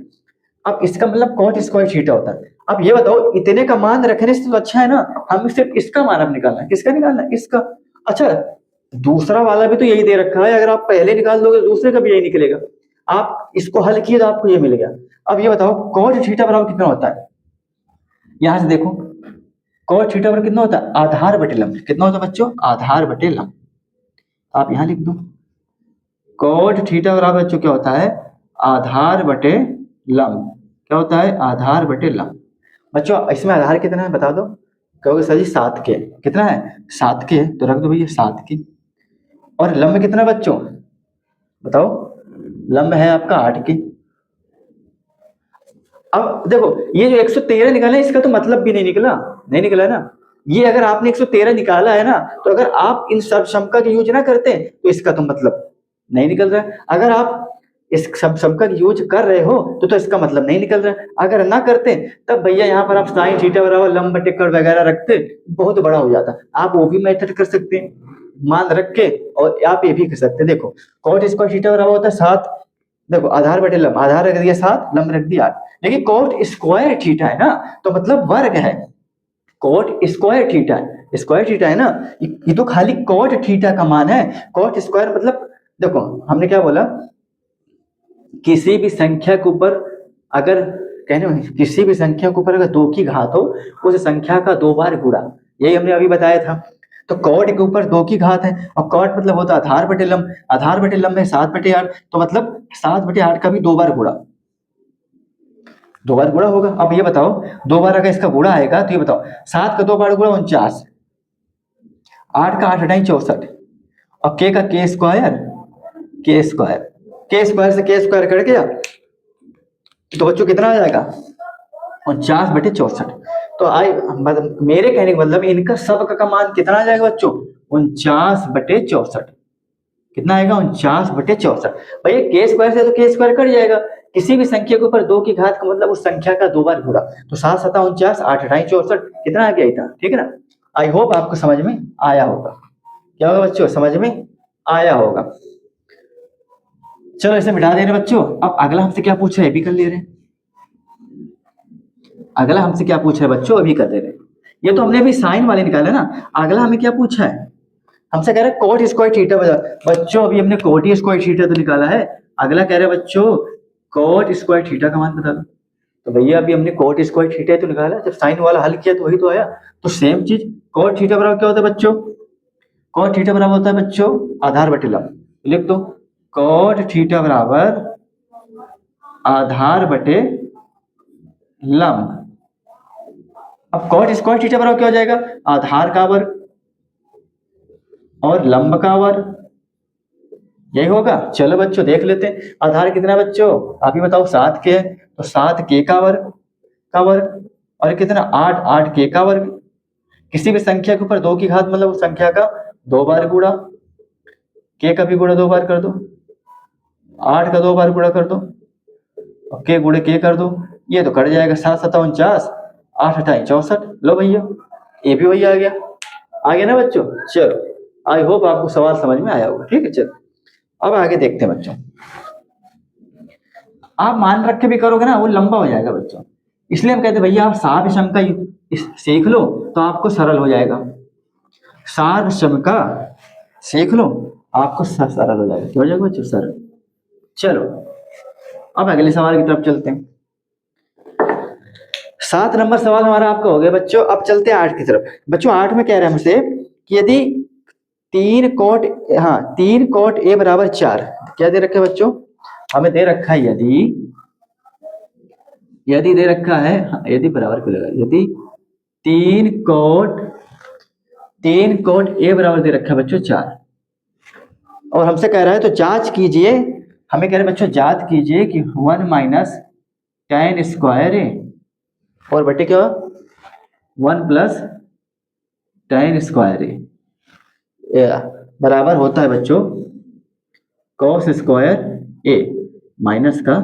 अब इसका मतलब कॉट स्क्वायर थीटा होता है। अब ये बताओ इतने का मान रखने से तो अच्छा है ना, हमें सिर्फ इसका मान अब निकालना है। किसका निकालना है, इसका। अच्छा दूसरा वाला भी तो यही दे रखा है, अगर आप पहले निकाल दोगे तो दूसरे का भी यही निकलेगा। आप इसको हल किए तो आपको ये मिल गया। अब ये बताओ कॉट थीटा बराबर कितना होता है, यहां से देखो कॉट थीटा बराबर कितना होता है, आधार बटे लंब। कितना होता है बच्चों, आधार बटे लंब। आप यहां लिख दो कॉट थीटा बराबर बच्चों क्या होता है, आधार बटे लंब। क्या होता है, आधार बटे लंब। बच्चों इसमें आधार कितना है बता दो, कहोगे सर जी 7 के। कितना है, 7 के, तो रख दो भैया 7 के। और लंब कितना बच्चों बताओ, लंब है आपका 8 के। अब देखो ये जो 113 निकाला है इसका तो मतलब भी नहीं निकला, नहीं निकला ना। ये अगर आपने 113 निकाला है ना, तो अगर आप इन सर्वसमका का यूज ना करते तो इसका तो मतलब नहीं निकल रहा है। अगर आप इस सर्वसमका का यूज कर रहे हो तो इसका मतलब नहीं निकल रहा है। अगर ना करते तब भैया यहाँ पर आप साइन थीटा बराबर लंब बटे कड़ वगैरह रखते, बहुत बड़ा हो जाता। आप वो भी मेथड कर सकते हैं मान रख के, और आप ये भी कर सकते हैं। देखो कॉट स्क्वायर थीटा बराबर होता है 7, देखो आधार बटे लंब, आधार रख दिया 7, लंब रख दिया 8। लेकिन कॉट स्क्वायर थीटा है ना, तो मतलब वर्ग है। कॉट स्क्वायर थीटा है, स्क्वायर थीटा है ना, ये तो खाली कॉट थीटा का मान है। कॉट स्क्वायर मतलब देखो हमने क्या बोला, किसी भी संख्या के ऊपर अगर कहने में, किसी भी संख्या के ऊपर अगर 2 की घात हो उस संख्या का 2 बार गुणा, यही हमने अभी बताया था। तो कॉट के ऊपर 2 की घात है, और कॉट मतलब होता है आधार बटे लंब। आधार बटे लंब है 7 बटे 8, तो मतलब 7 बटे 8 का भी 2 बार गुणा, 2 बार गुणा होगा। अब ये बताओ 2 बार अगर इसका गुणा आएगा तो ये बताओ 7 का 2 बार गुणा 49, 8 का 8 अठाई 64, और के का के स्क्वायर, के स्क्वायर, के स्क्वायर से के स्क्वायर कट गया तो बच्चों कितना आ जाएगा, 49 बटे 64। तो मेरे कहने का मतलब इनका सब का मान कितना आ जाएगा बच्चों, 49 बटे 64। कितना आएगा, 49 बटे 64। भैया के स्क्वायर से तो के स्क्वायर कट जाएगा, किसी भी संख्या के ऊपर 2 की घात का मतलब उस संख्या का 2 बार गुणा। तो 7 7 49, 8 अठाई 64, कितना आ गया इतना, ठीक है ना। आई होप आपको समझ में आया होगा। क्या होगा बच्चों, समझ में आया होगा। चलो इसे मिटा दे रहे बच्चों। अब अगला हमसे क्या पूछ रहे हैं, भी कर ले रहे हैं। अगला हमसे क्या पूछ रहा है बच्चों, अभी कर दे रहे हैं। ये तो हमने अभी साइन वाले निकाला ना, अगला हमें क्या पूछा है, हमसे कह रहा है कोट स्क्वायर थीटा बच्चों अभी हमने कोट स्क्वायर थीटा तो निकाला है। अगला कह रहा है बच्चों कोट स्क्वायर थीटा का मान बता दो। तो भैया अभी हमने कोट स्क्वायर थीटा तो निकाला, जब साइन वाला हल किया तो वही तो आया। तो सेम चीज कोट थीटा बराबर क्या होता है बच्चों, कॉट थीटा बराबर होता है बच्चों आधार बटे लंब, लिख दो कॉट थीटा बराबर आधार बटे लंब। अब कॉट स्क्वायर थीटा बराबर क्या हो जाएगा, आधार का वर्ग और लंब का वर्ग, यही होगा। चलो बच्चों देख लेते हैं आधार कितना है बच्चों, आप ही बताओ 7 के है तो 7 के का वर्ग और कितना 8 8 के का वर्ग। किसी भी संख्या के ऊपर 2 की घात मतलब उस संख्या का 2 बार गुणा, के का भी गुणा 2 बार कर दो, 8 का 2 बार गुणा कर दो और के गुणे के कर दो, ये तो कट जाएगा 7 7 49 8 8 64। लो भैया ये भी वही आ गया ना बच्चों। चलो आई होप आपको सवाल समझ में आया होगा, ठीक है। चलो अब आगे देखते हैं बच्चों, आप मान रख के भी करोगे ना वो लंबा हो जाएगा बच्चों, इसलिए हम कहते हैं भैया आप सार शंका सीख लो तो आपको सरल हो जाएगा, सार शंका सीख लो आपको सरल हो जाएगा, क्या हो जाएगा बच्चों सरल। चलो अब अगले सवाल की तरफ चलते हैं। 7 नंबर सवाल हमारा आपका हो गया बच्चों। अब चलते हैं 8 की तरफ। बच्चों 8 में कह रहे हैं हमसे कि यदि 3 कोट ए बराबर 4, क्या दे रखा है बच्चों, हमें दे रखा है यदि दे रखा है, यदि बराबर क्यों लगा, यदि 3 कोट ए बराबर दे रखा है बच्चों 4 और हमसे कह रहा है तो जांच कीजिए, हमें कह रहे हैं बच्चों जांच कीजिए कि 1 माइनस tan स्क्वायर ए और बटे क्या 1 प्लस tan स्क्वायर ए बराबर होता है बच्चों cos स्क्वायर ए माइनस का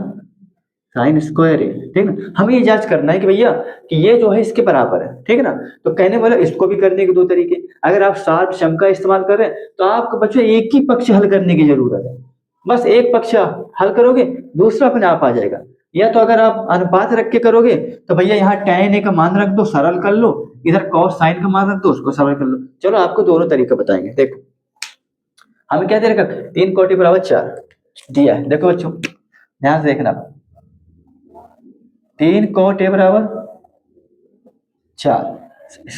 sin स्क्वायर ए, ठीक है। हमें ये जांच करना है कि भैया कि ये जो है इसके बराबर है, ठीक है ना। तो कहने वाला इसको भी करने के 2 तरीके, अगर आप सात शंका इस्तेमाल कर रहे हैं तो आपको बच्चों एक ही पक्ष हल करने की जरूरत है, बस एक पक्ष हल करोगे दूसरा अपने आप आ जाएगा। या तो अगर आप अनुपात रख के करोगे तो भैया यहाँ tan ए का मान रख दो सरल कर लो, इधर cos sin का मान रख दो उसको सरल कर लो। चलो आपको दोनों तरीका बताएंगे। देखो हमें क्या दे रखा 3 कोटि बराबर 4 दिया है, देखो बच्चों ध्यान से देखना 3 कोट ए बराबर 4,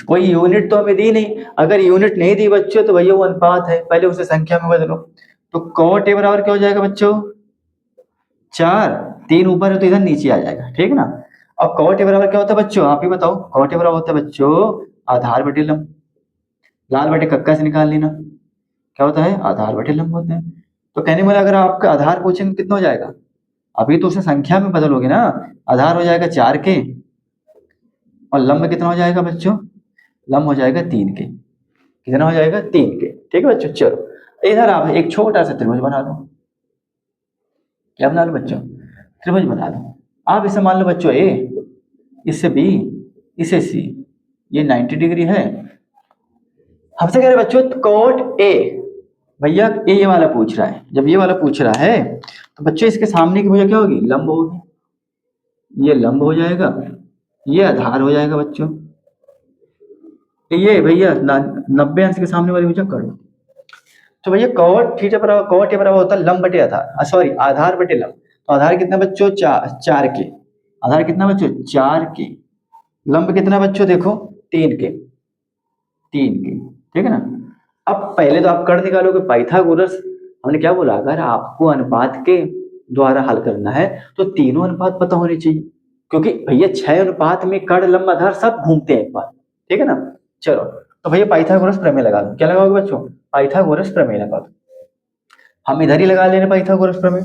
कोई यूनिट तो हमें दी नहीं, अगर यूनिट नहीं दी बच्चों तो भैया वो अनुपात है, पहले उसे संख्या में बदलो। तो कोट ए बराबर क्या हो जाएगा बच्चों 4, 3 ऊपर है तो इधर नीचे आ जाएगा, ठीक है ना। अब कोट ए बराबर क्या होता है बच्चों, आप ही बताओ, कोट ए बराबर होता है बच्चों आधार बटे लंब, लाल बटे कक्का से निकाल लेना, क्या होता है आधार बटे लंब होता है। तो कहने वाला अगर आपका आधार पूछेंगे कितना हो जाएगा, अभी तो उसे संख्या में बदलोगे ना, आधार हो जाएगा 4 के और लंब कितना हो जाएगा बच्चों, लंब हो जाएगा 3 के, कितना हो जाएगा 3 के, ठीक है बच्चों। चलो इधर आप एक छोटा सा त्रिभुज बना लो, क्या बना लो बच्चों त्रिभुज बना लो। आप इसे मान लो बच्चों ए, इससे बी, इसे सी, ये 90 डिग्री है। हमसे कह रहे बच्चों कोट ए, भैया ये वाला पूछ रहा है, जब ये वाला पूछ रहा है तो बच्चों इसके सामने की भुजा क्या होगी लंब होगी, ये लंब हो जाएगा, ये आधार हो जाएगा बच्चों, ये भैया 90 अंश के सामने वाली भुजा कर दो। तो भैया कोट ए बराबर होता है लंब बटे आधार, सॉरी आधार बटे लंब। तो आधार कितना बच्चों 4 के, आधार कितना बच्चों 4 के, लंब कितना बच्चों देखो 3 के, ठीक है ना। अब पहले तो आप कर निकालोगे पाइथागोरस, हमने क्या बोला अगर आपको अनुपात के द्वारा हल करना है तो तीनों अनुपात पता होने चाहिए, क्योंकि भैया 6 अनुपात में कर्ण लंब आधार सब घूमते हैं एक बार, ठीक है ना। चलो तो भैया पाइथागोरस प्रमेय लगा दो, क्या लगाओगे बच्चों पाइथागोरस प्रमेय लगा दो। हम इधर ही लगा ले रहे पाइथागोरस प्रमेय,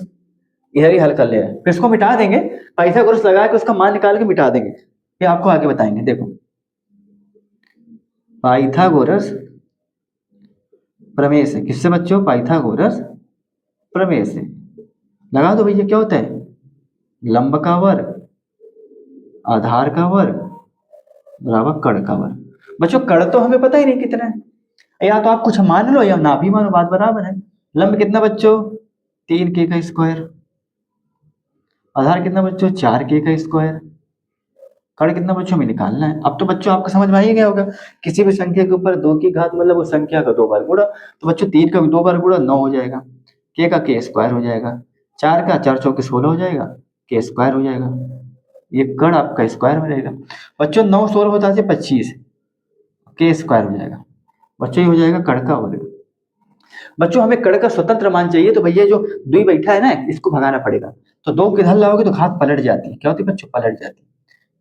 इधर ही हल कर ले रहे हैं, फिर इसको मिटा देंगे, पाइथागोरस लगा के उसका मान निकाल के मिटा देंगे, ये आपको आगे बताएंगे। देखो पाइथागोरस प्रमेय से, किससे बच्चों पाइथागोरस प्रमेय से लगा दो भैया, क्या होता है लंब का वर्ग आधार का वर्ग बराबर कर्ण का वर्ग। बच्चों कर्ण तो हमें पता ही नहीं कितना है, या तो आप कुछ मान लो या ना भी मानो, बात बराबर है। लंब कितना बच्चों 3 के का स्क्वायर, आधार कितना बच्चों 4 के का स्क्वायर, कर्ण कितना बच्चों में निकालना है। अब तो बच्चों आपको समझ में आ ही गया होगा, किसी भी संख्या के ऊपर 2 की घात मतलब उस संख्या का 2 बार गुणा, तो बच्चों 3 का 2 बार गुणा 9 हो जाएगा, के का के स्क्वायर हो जाएगा, 4 का 4 चौके 16 हो जाएगा, के स्क्वायर हो जाएगा, ये कर्ण आपका स्क्वायर में रहेगा बच्चों। 9 16 होता है 25, के स्क्वायर हो जाएगा बच्चों, ये हो जाएगा कर्ण का वर्ग। बच्चों हमें कड़ का स्वतंत्र मान चाहिए, तो भैया जो दुई बैठा है ना इसको भगाना पड़ेगा। तो दो किधर लाओगे तो घात पलट जाती है, क्या होती है बच्चों, पलट जाती है।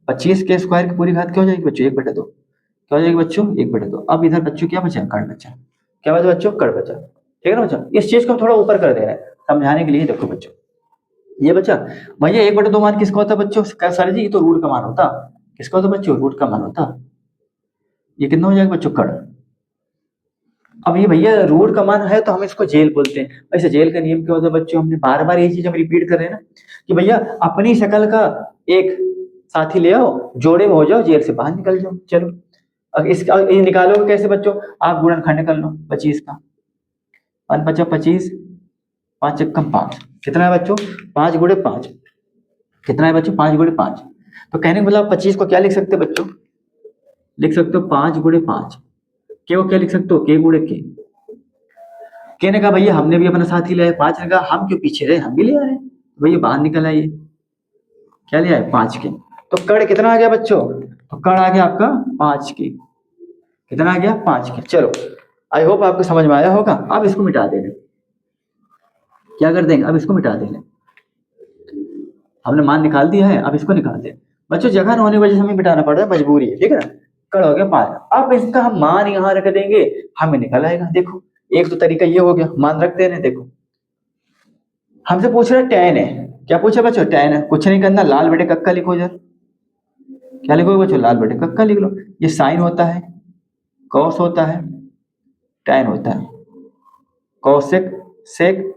25 के स्क्वायर की पूरी घात क्या हो जाएगी बच्चों, 1/2। क्या हो जाएगी बच्चों, 1/2। अब इधर बच्चों क्या बचा, कड़ बचा। क्या बचा बच्चों, कड़ बचा। ठीक है ना बच्चों, इस चीज को हम थोड़ा ऊपर कर दे रहे हैं समझाने के लिए। देखो बच्चों ये बच्चा, भैया 1/2 मान किसका होता बच्चों, सर जी ये तो रूट का मान होता। किसका होता बच्चों, रूट का मान होता। ये कितना हो जाएगा बच्चों, कड़। अब ये भैया रूट का मान है तो हम इसको जेल बोलते हैं। वैसे जेल का नियम क्या होता है बच्चों, हमने बार बार ये चीज हम रिपीट कर रहे हैं ना, कि भैया अपनी शक्ल का एक साथी ले आओ, जोड़े में हो जाओ, जेल से बाहर निकल जाओ। चलो अब इसका ये निकालोगे कैसे बच्चों, आप गुणनखंड कर लो 25 का। 5×5 = 25, 5×5 कितना है बच्चों, 5×5 कितना है बच्चों, 5×5। तो कहने का मतलब 25 को क्या लिख सकते हैं बच्चों, लिख सकते हो 5×5। के को क्या लिख सकते हो, के×के। के ने कहा भैया हमने भी अपना साथी लिया है 5 ने कहा हम क्यों पीछे रहे, हम भी ले आ रहे हैं। तो भैया बाहर निकल आइए, क्या लिया है, 5 के। तो कड़ कितना आ गया बच्चों, तो कड़ आ गया आपका 5 के। कितना आ गया, 5 के। चलो आई होप आपको समझ में आया होगा। अब इसको मिटा देंगे, क्या कर देंगे, अब इसको मिटा देंगे। हमने मान निकाल दिया है, अब इसको निकाल दें। बच्चों जगह न होने की वजह से हमें मिटाना पड़ रहा है, मजबूरी है, ठीक है ना। कड़ हो गया 5, अब इसका हम मान यहाँ रख देंगे, हमें निकल आएगा। देखो एक तो तरीका ये हो गया, मान रख देने। देखो हमसे पूछ रहा है tan है, क्या पूछा बच्चों, tan है। कुछ नहीं करना, लाल बटे कक्का लिखो जरा। क्या लिखोगे बच्चों, लाल बटे कक्का लिख लो। ये साइन होता है, कॉस होता है, tan होता है, कॉसेक, सेक,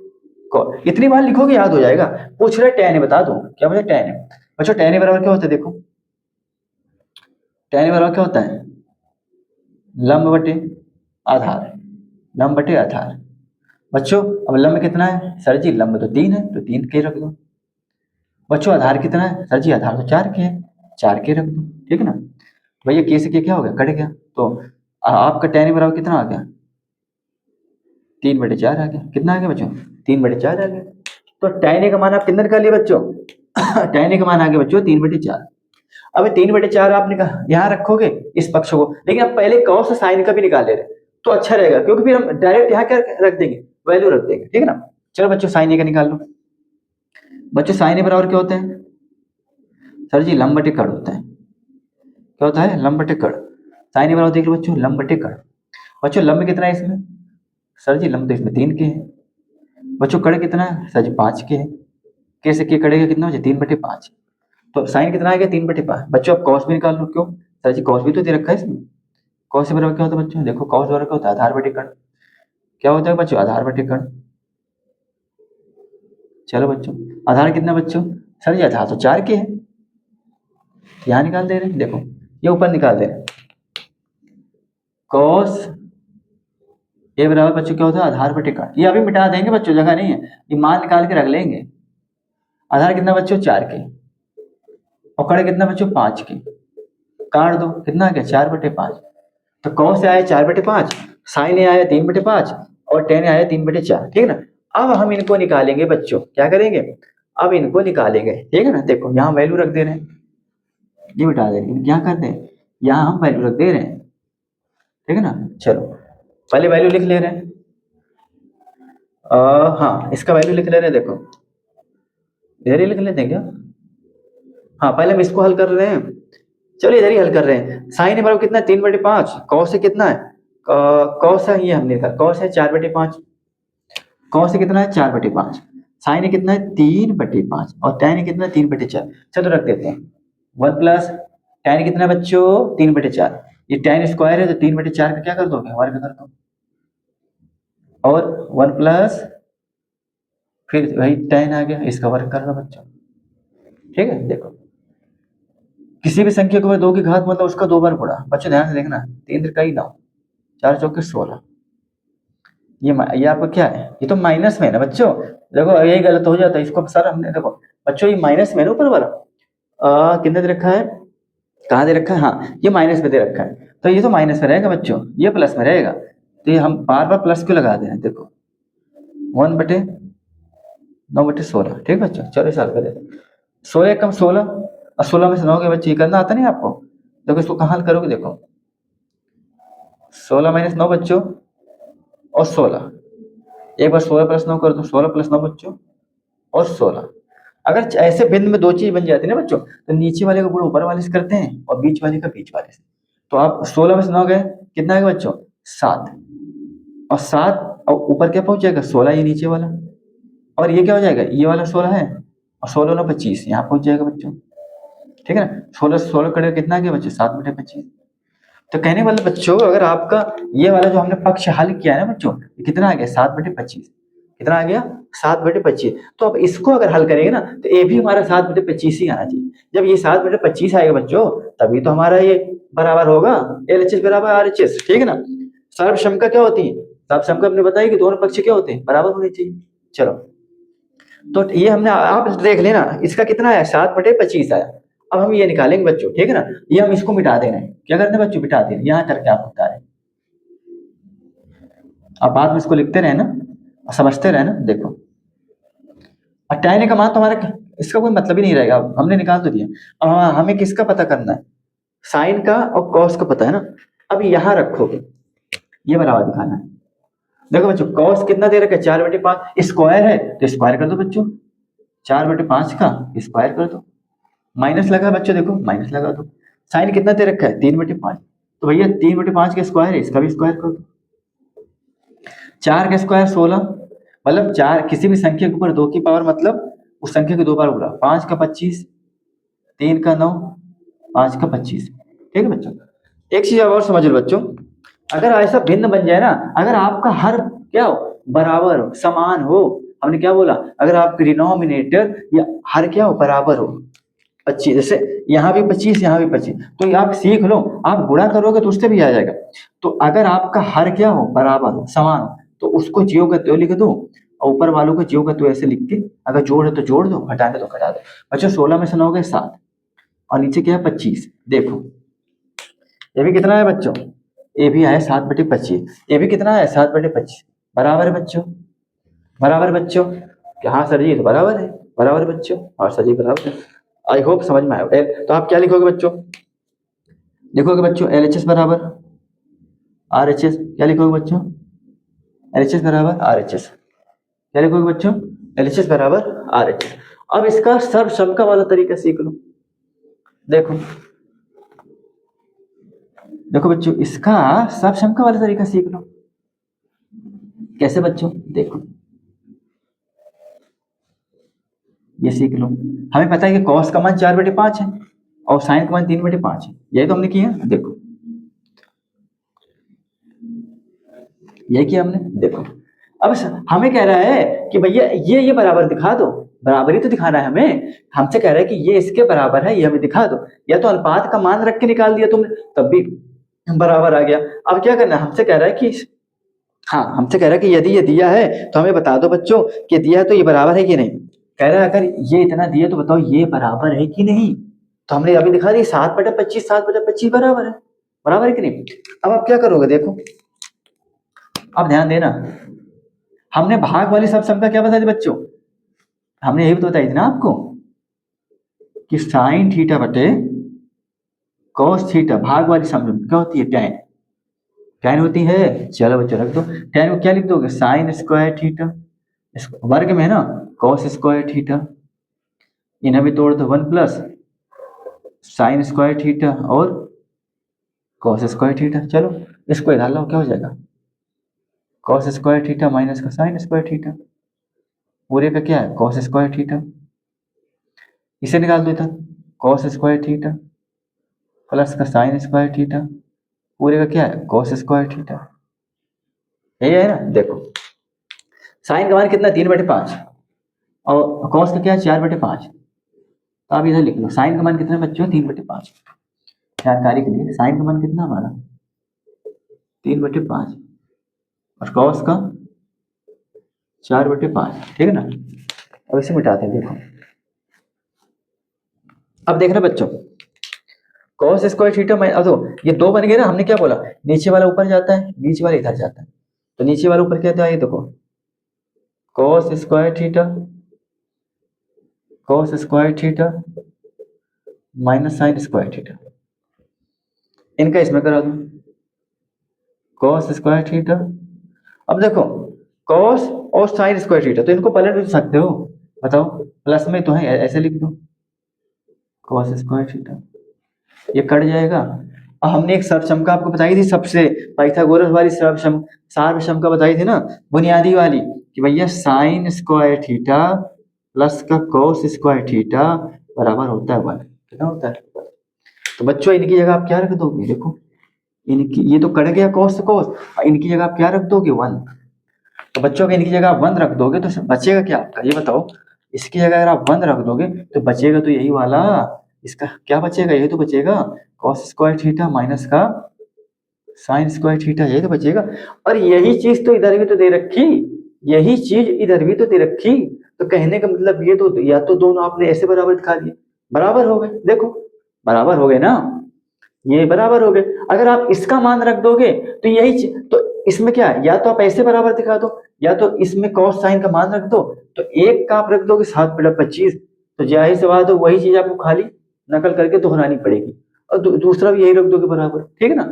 कॉस। इतनी बार लिखोगे याद हो जाएगा। पूछ रहा है tan है, बता दो क्या बता, tan है। बच्चों tan है बराबर क्या होता है, देखो tan है बराबर क्या होता है, लंब बटे आधार, लंब बटे आधार। बच्चों अब लंब कितना है, सर जी लंब तो 3 है, तो 3 के रख दो। बच्चों आधार कितना है, सर जी आधार तो 4 के है, 4 के रख दो। ठीक है ना, भैया के से के क्या हो गया, कट गया। तो आपका tan बराबर कितना आ गया, 3/4 आ गया। कितना आ गया बच्चों, 3/4 आ गया। तो tan का मान आप कितना निकाल लिए बच्चों tan का मान आ गया बच्चों 3/4। अब 3/4 आप यहाँ रखोगे इस पक्ष को, लेकिन आप पहले cos साइन का भी निकाल ले रहे हैं तो अच्छा रहेगा, क्योंकि फिर हम डायरेक्ट यहाँ क्या रख देंगे, वैल्यू रख देंगे। ठीक है ना। चलो बच्चों साइन का निकाल लो। बच्चों साइन बराबर क्या होते हैं, सर जी लंब बटे कड़ होता है। क्या होता है, लंब बटे कड़। साइन बराबर देख लो बच्चों, लंब बटे कड़। बच्चों लंब कितना है इसमें, सर जी लंब तो इसमें 3 के है। बच्चों कड़ कितना है, सर जी 5 के है। के से के कड़ेगा कितना हो जाए, 3/5। तो साइन कितना आ गया, 3/5। बच्चों आप कॉस भी निकाल लो, क्यों, सर जी कॉस भी तो दे रखा है इसमें। कॉस से बराबर क्या होता है बच्चों, देखो कॉस बराबर क्या होता है, आधार बटे कड़। क्या होता है बच्चों, आधार बटे कड़। चलो बच्चों आधार कितना बच्चों, सर जी आधार तो 4 के है, यहाँ निकाल दे रहे हैं। देखो ये ऊपर निकाल दे रहे हैं, कॉस ए बराबर बच्चों क्या होता है, आधार बटे कड़। ये अभी मिटा देंगे बच्चों, जगह नहीं है, ये मान निकाल के रख लेंगे। आधार कितना बच्चों, 4 के, और कड़ कितना बच्चों, 5 के। काट दो, कितना आ गया, 4/5। तो कॉस आया 4/5, साइन आया 3/5, और tan आया 3/4। ठीक है ना। अब हम इनको निकालेंगे बच्चों, क्या करेंगे, अब इनको निकालेंगे। ठीक है ना, देखो यहाँ वैल्यू रख दे रहे हैं, ये मिटा दे रहे हैं, क्या कर दें, यहाँ हम वैल्यू रख दे रहे हैं। ठीक है ना। चलो पहले वैल्यू लिख ले रहे हैं। हाँ इसका वैल्यू लिख ले रहे हैं, देखो इधर ही लिख लेते हैं क्या। हाँ पहले हम इसको हल कर रहे हैं, चलो इधर ही हल कर रहे हैं। साइन बराबर कितना है, 3/5। कॉस से कितना है, कॉस है, ये हमने लिखा कॉस है 4/5। कॉस से कितना है, 4/5। साइन कितना है, 3/5, और tan कितना है, 3/4। चलो रख देते हैं 1 प्लस tan कितना है बच्चों, 3/4। ये tan स्क्वायर है तो 3/4 का क्या कर दोगे, वर्ग कर दो, और 1 प्लस फिर वही tan आ गया, इसका वर्ग कर दो बच्चों। ठीक है। देखो किसी भी संख्या को 2 की घात मतलब उसका 2 बार गुणा। बच्चों ध्यान से देखना, 3 त्रिक 9, 4 चौके 16। ये आपका क्या है, ये तो माइनस में है ना बच्चों। देखो यही गलत हो जाता है, इसको सर हमने देखो बच्चों ये माइनस में है ना, ऊपर वाला कितना दे रखा है, कहाँ दे रखा है, हाँ ये माइनस में दे रखा है, तो ये तो माइनस में रहेगा बच्चों, ये प्लस में रहेगा। तो ये हम बार बार प्लस क्यों लगा दे रहे हैं, देखो 1/9/16। ठीक बच्चों, चलो इस हल कर देते हैं। 16 कम 16, और 16 में से 9 के बच्चे ये करना आता नहीं आपको। देखो इसको कहाँ हल करोगे, देखो 16 - 9 बच्चों, और 16 एक बार 16 + 9 कर दो, 16 + 9 बच्चों और 16। अगर ऐसे भिन्न में दो चीज बन जाती है ना बच्चों, तो नीचे वाले का गुण ऊपर वाले से करते हैं और बीच वाले का बीच वाले से। तो आप 16 में से 9 गए, कितना आएगा बच्चों? 7। और 7 और ऊपर क्या पहुंच जाएगा? 16, ये नीचे वाला। और ये क्या हो जाएगा? ये वाला 16 है और 16 ना 25 यहाँ पहुंच जाएगा बच्चों। ठीक है ना? 16 से 16 कटेगा, कितना आ गया बच्चों? 7/25। तो कहने वाले बच्चों, अगर आपका ये वाला जो हमने पक्ष हल किया है ना बच्चों, ये कितना आ गया? 7/25। कितना आ गया? 7/25। तो अब इसको अगर हल करेंगे ना, तो ये भी हमारा 7/25 ही आना चाहिए। जब ये 7/25 आएगा बच्चों, तभी तो हमारा ये बराबर होगा LHS बराबर RHS। ठीक है ना? सर्वसम्मका क्या होती है? सर्वसम्मका हमने बताया कि दोनों पक्ष क्या होते हैं? बराबर होने चाहिए। चलो, तो ये हमने, आप देख लेना इसका कितना आया? 7/25 आया। अब हम ये निकालेंगे बच्चों, ठीक है ना? ये हम इसको मिटा देना है। क्या करना है बच्चों? मिटा देना। यहाँ करके आप बता रहे, आप बाद में इसको लिखते रहे ना और समझते रहे ना। देखो, और tan का मान तो हमारा, इसका कोई मतलब ही नहीं रहेगा। अब हमने निकाल तो दिया। अब हमें किसका पता करना है? साइन का और कॉस का पता है ना। अब यहाँ रखोगे, ये बराबर दिखाना है। देखो बच्चों, कॉस कितना दे रखा है? 4/5। स्क्वायर है तो स्क्वायर कर दो बच्चों, 4/5 का स्क्वायर कर दो। माइनस लगा बच्चों, देखो माइनस लगा दो। साइन कितना दे रखा है? 3/5। तो भैया 3/5 का स्क्वायर है, इसका भी स्क्वायर कर दो। 4 का स्क्वायर 16, मतलब 4 किसी भी संख्या के ऊपर 2 की पावर, मतलब उस संख्या के 2 बार गुणा। 5 का 25, 3 का 9, 5 का 25। ठीक है बच्चों? एक चीज और समझ लो बच्चों, अगर ऐसा भिन्न बन जाए ना, अगर आपका हर क्या हो? बराबर हो, समान हो। हमने क्या बोला? अगर आपके डिनोमिनेटर या हर क्या हो? बराबर हो। 25, जैसे यहाँ भी 25, यहाँ भी 25, तो ये आप सीख लो, आप गुणा करोगे तो उससे भी आ जाएगा। तो अगर आपका हर क्या हो? बराबर हो, समान हो, तो उसको ज्यों का त्यों लिख दो और ऊपर वालों को ज्यों का त्यों ऐसे लिख के, अगर जोड़ है तो जोड़ दो, घटाने तो घटा दो। बच्चों 16 में से 9 गए 7 और नीचे क्या है? 25। देखो ये भी कितना है बच्चों? ये भी आया 7/25। ये भी कितना है? 7/25। बराबर है बच्चों, बराबर है बच्चों। कि हाँ सर जी, तो बराबर है, बराबर है बच्चों। और सर जी बराबर है। आई होप समझ में आया। तो आप क्या लिखोगे बच्चों? लिखोगे बच्चों LHS बराबर RHS। क्या लिखोगे बच्चों? LHS बराबर RHS। क्या लिखोगे बच्चों? LHS बराबर RHS। अब इसका सर्वसम्मका वाला तरीका सीख लो। देखो, देखो बच्चों, इसका सर्वसम्मका वाला तरीका सीख लो। कैसे बच्चों? देखो, ये सीख लो। हमें पता है कि कॉस का मान 4/5 है और साइन का मान 3/5 है। यही तो हमने किया। देखो, यही किया हमने। देखो, अब हमें कह रहा है कि भैया ये बराबर दिखा दो। बराबर ही तो दिखाना है हमें। हमसे कह रहा है कि ये इसके बराबर है, ये हमें दिखा दो। या तो अनुपात का मान रख के निकाल दिया तुमने, तब भी बराबर आ गया। अब क्या करना है? हमसे कह रहा है कि, हाँ, हमसे कह रहा है कि यदि ये दिया है तो हमें बता दो बच्चों कि दिया है तो ये बराबर है कि नहीं। कह रहा है अगर ये इतना दिया तो बताओ ये बराबर है कि नहीं। तो हमने अभी दिखा दी 7/25, 7/25 बराबर है। बराबर है कि नहीं? अब आप क्या करोगे? देखो, अब ध्यान देना, हमने भाग वाली सब संख्या क्या बता दी बच्चों? हमने यही तो बताई थी ना आपको कि साइन थीटा बटे कॉस थीटा, भाग वाली संख्या क्या होती है? टैन। टैन होती है। चलो बच्चों रख दो। टैन को क्या लिख दोगे? साइन स्क्वायर थीटा, वर्ग में है ना, कॉस स्क्वायर थीटा। इन्हें भी तोड़ दो, 1 प्लस साइन स्क्वायर थीटा और कॉस स्क्वायर थीटा। चलो इसको इधर लाओ, क्या हो जाएगा? कॉस स्क्वायर थीटा माइनस का साइन स्क्वायर थीटा, पूरे का क्या है? Cos square theta. इसे निकाल दो इधर, कॉस स्क्वायर थीटा प्लस का साइन स्क्वायर थीटा, पूरे का क्या है? Cos square theta. यही है ना? देखो, साइन का मान कितना? 3/5 और कॉस का क्या है? 4/5। तो आप इधर लिख लो, साइन का मान कितना बच्चों? 3/5। जानकारी के लिए, साइन का मान कितना हमारा? 3/5 और कॉस का 4/5। ठीक है ना? अब इसे मिटाते हैं। देखो, अब देखना बच्चों, कॉस स्क्वायर थीटा में, अब तो ये दो बन गए ना। हमने क्या बोला? नीचे वाला ऊपर जाता है, बीच वाला इधर जाता है। तो नीचे वाला ऊपर क्या था? ये देखो, cos square theta, cos square theta minus sine square theta. इनका इसमें करा दो, कॉस स्क्वायर थीटा। अब देखो, कॉस और साइन स्क्वायर थीटा, तो इनको पलट भी तो सकते हो, बताओ, प्लस में तो है, ऐसे लिख दो कॉस स्क्वायर थीटा, ये कट जाएगा। अब हमने एक सर्वसमका आपको बताई थी, सबसे पाइथागोरस वाली सर्वसमका बताई थी ना, बुनियादी वाली, कि भैया साइन स्क्वायर थीटा प्लस का कॉस स्क्वायर थीटा बराबर होता है 1। कितना होता है? तो बच्चों इनकी जगह आप क्या रख दोगे, देखो इनकी, ये तो कट गया कॉस से कॉस, इनकी जगह आप क्या रख दोगे 1। तो बच्चों के इनकी जगह आप 1 रख दोगे तो बचेगा क्या आपका, ये बताओ। इसकी जगह अगर आप 1 रख दोगे तो बचेगा तो यही वाला, इसका क्या बचेगा, यही तो बचेगा, कॉस स्क्वायर थीटा माइनस का साइन स्क्वायर थीटा, यही तो बचेगा। और यही चीज तो इधर भी तो दे रखी, यही चीज इधर भी तो दे रखी। तो कहने का मतलब ये तो, या तो दोनों आपने ऐसे बराबर दिखा दिए, बराबर हो गए, देखो बराबर हो गए ना, ये बराबर हो गए। अगर आप इसका मान रख दोगे तो यही तो इसमें क्या है, या तो आप ऐसे बराबर दिखा दो, या तो इसमें कॉस साइन का मान रख दो, तो एक का आप रख दोगे 7/25, तो जाहिर सी बात है वही चीज आपको खाली नकल करके दोहरानी पड़ेगी, और दूसरा भी यही रख दोगे बराबर, ठीक है ना।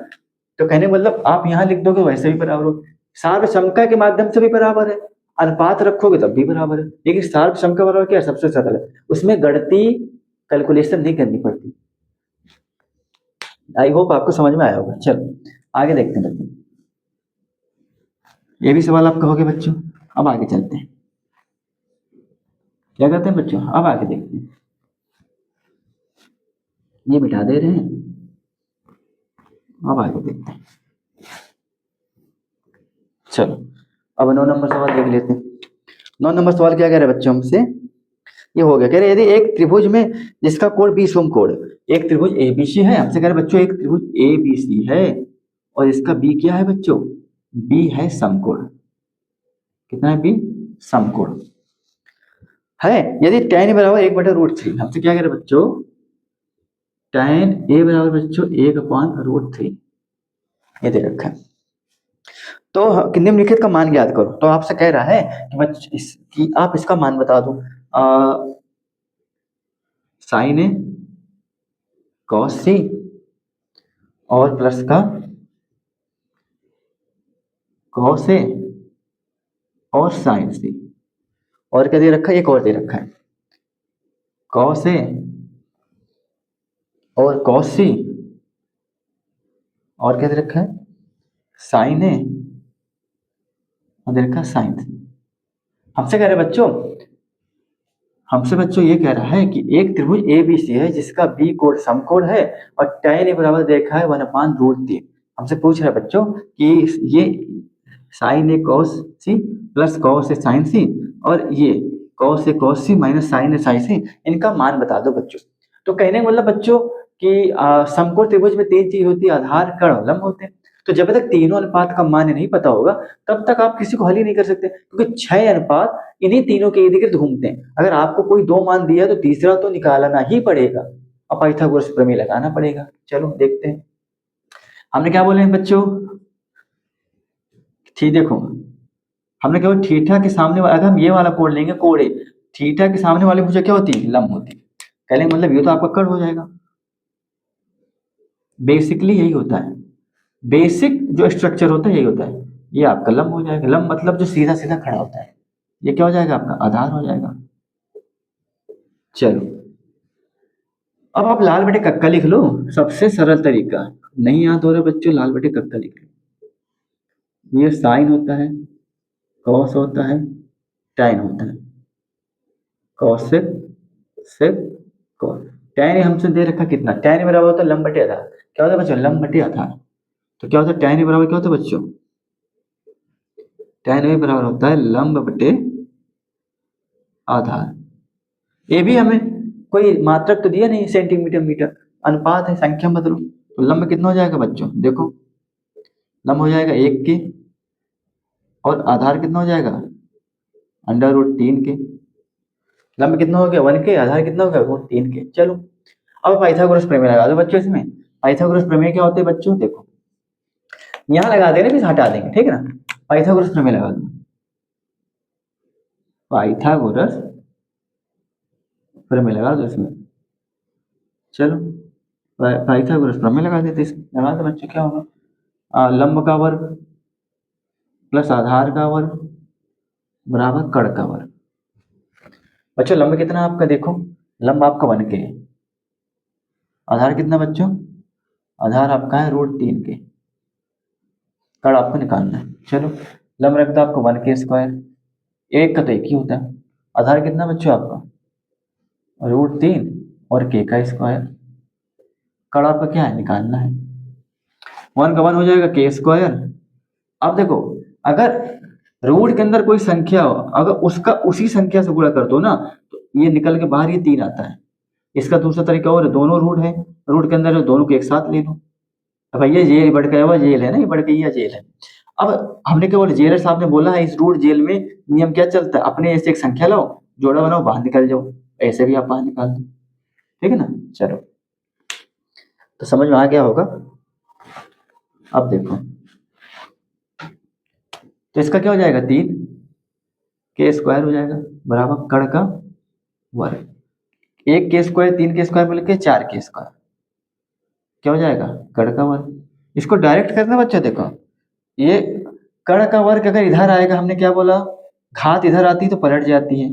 तो कहने का मतलब आप यहाँ लिख दोगे वैसे भी बराबर हो, सार्व समका के माध्यम से भी बराबर है, अनुपात रखोगे तब भी बराबर है, लेकिन सार्व समका बराबर क्या है, सबसे सरल है, उसमें गणती कैलकुलेशन नहीं करनी पड़ती। आई होप आपको समझ में आया होगा। चलो आगे देखते हैं बच्चों, ये भी सवाल आप कहोगे बच्चों। अब आगे चलते हैं, क्या कहते हैं बच्चों, अब आगे देखते हैं, ये मिटा दे रहे हैं, अब आगे देखते हैं। चलो अब 9 नंबर सवाल देख लेते हैं। 9 नंबर सवाल क्या कह रहे हैं बच्चों हमसे, ये हो गया, कह रहे यदि एक त्रिभुज में जिसका कोण बी सम कोण, एक त्रिभुज एबीसी है, हमसे कह रहे बच्चों एक त्रिभुज एबीसी है और इसका बी क्या है बच्चों, बी है समकोण, कितना है बी, समकोण है। यदि tan बराबर 1/√3, हमसे क्या कह रहे बच्चों, tan a बराबर बच्चों 1/√3, ये दे रखा है। तो निम्नलिखित का मान ज्ञात करो, तो आपसे कह रहा है कि कि आप इसका मान बता दो, साइन ए कॉस सी और प्लस का कॉस ए और साइन सी, और क्या दे रखा है, एक और दे रखा है कॉस ए और कॉस सी, और क्या दे रखा है साइन ए और दे रखा है साइन सी। हमसे कह रहे बच्चों, हमसे बच्चों ये कह रहा है कि एक त्रिभुज ए बी सी है जिसका बी कोण समकोण है और tan ए बराबर देखा है 1/√3। हमसे पूछ रहा है बच्चों कि ये sign A cos C plus cos A sign सी और ये cos A cos C minus sign A sign सी, इनका मान बता दो बच्चों। तो कहने का मतलब बच्चों कि समकोण त्रिभुज में 3 चीज होती है, आधार कर्ण और लंब होते हैं। तो जब तक तीनों अनुपात का मान नहीं पता होगा तब तक आप किसी को हल ही नहीं कर सकते, क्योंकि 6 अनुपात इन्हीं तीनों के इर्द गिर्द घूमते हैं। अगर आपको कोई 2 मान दिया तो तीसरा तो निकालना ही पड़ेगा, अब पाइथागोरस प्रमेय लगाना पड़ेगा। चलो देखते हैं, हमने क्या बोले हैं बच्चों, ठीक देखो, हमने केवल थीटा के सामने अगर हम ये वाला कोण लेंगे, कोण ए, थीटा के सामने वाली भुजा क्या होती है, लंब होती है। कहने का मतलब ये तो आपका कर्ण हो जाएगा, बेसिकली यही होता है, बेसिक जो स्ट्रक्चर होता है यही होता है, ये आपका लंब हो जाएगा। लंब मतलब जो सीधा सीधा खड़ा होता है, ये क्या हो जाएगा आपका आधार हो जाएगा। चलो अब आप लाल बटे कक्का लिख लो, सबसे सरल तरीका, नहीं याद हो रहा बच्चों, लाल बटे कक्का लिख लो। ये साइन होता है, कॉस होता है, टैन होता है, कॉस से कॉस। टैन हमसे दे रखा कितना, टैन बराबर होता है लंब बटे आधार, क्या होता है बच्चों, लंब बटे आधार। तो क्या होता है टैन बराबर, क्या होता है बच्चों, टैन बराबर होता है लंब बटे आधार। ये भी हमें कोई मात्रक तो दिया नहीं, सेंटीमीटर मीटर, अनुपात है, संख्या बदलो। तो लंब कितना हो जाएगा बच्चों, देखो लंब हो जाएगा 1 के और आधार कितना हो जाएगा √3 के। लंब कितना हो गया 1 के, आधार कितना हो गया √3 के। चलो अब पाइथागोरस प्रमेय लगा दो बच्चों इसमें। पाइथागोरस प्रमेय क्या होते हैं बच्चों, देखो यहाँ लगा देंगे फिर हटा देंगे, ठीक है ना। पाइथागोरस प्रमेय लगा दो, पाइथागोरस प्रमेय लगा दो इसमें। चलो पाइथागोरस प्रमेय लगा देते इसमें, लगा दो बच्चों, क्या होगा लंब का वर्ग प्लस आधार का वर्ग बराबर कड़ का वर्ग। बच्चों लंब कितना आपका देखो, लंब आपका 1 के है। आधार कितना बच्चों, आधार आपका है √3 के। कड़ आपको निकालना है। चलो लंब रख दो आपको 1 के²। एक का तो एक ही होता है। आधार कितना बच्चों आपका √3 और k²। कड़ आपका क्या है निकालना है। 1 का 1 हो जाएगा k²। अब देखो अगर रूट के अंदर कोई संख्या हो, अगर उसका उसी संख्या से गुणा कर दो ना, तो ये निकल के बाहर ये 3 आता है। इसका दूसरा तरीका और है, दोनों रूट है, रूट के अंदर जो दोनों को एक साथ ले लो। अब भैया ये बढ़ गया हुआ जेल है ना, ये बढ़ गई है जेल है। अब हमने क्या बोला, जेलर साहब ने बोला है इस रूट जेल में नियम क्या चलता है, अपने ऐसे एक संख्या लाओ, जोड़ा बनाओ, बाहर निकल जाओ। ऐसे भी आप बाहर निकाल दो, ठीक है ना। चलो तो समझ में आ गया होगा। अब देखो तो इसका क्या हो जाएगा 3 k² हो जाएगा बराबर कड़ का वर्ग। 1 k², 3 k² मिलकर 4 k²। क्या हो जाएगा कड़ का वर्ग। इसको डायरेक्ट करना बच्चा, देखो ये कड़ का वर्ग अगर इधर आएगा, हमने क्या बोला, घात इधर आती है तो पलट जाती है,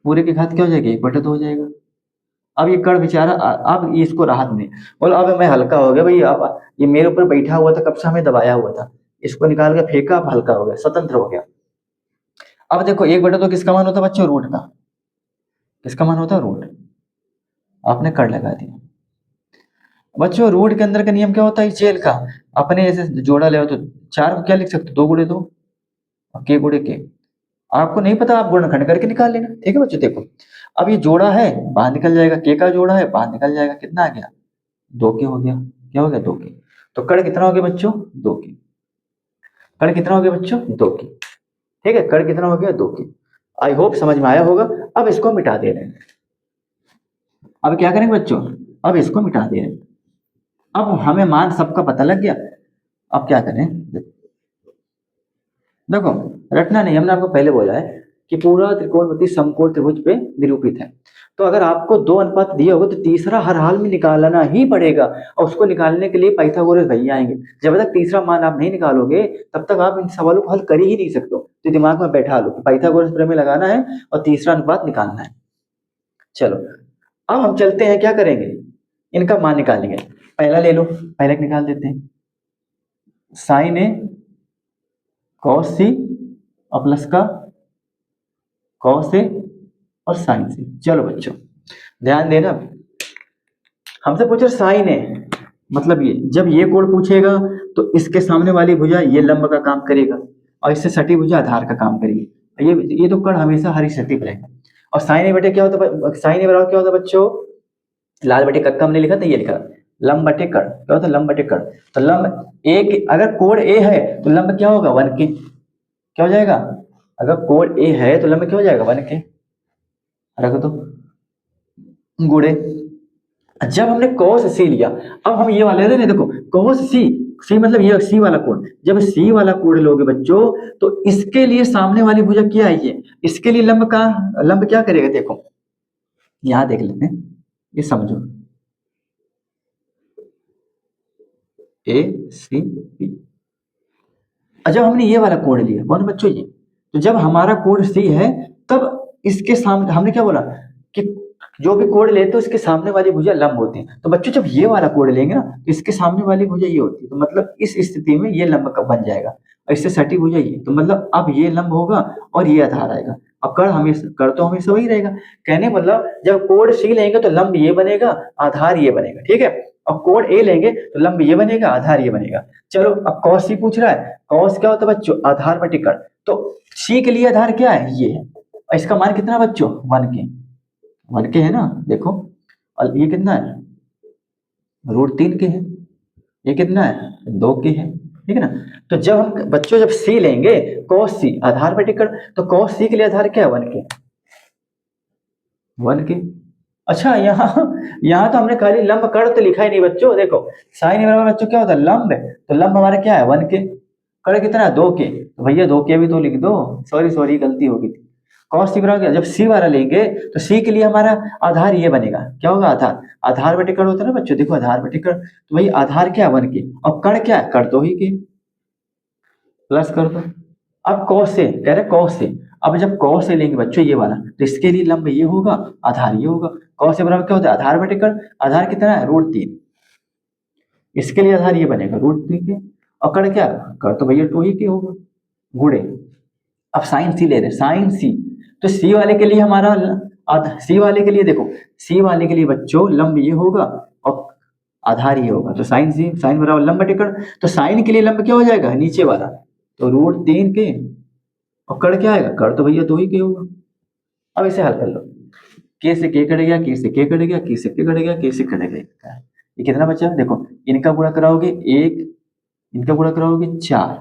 पूरे की घात क्या हो जाएगी 1/2 हो जाएगा। अब ये कड़ बेचारा अब ये इसको राहत नहीं बोला, अब मैं हल्का हो गया भाई, अब ये मेरे ऊपर बैठा हुआ था, कब से हमें दबाया हुआ था, इसको निकाल के फेंका, अब हल्का हो गया, स्वतंत्र हो गया। अब देखो 1/2 किसका मान होता है बच्चों, रूट का। किसका मान होता है रूट। आपने कड़ लगा दिया बच्चों। रूट के अंदर का नियम क्या होता है जेल का, अपने ऐसे जोड़ा ले तो 4 को क्या लिख सकते, 2 × 2 और k × k। आपको नहीं पता, आप गुणनखंड करके निकाल लेना, ठीक है बच्चों। देखो अब ये जोड़ा है, बाहर निकल जाएगा, k का जोड़ा है, बाहर निकल जाएगा, कितना आ गया 2k हो गया। क्या हो गया 2k। तो कड़ कितना हो गया बच्चों 2k। कड़ कितना हो गया बच्चों 2k, ठीक है। कड़ कितना हो गया 2k। आई होप समझ में आया होगा। अब इसको मिटा दे रहे हैं। अब क्या करेंगे बच्चों, अब इसको मिटा दे रहे हैं। अब हमें मान सबका पता लग गया। अब क्या करें, देखो रटना नहीं, हमने आपको पहले बोला है कि पूरा त्रिकोणमिति समकोण त्रिभुज पे निरूपित है। तो अगर आपको 2 अनुपात दिया होगा तो तीसरा हर हाल में निकालना ही पड़ेगा, और उसको निकालने के लिए पाइथागोरस भैया आएंगे। जब तक तीसरा मान आप नहीं निकालोगे तब तक आप इन सवालों को हल कर ही नहीं सकते हो। तो दिमाग में बैठा लो कि पाइथागोरस प्रमेय लगाना है और तीसरा अनुपात निकालना है। चलो अब हम चलते हैं, क्या करेंगे, इनका मान निकालेंगे। पहला ले लो, पहले निकाल देते हैं, साइन ए कॉस सी और प्लस का कॉस ए और साइन सी। चलो बच्चों ध्यान देना, हमसे पूछ रहे साइन ए, मतलब ये जब ये कोण पूछेगा तो इसके सामने वाली भुजा ये लंब का काम करेगा और इससे सटी भुजा आधार का काम करेगी। ये तो कण हमेशा हरी सटी रहेगा। और साइन ए बटे क्या होता है, साइन ए बराबर क्या होता है बच्चों, लाल बटे कक्का हमने लिखा था, ये लिखा लंब बटे कण। क्या होता है लंब बटे कण। तो लंब ए, अगर कोण ए है तो लंब क्या होगा 1k। क्या हो जाएगा, अगर कोण ए है तो लंब क्या हो जाएगा 1k। रख दो गुणे, जब हमने cos c लिया, अब हम ये वाले लेते देखो cos c, c मतलब ये c वाला कोण। जब c वाला कोण लोगे बच्चों तो इसके लिए सामने वाली भुजा क्या है, ये इसके लिए लंब क्या करेगा, देखो यहां देख लेते हैं, ये समझो ए सी बी। जब हमने ये वाला कोण लिया, कौन बच्चों ये, तो जब हमारा कोण सी है तब इसके सामने हमने क्या बोला कि जो भी कोण लेते हो इसके सामने वाली भुजा लंब होती है। तो बच्चों जब ये वाला कोण लेंगे ना तो इसके सामने वाली भुजा ये होती है, तो मतलब इस स्थिति में ये लंब बन जाएगा और इससे सटी भुजा ये, तो मतलब अब ये लंब होगा और ये आधार आएगा। अब कण तो हमेशा वही रहेगा। कहने मतलब जब कोण सी लेंगे तो लंब ये बनेगा, आधार ये बनेगा, ठीक है। और कोण ए लेंगे तो लंब ये बनेगा, आधार ये बनेगा। चलो अब cos c पूछ रहा है, cos क्या होता है बच्चों, आधार बटे कण। तो c के लिए आधार क्या है, ये है, और इसका मान कितना बच्चों 1k। 1k है ना, देखो और ये कितना है √3 के है, ये कितना है 2k है, ठीक है ना। तो जब हम बच्चों जब c लेंगे cos c आधार बटे कण, तो cos c के लिए आधार क्या है 1k। 1k। अच्छा यहाँ तो हमने खाली लंब कण तो लिखा ही नहीं बच्चों। देखो साइन बराबर बच्चों क्या होता है लंब, तो लंब हमारा क्या है 1k, कण कितना है 2k, तो भैया 2k भी तो लिख दो। सॉरी गलती हो गई थी। cos c बराबर क्या, जब c वाला लेंगे तो c के लिए हमारा आधार ये बनेगा, क्या होगा आधार, आधार बटे कण होता है ना बच्चों। देखो आधार बटे कण, तो भाई आधार क्या है 1k और कण क्या है, कण तो ही के, प्लस कर दो अब कॉस से कह रहे कॉस से, अब जब कॉस से लेंगे बच्चों ये वाला, तो इसके लिए लंब ये होगा, आधार ये होगा। कॉस से बराबर क्या होता है, आधार बटे कण। आधार कितना है, √3। इसके लिए आधार ये बनेगा √3 के, और कण क्या, कण तो भैया 2 ही के होगा, गुणे। अब साइन सी ले रहे, साइन सी, तो सी वाले के लिए हमारा सी वाले के लिए देखो, सी वाले के लिए बच्चों लंब ये होगा और आधार ये होगा, तो साइन सी, साइन बराबर लंब बटे कण। तो साइन के लिए लंब क्या हो जाएगा, नीचे वाला, तो √3 के, और कण क्या आएगा, कण तो भैया 2 ही के होगा। अब इसे हल कर लो, के से के कट गया, के से के कट गया, के से के कट गया, के से कट गया, ये कितना बचा, देखो इनका गुणा कराओगे 1, इनका गुणा कराओगे 4,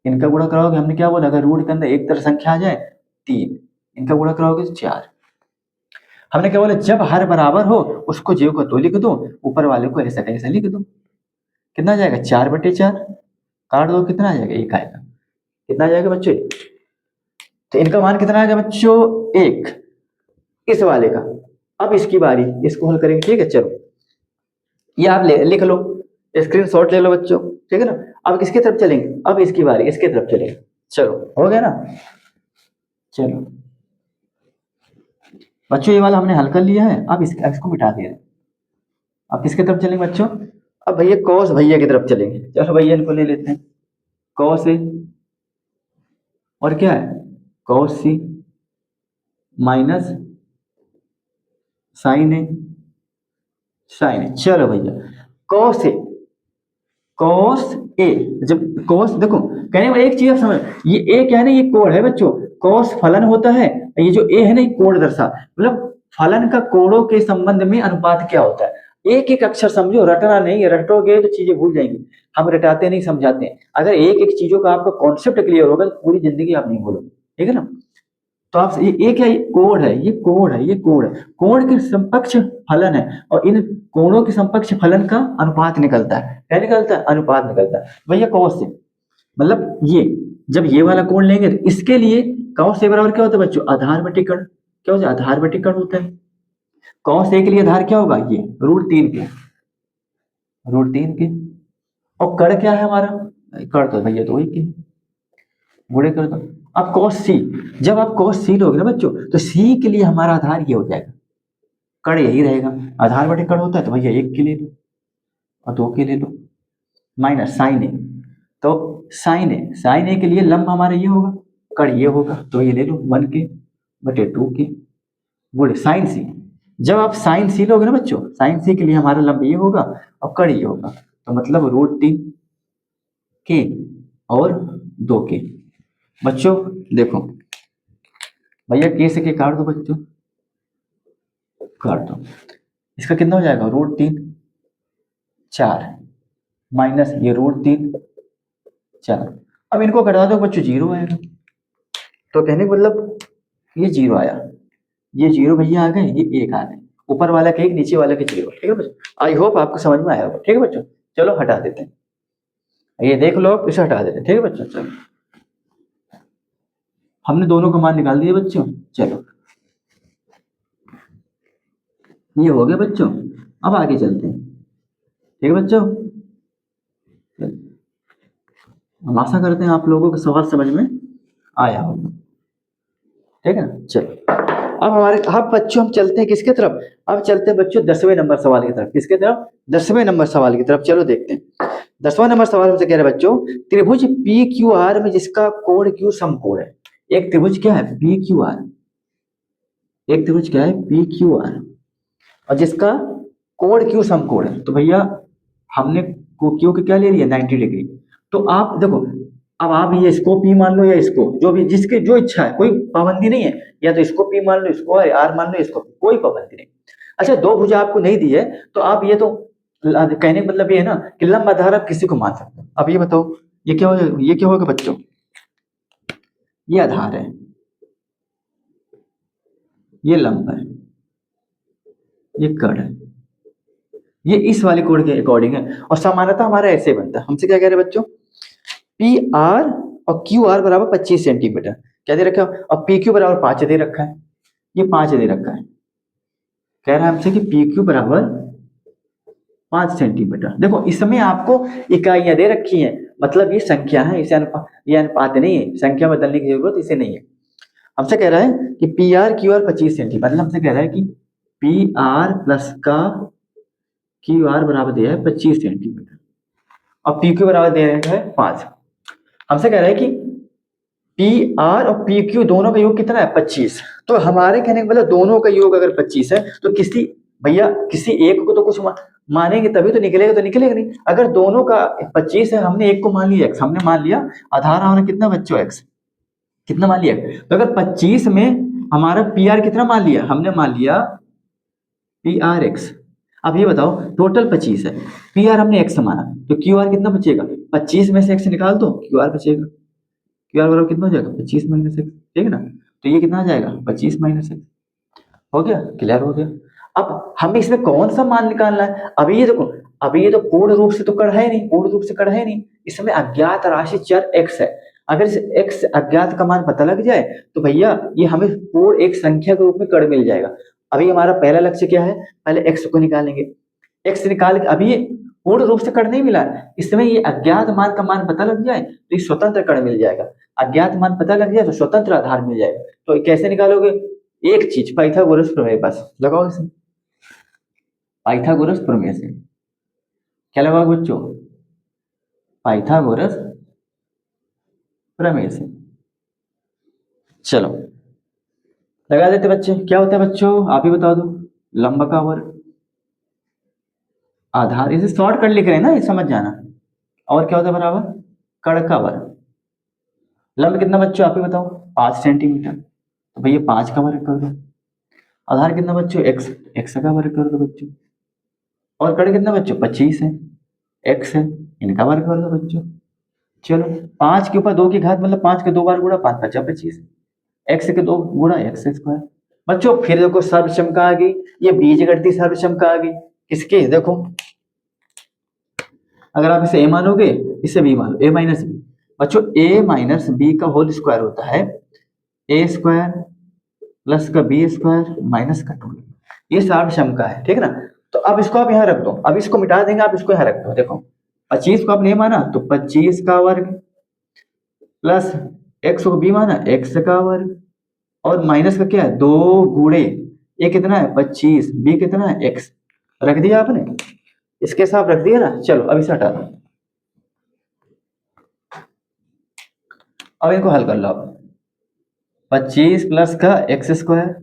इनका गुणा कराओगे, हमने क्या बोला, अगर रूट के अंदर एक तरह संख्या आ जाए 3, इनका गुणा कराओगे 4। हमने क्या बोला, जब हर बराबर हो उसको जीव को 2 लिख दो, ऊपर वाले को ऐसा कैसा लिख दो। कितना आ जाएगा, 4/4, काट दो, कितना आ जाएगा, 1 आएगा। कितना आ जाएगा बच्चों, तो इनका मान कितना आएगा बच्चों, 1, इस वाले का। अब इसकी बारी, इसको हल करेंगे, ठीक है। चलो ये आप लिख लो, स्क्रीनशॉट ले लो बच्चों, ठीक है ना। अब किसकी तरफ चलेंगे, अब इसकी बारी, इसकी तरफ चलेंगे। चलो हो गया ना, चलो बच्चों ये वाला हमने हल कर लिया है, अब इसको मिटा दिया। अब किसकी तरफ चलेंगे बच्चों, अब भैया कॉस भैया की तरफ चलेंगे। चलो भैया इनको ले लेते हैं, कॉस ए और क्या है, कॉस सी माइनस साइन ए, साइन ए। चलो भैया कॉस ए, कॉस ए, जब कॉस देखो कहने वाला एक चीज आप समझ, ये ए क्या है ना, ये कोण है बच्चों, कॉस फलन होता है, ये जो ए है ना ये कोण दर्शा, मतलब फलन का कोणों के संबंध में अनुपात क्या होता है। एक एक अक्षर समझो, रटना नहीं, रटोगे तो चीजें भूल जाएंगी। हम रटाते नहीं, समझाते हैं। अगर एक एक चीजों का आपका कॉन्सेप्ट क्लियर होगा तो पूरी जिंदगी आप नहीं भूलोगे, ठीक है ना। तो आप ये क्या, ये कोण है, ये कोण है, ये कोण है, कोण के समकक्ष फलन है, और इन कोणों के समकक्ष फलन का अनुपात निकलता है। क्या निकलता है, अनुपात निकलता है भैया कॉस से। मतलब ये जब ये वाला कोण लेंगे तो इसके लिए कॉस से बराबर क्या होता है बच्चों, आधार बटे कण। क्या होता है, आधार बटे कण होता है। कॉस ए के लिए आधार क्या होगा, ये √3 के, √3 के, और कण क्या है हमारा, कण तो भैया 2 ही के, गुणे कर दो। अब cos c, जब आप cos c लोगे ना बच्चों, तो c के लिए हमारा आधार ये हो जाएगा, कण यही रहेगा, आधार बटे कण होता है, तो भैया 1 के ले लो और 2 के ले लो, माइनस साइन ए, तो साइन ए के लिए लंब हमारा ये होगा, कण ये होगा, तो ये ले लो 1 के बटे 2 के, गुणे साइन सी। जब आप साइन सी लोगे ना बच्चों, साइन सी के लिए हमारा लंब ये होगा और कण ये होगा, तो मतलब √3 के और 2 के। बच्चों देखो भैया के से के काट दो बच्चों, काट दो, इसका कितना हो जाएगा, √3 4 माइनस ये √3 4। अब इनको घटा दो बच्चों, 0 आएगा। तो कहने का मतलब ये 0 आया, ये 0 भैया आ गए, ये 1 आ गए, ऊपर वाला के 1, नीचे वाला के 0, ठीक है बच्चों। आई होप आपको समझ में आया होगा, ठीक है बच्चों। चलो हटा देते हैं, ये देख लो, इसे हटा देते हैं, ठीक है बच्चों। चलो हमने दोनों का मान निकाल दिए बच्चों। चलो ये हो गया बच्चों, अब आगे चलते हैं, ठीक है बच्चों। हम आशा करते हैं आप लोगों को सवाल समझ में आया होगा, ठीक है ना। चलो अब बच्चों हम चलते हैं किसके तरफ, अब चलते हैं बच्चों 10वें नंबर सवाल की तरफ। किसके तरफ, 10वें नंबर सवाल की तरफ। चलो देखते हैं 10वां नंबर सवाल हमसे कह रहे हैं बच्चों, त्रिभुज पी क्यू आर में जिसका कोण क्यू समकोण है। एक त्रिभुज क्या है, पी क्यू आर, एक त्रिभुज क्या है, पी क्यू आर, और जिसका कोण क्यू समकोण है। तो भैया हमने क्यू के क्या ले लिया, 90 डिग्री। तो आप देखो, अब आप ये इसको पी मान लो या इसको, जो भी जिसके जो इच्छा है, कोई पाबंदी नहीं है, या तो इसको पी मान लो, इसको आर मान लो, इसको, कोई पाबंदी नहीं। अच्छा, दो भुजा आपको नहीं दी है, तो आप ये तो कहने का मतलब ये है ना कि लंब आधार आप किसी को मान सकते हो। अब ये बताओ ये क्या होगा, ये क्या होगा बच्चों, ये आधार है, ये लंब है, ये कण है, ये इस वाले कोण के अकॉर्डिंग है। और सामान्यतः हमारा ऐसे बनता है। हमसे क्या कह रहे हैं बच्चों, पी आर और क्यू आर बराबर 25 सेंटीमीटर क्या दे रखा है, और पी क्यू बराबर 5 दे रखा है, ये 5 दे रखा है। कह रहा है हमसे कि पी क्यू बराबर 5 सेंटीमीटर। देखो इसमें आपको इकाइयां दे रखी हैं, मतलब ये संख्या है, ये अनुपात नहीं है, संख्या बदलने की जरूरत इसे नहीं है। हमसे कह रहा है कि P R Q R 25 centimetre, मतलब हमसे कह रहा है कि पी आर प्लस का क्यू आर बराबर दिया है 25 सेंटीमीटर और पी क्यू बराबर दे रखा है 5। हमसे कह रहा है कि पी आर और पी क्यू दोनों का योग कितना है 25। तो हमारे कहने का मतलब दोनों का योग अगर 25 है तो किसी एक को तो कुछ मानेंगे तभी तो निकलेगा नहीं। अगर दोनों का 25 है, हमने एक को मान लिया x, हमने मान लिया आधार हमने कितना बच्चों x, कितना मान लिया। तो अगर 25 में हमारा पी आर कितना मान लिया, हमने मान लिया पी आर एक्स। अब ये बताओ टोटल 25 है, पी आर हमने एक्स माना, तो क्यू आर कितना बचेगा, 25 में से एक्स निकाल दो, क्यू आर बचेगा। क्यू आर बराबर कितना हो जाएगा 25 माइनस एक्स, ठीक है ना। तो ये कितना आ जाएगा 25 माइनस एक्स। हो गया, क्लियर हो गया। अब हमें इसमें कौन सा मान निकालना है, अभी ये देखो, अभी ये तो पूर्ण रूप से तो कड़ है नहीं, पूर्ण रूप से कड़ है नहीं, इसमें अज्ञात राशि चर x है। अगर इस x अज्ञात का मान पता लग जाए तो भैया ये हमें पूर्ण एक संख्या के रूप में कड़ मिल जाएगा। अभी हमारा पहला लक्ष्य क्या है, पहले x को निकालेंगे, x निकाल के, अभी ये पूर्ण रूप से कड़ नहीं मिला है, इसमें ये अज्ञात मान का मान पता लग जाए तो ये स्वतंत्र कड़ मिल जाएगा। अज्ञात मान पता लग जाए तो स्वतंत्र आधार मिल जाएगा। तो कैसे निकालोगे, एक चीज पाइथागोरस प्रमेय, बस लगाओ इसे, पाइथागोरस प्रमेय से। क्या लगाओ बच्चों, पाइथागोरस प्रमेय से। चलो लगा देते बच्चे। क्या होता है बच्चों, आप ही बता दो। लंब का वर्ग आधार, इसे शॉर्ट कट लिख रहे हैं ना, ये समझ जाना। और क्या होता है बराबर कड़ का वर्ग। लंब कितना बच्चों आप ही बताओ, 5 सेंटीमीटर, तो भैया 5 का वर्ग कर दो। आधार कितना बच्चों x, x का वर्ग कर दो बच्चों। और कड़ कितना बच्चों 25 है, x है, इनका वर्ग कर दो बच्चों। चलो 5 के ऊपर 2 की घात, मतलब 5 के 2 बार गुणा, 5 5 25, x के 2 गुणा x स्क्वायर। बच्चों फिर देखो सर्वक्षमता आ गई, ये बीजगणितीय सर्वक्षमता आ गई। किसके, देखो अगर आप इसे a मानोगे, इसे b मानो, a माइनस बी। बच्चों a माइनस बी का होल स्क्वायर होता है a स्क्वायर प्लस का b स्क्वायर माइनस का 2। ये सर्वक्षमता है, ठीक है ना। तो अब इसको आप यहाँ रख दो, अब इसको मिटा देंगे, आप इसको यहाँ रख दो। देखो 25 को आपने a माना तो 25 का वर्ग प्लस x को b माना x का वर्ग, और माइनस का क्या है 2 गुणे, ये कितना है 25, b कितना है x, रख दिया आपने, इसके साथ रख दिया ना। चलो अब इसे हटा दो, अब इनको हल कर लो। 25 प्लस का एक्स स्क्वायर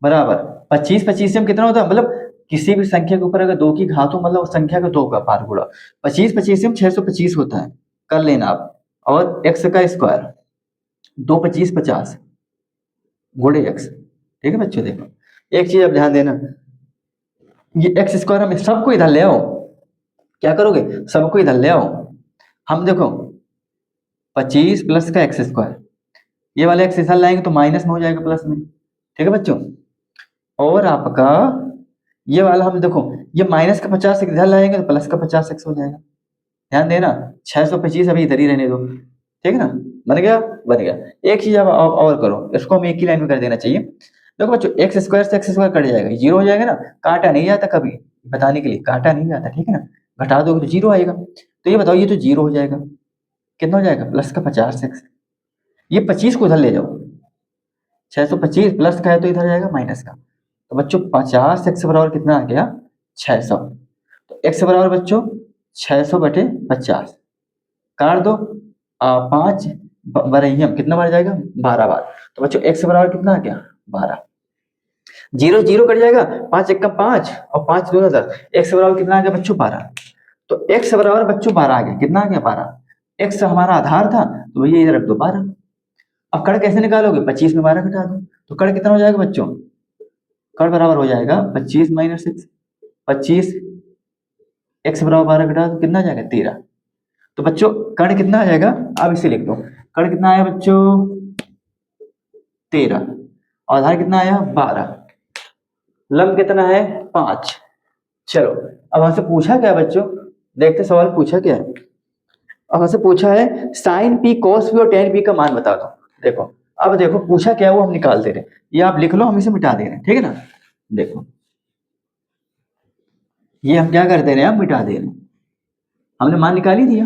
बराबर 25 से हम कितना होता है, मतलब किसी भी संख्या के ऊपर अगर 2 की घात हो, मतलब उस संख्या का 2 का पार गुणा, 25 से हम 625 होता है, कर लेना आप। और x का स्क्वायर 2 25 50 गुणे x, ठीक है बच्चों। देखो एक चीज आप ध्यान देना, ये एक्स स्क्वायर हम सबको इधर ले आओ, क्या करोगे सबको इधर ले आओ। हम देखो 25 प्लस का एक्स स्क्वायर, ये वाले एक्स इधर लाएंगे तो माइनस में हो जाएगा प्लस में, ठीक है बच्चों। और आपका ये वाला हम देखो, ये माइनस का 50 इधर लाएंगे तो प्लस का 50 एक्स हो जाएगा। ध्यान देना 625 अभी इधर ही रहने दो, ठीक है ना। बन गया, बन गया। एक चीज आप और करो, इसको हम एक ही लाइन में कर देना चाहिए। देखो बच्चों एक्स स्क्वायर से एक्स स्क्वायर कट जाएगा, जीरो हो जाएगा ना, काटा नहीं जाता कभी, बताने के लिए काटा नहीं जाता, ठीक है ना। घटा दोगे तो जीरो आएगा। तो ये बताओ, ये तो जीरो हो जाएगा, कितना हो जाएगा प्लस का 50 एक्स। ये 25 को उधर ले जाओ, 625 प्लस का है तो इधर जाएगा माइनस का। तो बच्चों 50 एक्स बराबर कितना आ गया 600। तो एक्स बराबर बच्चों 600 बटे 50, काट दो 5 बरहियम कितना बार जाएगा 12 बार। तो बच्चों एक्स बराबर कितना आ गया 12, जीरो जीरो कट जाएगा, 5 एक 5 और 5 2 10, एक्स बराबर कितना आ गया बच्चों 12। तो एक्स बराबर बच्चों 12 आ गया, कितना आ गया 12। एक्स हमारा आधार था तो भैया ये रख दो 12। अब कड़ कैसे निकालोगे, 25 में 12 घटा दो, तो कड़ कितना हो जाएगा बच्चों, कड़ बराबर हो जाएगा 25 माइनस एक्स। 25 एक्स बराबर 12 घटा दो, कितना आ जाएगा 13। तो बच्चों कड़ कितना आ जाएगा, अब इसे लिख दो, कड़ कितना आया बच्चों 13, और आधार कितना आया 12, लंब कितना है 5। चलो अब हमसे पूछा क्या बच्चों, देखते सवाल पूछा क्या है। अब हमसे पूछा है साइन पी कॉस पी और टेन पी का मान बता दो। देखो अब देखो पूछा क्या वो हम निकाल दे रहे हैं, ये आप लिख लो, हम इसे मिटा दे रहे हैं, ठीक है ना। देखो ये हम क्या कर दे रहे हैं, हम मिटा दे रहे हैं, हमने मान निकाल ही दिया।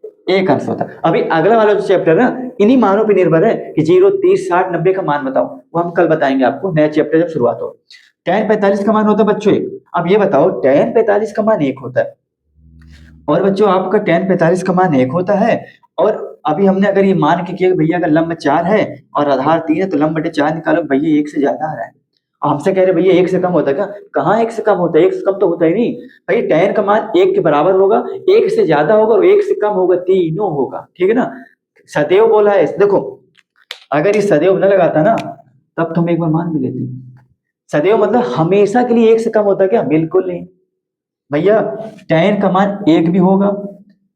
एक अंश होता है। अभी अगला वाला जो चैप्टर है ना, इन्हीं मानों पे निर्भर है कि 0, 30, 60, 90 का मान बताओ। वो हम कल बताएंगे आपको, नया चैप्टर जब शुरुआत हो। tan 45 का मान होता है बच्चों 1। अब ये बताओ tan 45 का मान 1 होता है, और बच्चों आपका tan 45 का मान 1 होता है, और अभी हमने अगर ये मान के किया भैया अगर लंब 4 है और आधार 3 है तो लंब बटे 4 निकालो, भैया 1 से ज्यादा आ रहा है। और हमसे कह रहे भैया 1 से कम होता है क्या? कहाँ 1 से कम होता है, 1 से कम तो होता ही नहीं भाई। tan का मान 1 के बराबर होगा, 1 से ज्यादा होगा और 1 से कम होगा, तीनों होगा, ठीक है ना। सदैव बोला है, देखो अगर ये सदैव न लगाता ना तब तुम एक बार मान भी लेते। सदैव मतलब हमेशा के लिए 1 से कम होता है क्या? बिल्कुल नहीं भैया। tan का मान 1 भी होगा,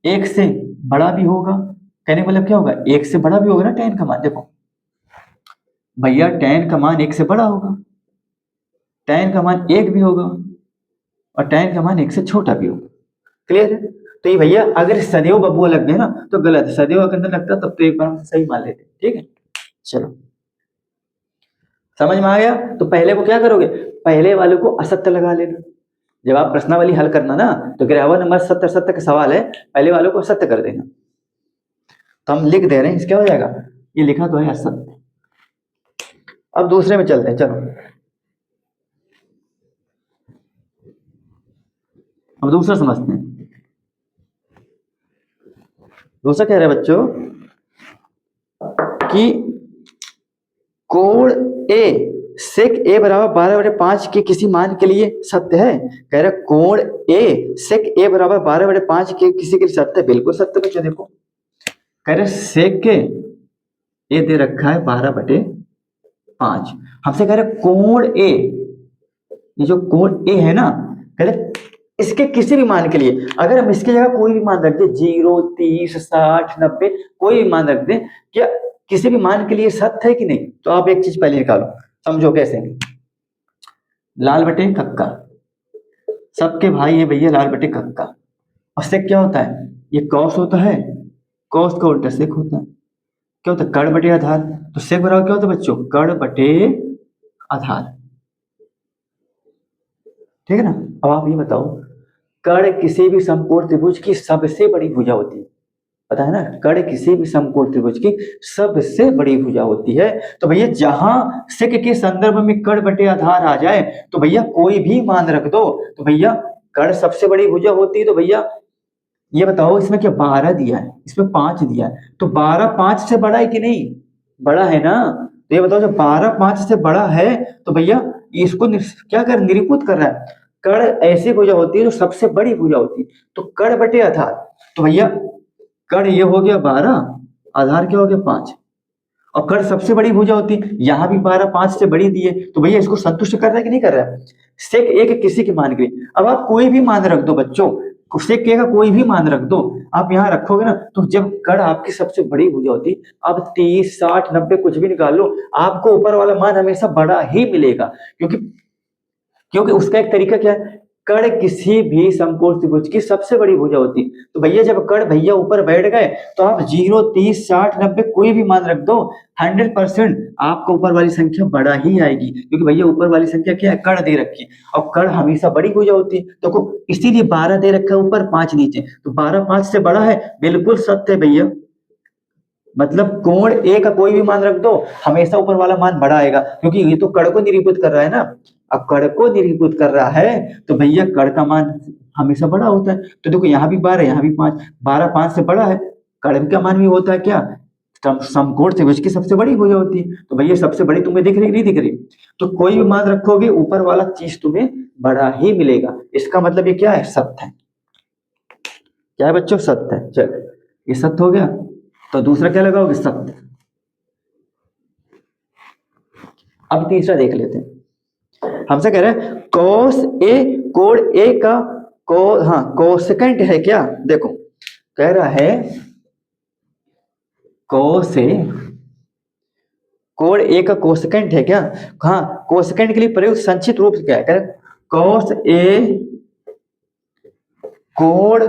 1 से बड़ा भी होगा। कहने का मतलब क्या होगा? 1 से बड़ा भी होगा ना tan का मान। देखो भैया tan का मान 1 से बड़ा होगा, tan का मान 1 भी होगा, और tan का मान 1 से छोटा भी होगा। क्लियर है? तो ये भैया अगर सदैव बबुआ लग गया ना तो गलत है, सदैव अगर न लगता तब तो एक बार हम सही मान लेते। ठीक है, चलो समझ में आ गया। तो पहले को क्या करोगे? पहले वाले को असत्य लगा लेना। जब आप प्रश्नावली हल करना ना तो ग्राहक नंबर 70 70 का सवाल है, पहले वालों को असत्य कर देना। तो हम लिख दे रहे हैं, क्या हो जाएगा? ये लिखा तो है असत्य। अब दूसरे में चलते हैं, चलो अब दूसरा समझते हैं। दूसरा कह रहे हैं बच्चों कि कोण ए सेक ए बराबर 12/5 के किसी मान के लिए सत्य है। कह रहे कोण ए सेक ए बराबर 12/5 के किसी के लिए सत्य है। बिल्कुल सत्य बच्चों। देखो कह रहे सेक के ए दे रखा है 12/5, हमसे कह रहे कोण ए, ये जो कोण ए है ना, कह रहे इसके किसी भी मान के लिए अगर हम इसकी जगह कोई भी मान रख दे, 0, 30, 60, 90 कोई भी मान रख दे, क्या किसी भी मान के लिए सत्य है कि नहीं? तो आप एक चीज पहले निकालो, समझो कैसे। लाल बटे कक्का, सबके भाई है भैया लाल बटे कक्का। और सेक क्या होता है? ये कॉस होता है, कॉस का उल्टा सेक होता है। क्या होता है? कर्ण बटे आधार। तो सेक बराबर क्या होता है बच्चों? कर्ण बटे आधार। ठीक है ना। अब आप ये बताओ, कर्ण किसी भी समकोण त्रिभुज की सबसे बड़ी भुजा होती है, पता है ना। कर्ण किसी भी समकोण त्रिभुज की सबसे बड़ी भुजा होती है। तो भैया जहां सेक के संदर्भ में कर्ण बटे आधार आ जाए तो भैया कोई भी मान रख दो, तो भैया कर्ण सबसे बड़ी भुजा होती है। तो भैया ये बताओ इसमें क्या 12 दिया है, इसमें 5 दिया है, तो 12 5 से बड़ा है कि नहीं? बड़ा है ना। तो ये बताओ जब 12 5 से बड़ा है तो भैया इसको क्या कर निरूपित कर रहा है? कर्ण ऐसी भुजा होती है जो सबसे बड़ी भुजा होती है। तो कर्ण बटे आधार, तो भैया कर्ण ये हो गया 12, आधार क्या हो गया 5, और कर्ण सबसे बड़ी भुजा होती है। यहाँ भी 12 5 से बड़ी दी है, तो भैया इसको संतुष्ट कर रहा है कि नहीं कर रहा है? सेक एक किसी के मान के लिए अब आप कोई भी मान रख दो बच्चों, सेक के का कोई भी मान रख दो, आप यहाँ रखोगे ना तो जब कर्ण आपकी सबसे बड़ी भुजा होती, अब 30 60 90 कुछ भी निकाल लो, आपको ऊपर वाला मान हमेशा बड़ा ही मिलेगा। क्योंकि क्योंकि उसका एक तरीका क्या है? कर्ण किसी भी समकोण त्रिभुज की सबसे बड़ी भुजा होती है। तो भैया जब कर्ण भैया ऊपर बैठ गए तो आप 0 30 60 90 कोई भी मान रख दो, 100% आपको ऊपर वाली संख्या बड़ा ही आएगी। क्योंकि भैया ऊपर वाली संख्या क्या है? कर्ण दे रखी है, और कर्ण हमेशा बड़ी भुजा होती है। तो इसीलिए 12 दे रखा है ऊपर, 5 नीचे, तो 12 5 से बड़ा है। बिल्कुल सत्य है भैया। मतलब कोण ए का कोई भी मान रख दो, हमेशा ऊपर वाला मान बड़ा आएगा, क्योंकि ये तो कर्ण को निरूपित कर रहा है ना। अब कर्ण को निरूपित कर रहा है तो भैया कर्ण का मान हमेशा बड़ा होता है। तो देखो यहाँ भी 12 यहाँ भी 5, 12 5 से बड़ा है। कर्ण का मान भी होता है क्या? समकोण त्रिभुज की सबसे बड़ी भुजा होती है। तो भैया सबसे बड़ी तुम्हें दिख रही नहीं दिख रही? तो कोई भी मान रखोगे ऊपर वाला चीज तुम्हें बड़ा ही मिलेगा। इसका मतलब ये क्या है? सत्य है। क्या है बच्चों? सत्य है। चलो ये सत्य हो गया, तो दूसरा क्या लगाओगे? सत्य। अब तीसरा देख लेते हैं। हमसे कह रहे हैं कॉस ए कोण ए का हाँ कोसेकेंट है क्या? देखो कह रहा है कॉस ए कोण ए का कोसेकेंट है क्या? हाँ कोसेकेंट के लिए प्रयुक्त संक्षिप्त रूप क्या है? कह रहे कॉस ए कोण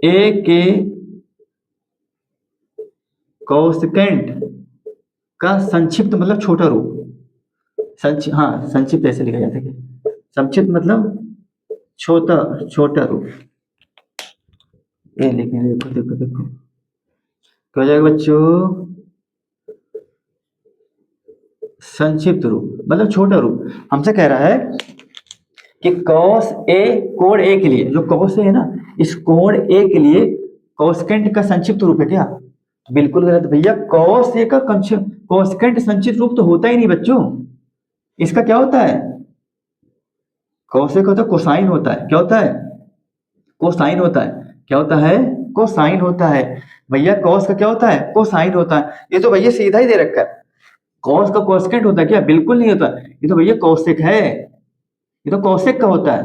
ए के कोसेकेंट का संक्षिप्त मतलब छोटा रूप। हाँ संक्षिप्त ऐसे लिखा जाता है, संक्षिप्त मतलब छोटा छोटा रूप। ये लिखें, देखो देखो देखो क्या हो जाएगा बच्चों, संक्षिप्त रूप मतलब छोटा रूप। हमसे कह रहा है कि कॉस ए कोण ए के लिए, जो कॉस ए है ना, इस कोण ए के लिए कॉसेकेंट का संक्षिप्त रूप है क्या? बिल्कुल गलत भैया, कॉस ए का कॉसेकेंट संक्षिप्त रूप तो होता ही नहीं बच्चों। इसका क्या होता है? कॉस ए का होता है कोसाइन होता है। क्या होता है? कोसाइन होता है। क्या होता है? कोसाइन होता है। भैया कॉस का क्या होता है? कोसाइन होता है। ये तो भैया सीधा ही दे रखा है। कॉस का कॉसेकेंट होता है क्या? बिल्कुल नहीं होता। ये तो भैया कॉसेक है, ये तो कौशिक का होता है।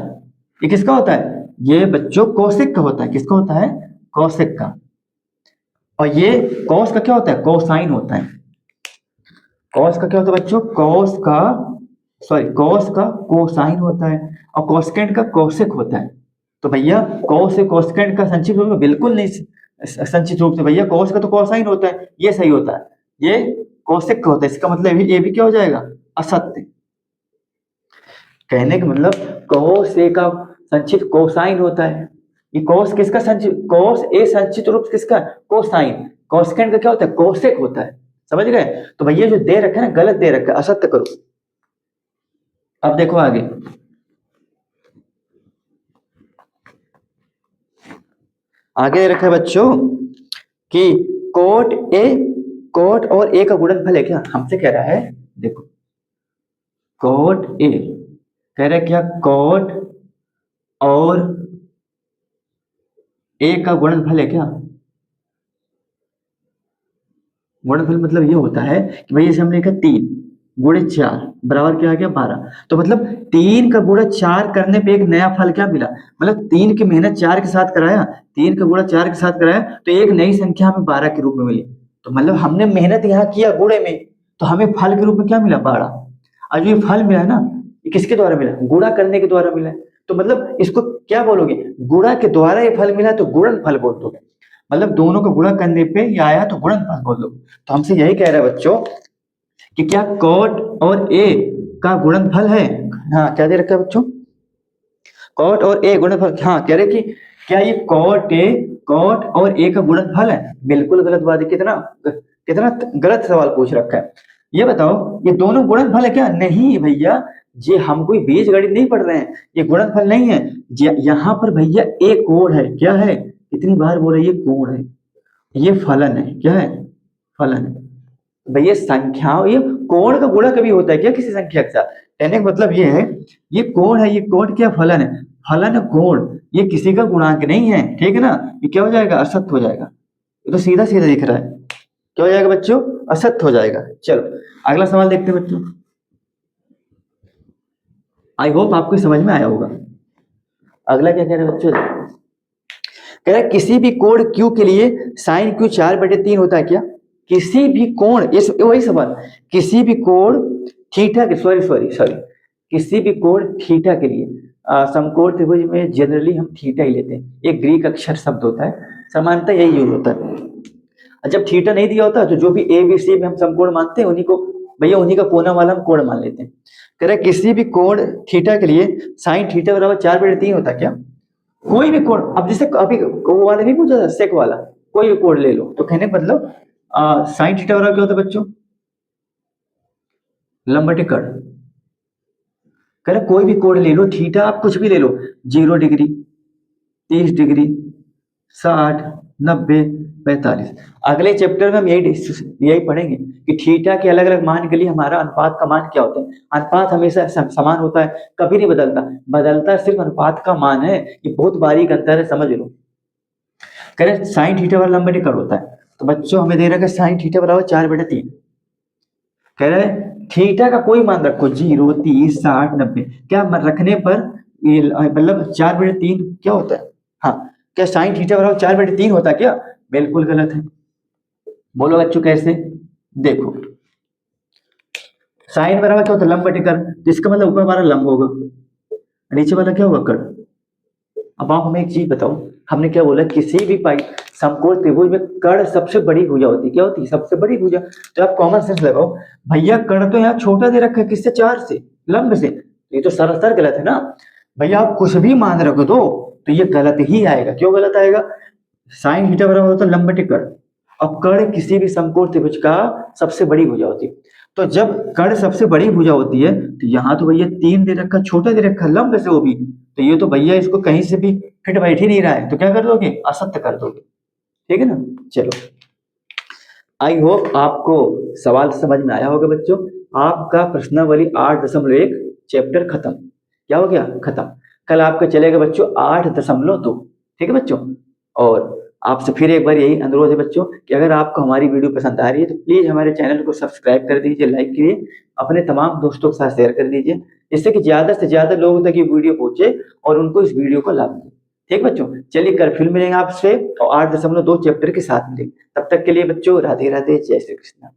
ये किसका होता है? ये बच्चों कौशिक का होता है। किसका होता है? कौशिक का। और ये कॉस का क्या होता है? कोसाइन होता है। कॉस का क्या होता है बच्चों? कॉस का कोसाइन होता है, और कॉसेकेंट का कौशिक होता है। तो भैया कॉस से कॉसेकेंट का संक्षिप्त रूप में बिल्कुल नहीं, संक्षिप्त रूप से भैया कॉस का तो कोसाइन होता है, ये सही होता है। ये कौशिक का होता है, इसका मतलब ये भी क्या हो जाएगा? असत्य। कहने का मतलब कॉस ए का संक्षिप्त कोसाइन होता है। ये कॉस किसका संक्षिप्त, कॉस ए संक्षिप्त रूप किसका? कोसाइन। कॉसेकेंट का क्या होता है? कोसेक होता है। समझ गए? तो भैया जो दे रखा है ना, गलत दे रखा है, असत्य करो। अब देखो आगे, आगे दे रखा है बच्चों कि कोट और ए का गुणनफल है क्या? हमसे कह रहा है, देखो कोट ए कह रहा है क्या? कोट और ए का गुणनफल है क्या? गुणनफल मतलब ये होता है कि भाई जैसे हमने लिखा 3 गुणे 4 बराबर क्या आ गया? 12। तो मतलब 3 का गुणा 4 करने पे एक नया फल क्या मिला? मतलब 3 की मेहनत 4 के साथ कराया, 3 का गुणा 4 के साथ कराया, तो एक नई संख्या हमें 12 के रूप में मिली। तो मतलब हमने मेहनत यहाँ किया गुणे में, तो हमें फल के रूप में क्या मिला? 12। और जो ये फल मिला है ना, ये किसके द्वारा मिला? गुणा करने के द्वारा मिला है। तो मतलब इसको क्या बोलोगे? गुणा के द्वारा ये फल मिला तो गुणन फल बोल दोगे। मतलब दोनों को गुणा करने पे ये आया तो गुणनफल बोल दो। तो हमसे यही कह रहा है बच्चों कि क्या कॉट और ए का गुणनफल है? हाँ, क्या दे रखा है बच्चों? कॉट और ए गुणनफल। हाँ, कह रहे कि क्या ये कॉट और ए का गुणनफल है? बिल्कुल गलत बात है। कितना कितना गलत सवाल पूछ रखा है। ये बताओ ये दोनों गुणनफल है क्या? नहीं भैया, ये हम कोई बीज गणित नहीं पढ़ रहे हैं, ये गुणनफल नहीं है। यहाँ पर भैया ए कोण है। क्या है? कितनी बार बोले? ये कोण है, ये फलन है। क्या है? फलन है। भैया संख्याओं, ये कोण का गुणा कभी होता है क्या किसी संख्या के साथ? कहने का मतलब ये है, ये कोण है, ये कोण क्या? फलन है। फलन कोण, ये किसी का गुणांक नहीं है। ठीक है ना? ये क्या हो जाएगा? असत्य हो जाएगा। ये तो सीधा सीधा दिख रहा है। क्या हो जाएगा बच्चों? असत्य हो जाएगा। चलो अगला सवाल देखते हैं बच्चों। आई होप आपको समझ में आया होगा। अगला क्या कह रहे हैं बच्चों? कह रहा है किसी भी कोण क्यू के लिए साइन क्यू 4/3 होता है क्या? किसी भी कोण, ये वही सवाल, किसी भी कोण थीटा के, सॉरी किसी भी कोण थीटा के लिए, समकोण त्रिभुज में जनरली हम थीटा ही लेते हैं। एक ग्रीक अक्षर शब्द होता है, सामान्यतः यही यूज होता है। और जब थीटा नहीं दिया होता तो जो भी ए बी सी में हम समकोण मानते हैं, उन्हीं को भैया उन्हीं का कोना वाला हम कोण मान लेते हैं। कह रहा है किसी भी कोण थीटा के लिए साइन थीटा बराबर 4/3 होता है क्या? कोई भी कोण, अब जैसे अभी वो वाला नहीं पूछा था, सेक वाला, कोई भी कोण ले लो। तो कहने का मतलब साइन थीटा बराबर क्या होता है बच्चों? लंबटी कर्ण। कह रहे कोई भी कोण ले लो, थीटा आप कुछ भी ले लो, 0 डिग्री, 30 डिग्री, 60, 90, 45। अगले चैप्टर में हम यही पढ़ेंगे कि थीटा के अलग अलग मान के लिए हमारा अनुपात का मान क्या होता है। अनुपात हमेशा समान होता है, कभी नहीं बदलता। बदलता सिर्फ अनुपात का मान है। ये बहुत बारीक अंतर है, समझ लो। कह रहे साइन थीटा बराबर लंबटी कर्ण होता है। तो बच्चों हमें दे रखा है साइन थीटा बराबर 4/3। कह रहे थीटा का कोई मान रखो, 0, 30, 60, 90, क्या रखने पर ये मतलब 4/3 क्या होता है? हाँ, क्या साइन थीटा बराबर 4/3 होता है क्या? बिल्कुल गलत है। बोलो बच्चों कैसे? देखो साइन बराबर क्या होता है? लंब बटे कर्ण। तो इसका मतलब ऊपर वाला लंब होगा, नीचे वाला क्या होगा? कर्ण। अब आप हमें एक चीज बताओ, हमने क्या बोला? किसी भी पाई समकोण त्रिभुज में कर्ण सबसे बड़ी भुजा होती है। क्या होती है? सबसे बड़ी भुजा। तो आप कॉमन सेंस लगाओ, भैया कर्ण तो यहाँ छोटा दे रखा है, किससे? 4 से, लंब से। ये तो सरासर गलत है ना। भैया आप कुछ भी मान रख दो तो ये गलत ही आएगा। क्यों गलत आएगा? साइन थीटा बराबर होता है लंबटी कर्ण, और कर्ण किसी भी समकोण त्रिभुज का सबसे बड़ी भुजा होती है। तो जब कर्ण सबसे बड़ी भुजा होती है तो यहाँ तो भैया 3 दे रखा, छोटा दे रखा लंब से वो भी, तो ये तो भैया इसको कहीं से भी फिट बैठ ही नहीं रहा है, तो क्या कर दोगे, असत्य कर दोगे। ठीक है ना। चलो, आई होप आपको सवाल समझ में आया होगा बच्चों। आपका प्रश्नावली 8.1 चैप्टर खत्म। क्या हो गया, खत्म। कल आपका चलेगा बच्चों 8.2। ठीक है बच्चों। और आपसे फिर एक बार यही अनुरोध है बच्चों कि अगर आपको हमारी वीडियो पसंद आ रही है तो प्लीज हमारे चैनल को सब्सक्राइब कर दीजिए, लाइक कीजिए, अपने तमाम दोस्तों के साथ शेयर कर दीजिए, जिससे कि ज्यादा से ज्यादा लोगों तक ये वीडियो पहुंचे और उनको इस वीडियो को लाभ मिले। ठीक बच्चों, चलिए कल फिर मिलेंगे आपसे और 8.2 चैप्टर के साथ मिलेंगे। तब तक के लिए बच्चों राधे राधे, जय श्री कृष्ण।